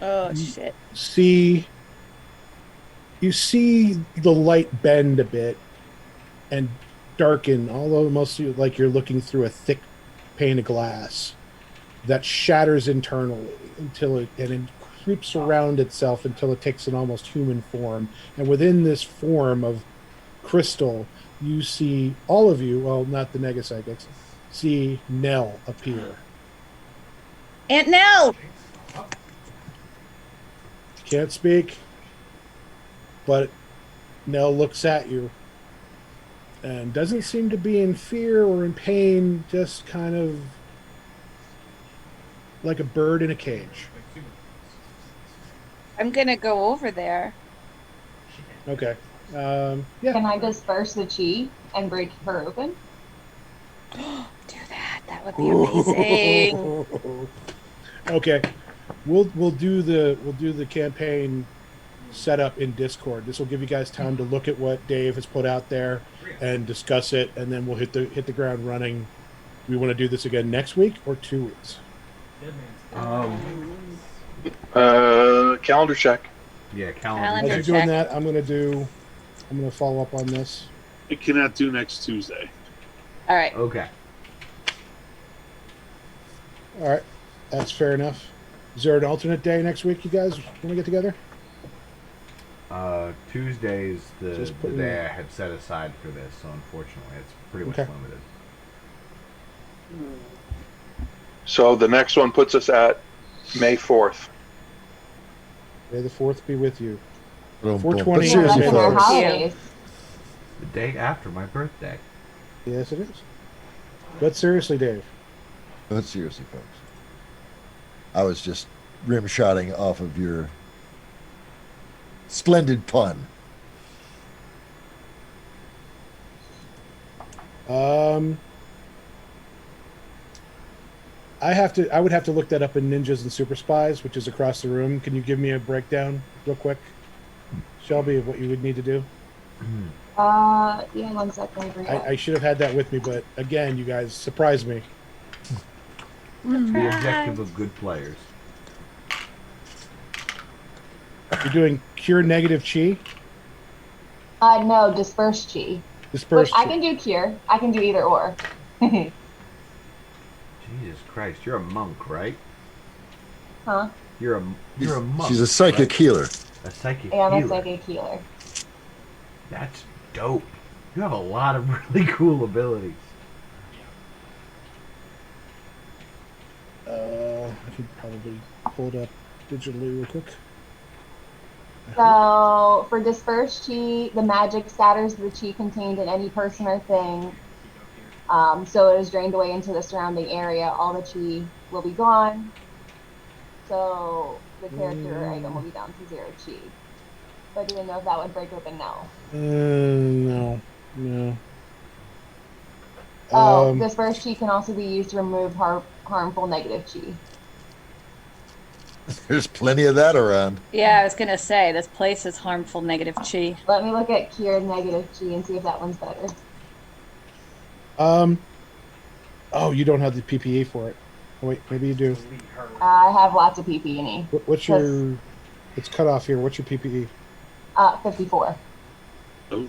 Oh shit. you see the light bend a bit and darken, although almost like you're looking through a thick pane of glass that shatters internally until it creeps around itself until it takes an almost human form. And within this form of crystal, you see all of you, well, not the Nega Psychics, see Nell appear Aunt Nell. Can't speak, but Nell looks at you and doesn't seem to be in fear or in pain, just kind of like a bird in a cage. I'm gonna go over there. Okay. Can Yeah. I disperse the chi and break her open? Do that. That would be amazing. Okay. We'll do the campaign setup in Discord. This will give you guys time to look at what Dave has put out there and discuss it, and then we'll hit the ground running. Do we want to do this again next week or 2 weeks? Calendar check. Yeah, As Calendar you're calendar. doing check. that, I'm gonna follow up on this. I cannot do next Tuesday. All right. Okay. All right, that's fair enough. Is there an alternate day next week? You guys want to get together? Tuesday's the Just put day in- I had set aside for this, so unfortunately it's pretty much Okay. limited. So the next one puts us at May 4th. May the 4th be with you. Boom, boom. 420 But is seriously, May That's in our folks. holidays. The day after my birthday. Yes, it is. But seriously, Dave, But seriously, folks. I was just rim-shotting off of your splendid pun. I would have to look that up in Ninjas and Super Spies, which is across the room. Can you give me a breakdown real quick, Shelby, of what you would need to do? Yeah, 1 second. Let me bring it up. I should have had that with me, but again, you guys surprised me. The objective of good players. You're doing cure negative chi, No, disperse chi. disperse Which I chi. can do cure. I can do either or. Jesus Christ, you're a monk, right? Huh? You're a monk. She's a psychic right? healer. A psychic Yeah, I'm a healer. psychic healer. That's dope. You have a lot of really cool abilities. I could probably pull it up digitally real quick. So, for disperse chi, the magic scatters the chi contained in any person or thing. So it is drained away into the surrounding area. All the chi will be gone. So the character or item will be down to 0 chi. But I didn't know if that would break open now. No. Oh, disperse chi can also be used to remove harmful negative chi. There's plenty of that around. Yeah, I was gonna say this place is harmful negative chi. Let me look at cure negative chi and see if that one's better. Oh, you don't have the PPE for it. Oh, wait, maybe you do. I have lots of PPE. What's your? It's cut off here. What's your PPE? 54. Oh,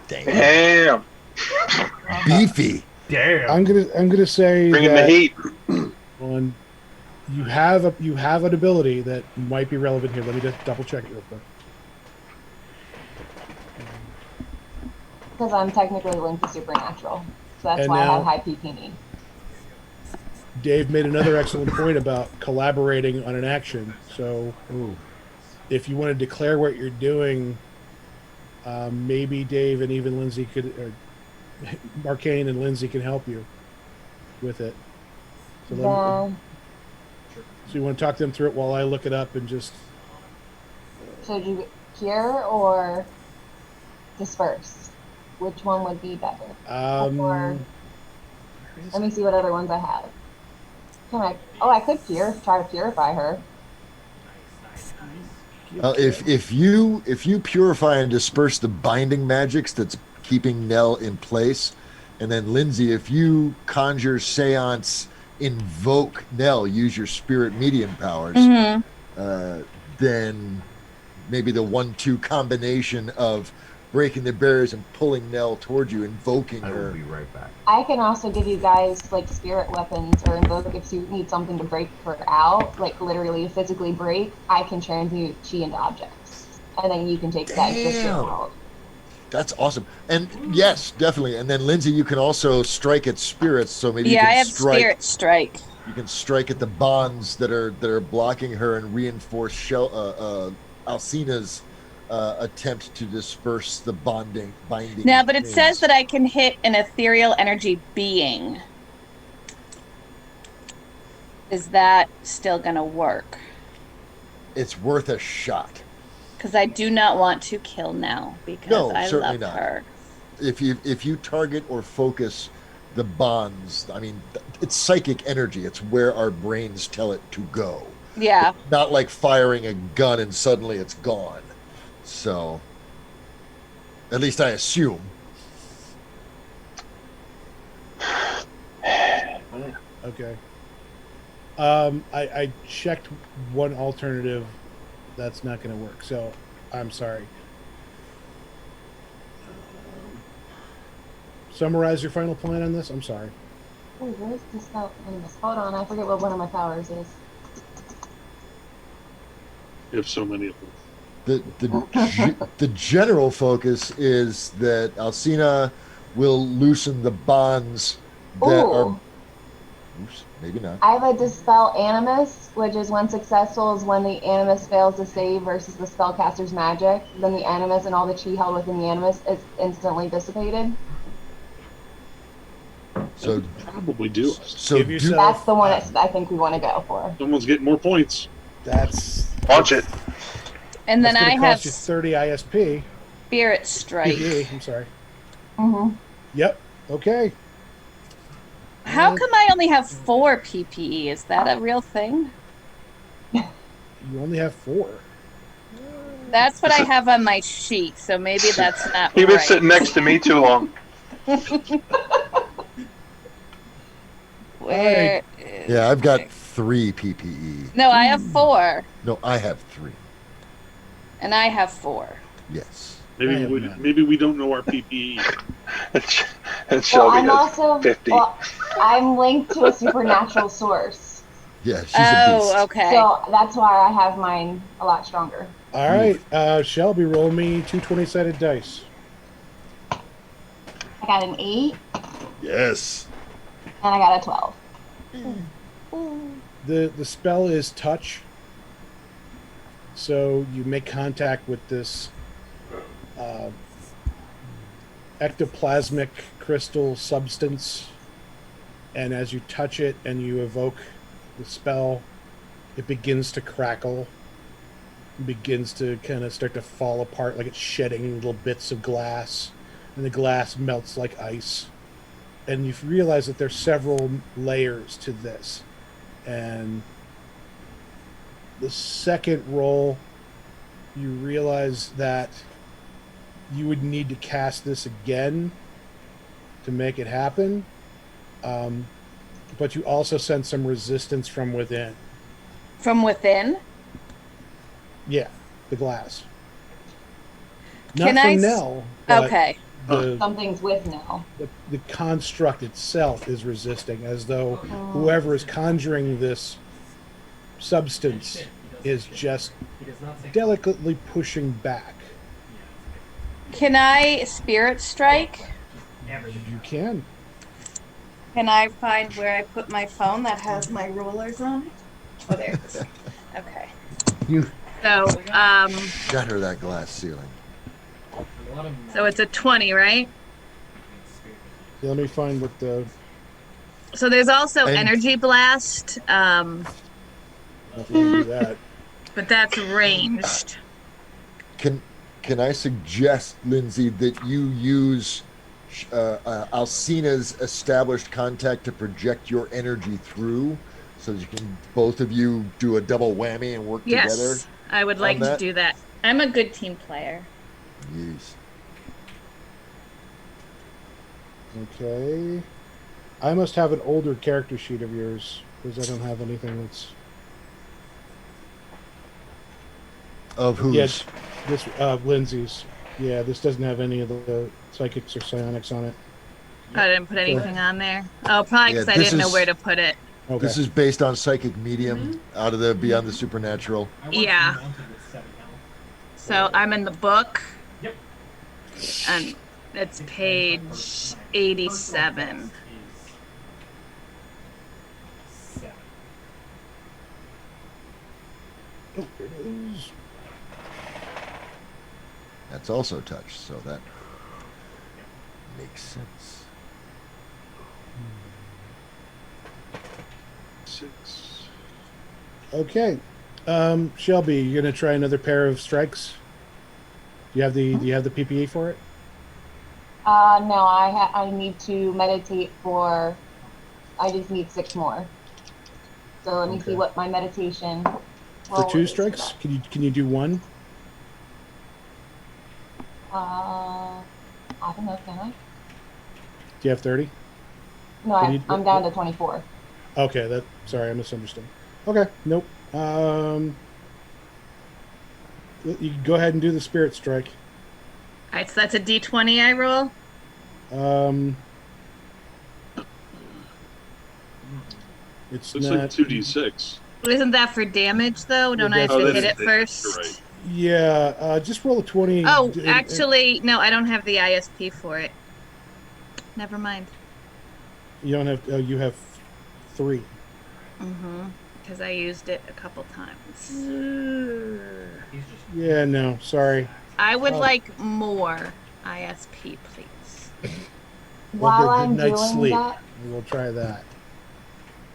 Damn. Beefy. Damn. I'm gonna say Bringing the that heat. on you have an ability that might be relevant here. Let me just double check it real quick. Because I'm technically linked to supernatural. So that's And why I now- have high PPE. Dave made another excellent point about collaborating on an action. So Ooh. if you want to declare what you're doing, maybe Dave and even Lindsay could, or Marcane and Lindsay can help you with it. So, Yeah. so you want to talk them through it while I look it up and just. So do you cure or disperse? Which one would be better? Or let me see what other ones I have. Can I? Oh, I could try to purify her. If you purify and disperse the binding magics that's keeping Nell in place, and then Lindsay, if you conjure, seance, invoke Nell, use your spirit medium powers, then maybe the 1-2 combination of breaking the barriers and pulling Nell towards you, invoking I will her. be right back. I can also give you guys like spirit weapons or invoke if you need something to break her out, like literally physically break. I can transmute chi into objects, and then you can take that extra skill Damn. out. That's awesome. And yes, definitely. And then Lindsay, you can also strike at spirits, so maybe you Yeah, can I have strike. spirit strike. You can strike at the bonds that are blocking her and reinforce Alcina's attempt to disperse the binding. Now, but it chains. says that I can hit an ethereal energy being. Is that still going to work? It's worth a shot. Because I do not want to kill Nell because No, I certainly love not. her. If you target or focus the bonds, I mean, it's psychic energy. It's where our brains tell it to go. Yeah. Not like firing a gun and suddenly it's gone. So, at least I assume. Okay. I checked one alternative. That's not going to work. So, I'm sorry. Summarize your final plan on this. I'm sorry. Oh, where's the spell animus? Hold on, I forget what one of my powers is. You have so many of them. The general focus is that Alcina will loosen the bonds that are. Oops, maybe not. I have a dispel animus, which is when successful is when the animus fails to save versus the spellcaster's magic. Then the animus and all the chi held within the animus is instantly dissipated. So probably do. So Give yourself, that's the one I think we want to go for. Someone's getting more points. That's Launch it. And then that's I gonna have cost you 30 ISP. Spirit Strike. PPE, I'm sorry. Mm-hmm. Yep. Okay. How come I only have 4 PPE? Is that a real thing? You only have 4. That's what I have on my sheet, so maybe that's not You've been right. sitting next to me too long. Where? yeah, I've got 3 PPE. No, I have 4, No, I have 3. and I have 4. Yes. Maybe we don't know our PPE. And Well, Shelby I'm has also 50. well, I'm linked to a supernatural source, Yeah, she's a beast. Oh, okay. so that's why I have mine a lot stronger. All right. Shelby, roll me 2 20-sided dice. I got an 8 Yes. and I got a 12. The spell is touch. So you make contact with this ectoplasmic crystal substance, and as you touch it and you evoke the spell, it begins to crackle, begins to kind of start to fall apart, like it's shedding little bits of glass, and the glass melts like ice. And you realize that there's several layers to this, and the second roll, you realize that you would need to cast this again to make it happen. But you also sense some resistance from within. From within? Yeah, the glass. Can Not I from s- Nell. But Okay. Something's with now. the construct itself is resisting, as though whoever is conjuring this substance is just delicately pushing back. Can I Spirit Strike? You can. Can I find where I put my phone that has my rulers on it? Oh, there it is. Okay. So, Shatter that glass ceiling. so it's a 20, right? Let me find what the. So there's also And- Energy Blast, Nothing to do that. but that's ranged. Can I suggest, Lindsay, that you use Alcina's established contact to project your energy through, so that you can both of you do a double whammy and work together? Yes, I would like to that? do that. I'm a good team player. Yes. Okay. I must have an older character sheet of yours, because I don't have anything that's. Of whose? Yeah, this Lindsay's. Yeah, this doesn't have any of the psychics or psionics on it. I didn't put anything on there. Oh, probably because Yeah, I this didn't know is- where to put it. Okay. This is based on psychic medium out of the Beyond the Supernatural. Yeah. So I'm in the book. Yep. And it's page 87. 7. That's also touch, so that makes sense. 6. Okay. Shelby, you're gonna try another pair of strikes. Do you have the PPE for it? No, I need to meditate for. I just need 6 more. So let me see Okay. what my meditation. For roll 2 is for strikes? that. Can you do 1? I don't know. Can I? Do you have 30? No, Can you- I'm down to 24. Okay, sorry, I misunderstood. Okay, nope. You can go ahead and do the spirit strike. All right, so that's a D20 I roll. It's Looks not. like 2d6. Isn't that for damage though? Don't Yeah, I have that's- to Oh, hit that it is first? You're right. Yeah, just roll a 20. Oh, actually, no, I don't have the ISP for it. Never mind. You don't have. Oh, you have 3. Because I used it a couple times. He's just Yeah, no, sorry. I would Oh. like more ISP, please. While Well, I'm good night's doing sleep. that, We'll try that.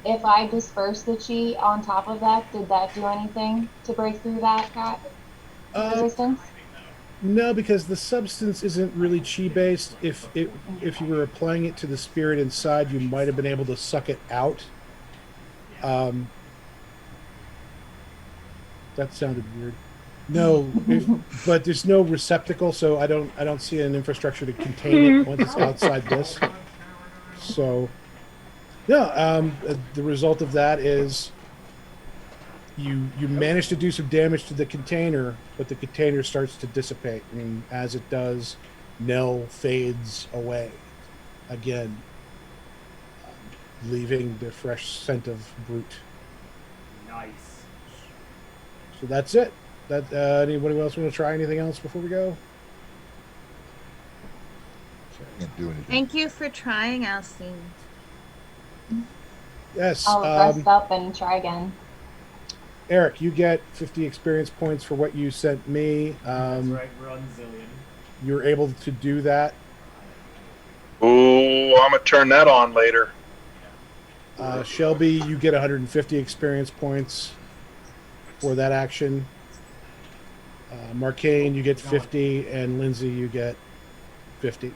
if I disperse the chi on top of that, did that do anything to break through that resistance? No, because the substance isn't really chi based. If you were applying it to the spirit inside, you might have been able to suck it out. That sounded weird. No, but there's no receptacle, so I don't see an infrastructure to contain it once it's outside this. So, no, the result of that is you manage to do some damage to the container, but the container starts to dissipate, and as it does, Nell fades away again, leaving the fresh scent of Brute. nice. So that's it. That anybody else want to try anything else before we go? Can't do anything. Thank you for trying, Alcine. Yes. I'll rest up and try again. Eric, you get 50 experience points for what you sent me. That's right, we're on Zillion. You're able to do that. Ooh, I'm gonna turn that on later. Shelby, you get 150 experience points for that action. Marcane, you get 50, and Lindsay, you get 50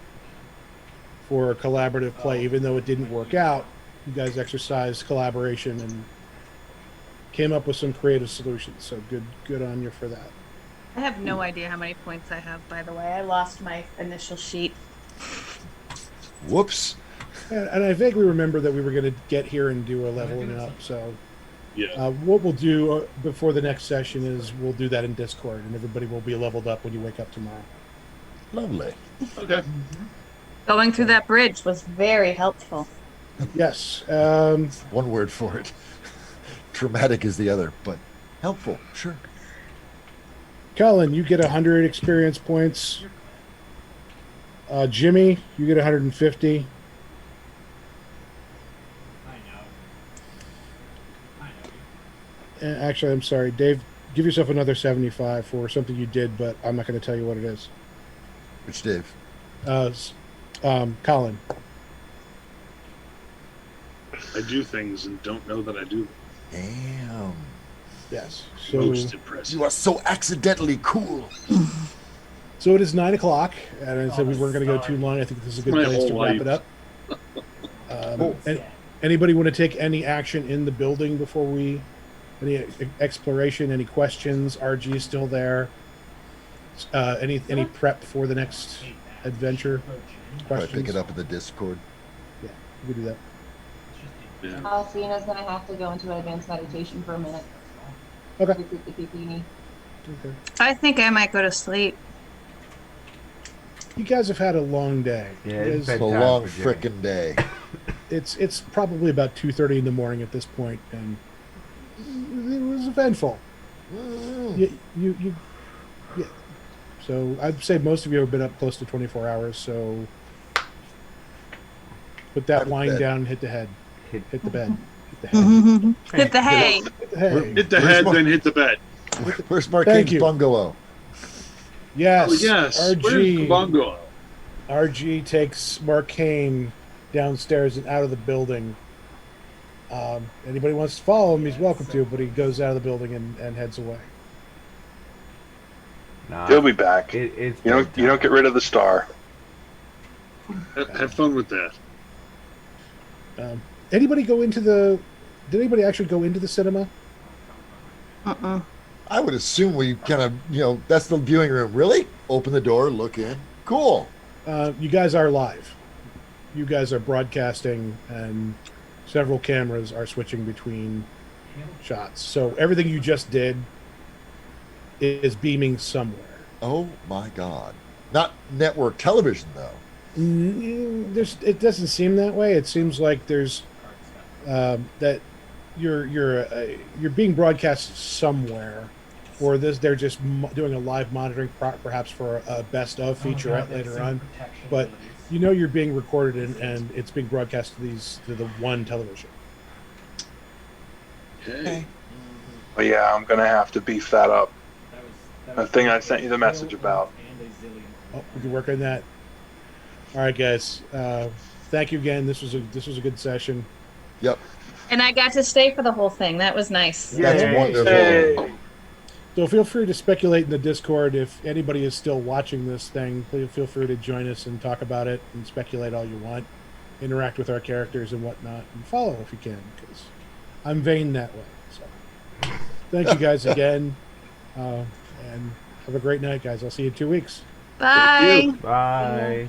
for collaborative play. Even though it didn't work out, you guys exercised collaboration and came up with some creative solutions. So good on you for that. I have no idea how many points I have, by the way. I lost my initial sheet. Whoops. And I vaguely remember that we were going to get here and do a leveling up. So Yeah. what we'll do before the next session is we'll do that in Discord, and everybody will be leveled up when you wake up tomorrow. Lovely. Okay. Going through that bridge was very helpful. Yes. One word for it. Traumatic is the other, but helpful. Sure. Colin, you get 100 experience points. Jimmy, you get 150. I know. And actually, I'm sorry, Dave. Give yourself another 75 for something you did, but I'm not going to tell you what it is. Which Dave? Colin. I do things and don't know that I do them. Damn. Yes. So, Most impressive. You are so accidentally cool. so it is 9 o'clock, and I said we weren't going to go too long. I think this is a good My place whole to wrap life. it up. Anybody want to take any action in the building before we? Any exploration? Any questions? RG is still there. Any prep for the next adventure? Probably Questions? pick it up in the Discord. Yeah, we can do that. Yeah. Sina's gonna have to go into an advanced meditation for a minute. Okay. Recoup the PPE. Okay. I think I might go to sleep. You guys have had a long day. Yeah, It it's is- It's a bedtime long for Jimmy. frickin' day. It's probably about 2:30 in the morning at this point, and it was eventful. You yeah. So I'd say most of you have been up close to 24 hours. So put that Have a wine bed. down, hit the head, Hit- hit the bed, hit the head, Hit the hay. hit the head. Hit the Where's head, Mar- then hit the bed. Where's Thank Marquinh's you. bungalow? Yes. Oh, yes. Where's RG. Kabungo? RG takes Marcane downstairs and out of the building. Anybody wants to follow him, he's welcome to, but he goes out of the building and heads away. Nah, He'll be back. it's You don't get rid of the star. Have fun with that. Anybody go into the? Did anybody actually go into the cinema? I would assume we kind of, that's the viewing room. Really? Open the door, look in. Cool. You guys are live. You guys are broadcasting, and several cameras are switching between shots. So everything you just did is beaming somewhere. Oh my God! Not network television though. It doesn't seem that way. It seems like there's that you're being broadcast somewhere, or they're just doing a live monitoring, perhaps for a best of featurette later on. But you're being recorded and it's being broadcast to the one television. Okay. But yeah, I'm gonna have to beef that up. The thing I sent you the message about. Oh, we can work on that. All right, guys. Thank you again. This was a good session. Yep. And I got to stay for the whole thing. That was nice. That's wonderful. Hey. So feel free to speculate in the Discord. If anybody is still watching this thing, please feel free to join us and talk about it and speculate all you want. Interact with our characters and whatnot, and follow if you can, because I'm vain that way. So thank you guys again, and have a great night, guys. I'll see you in 2 weeks. Bye. you. Bye.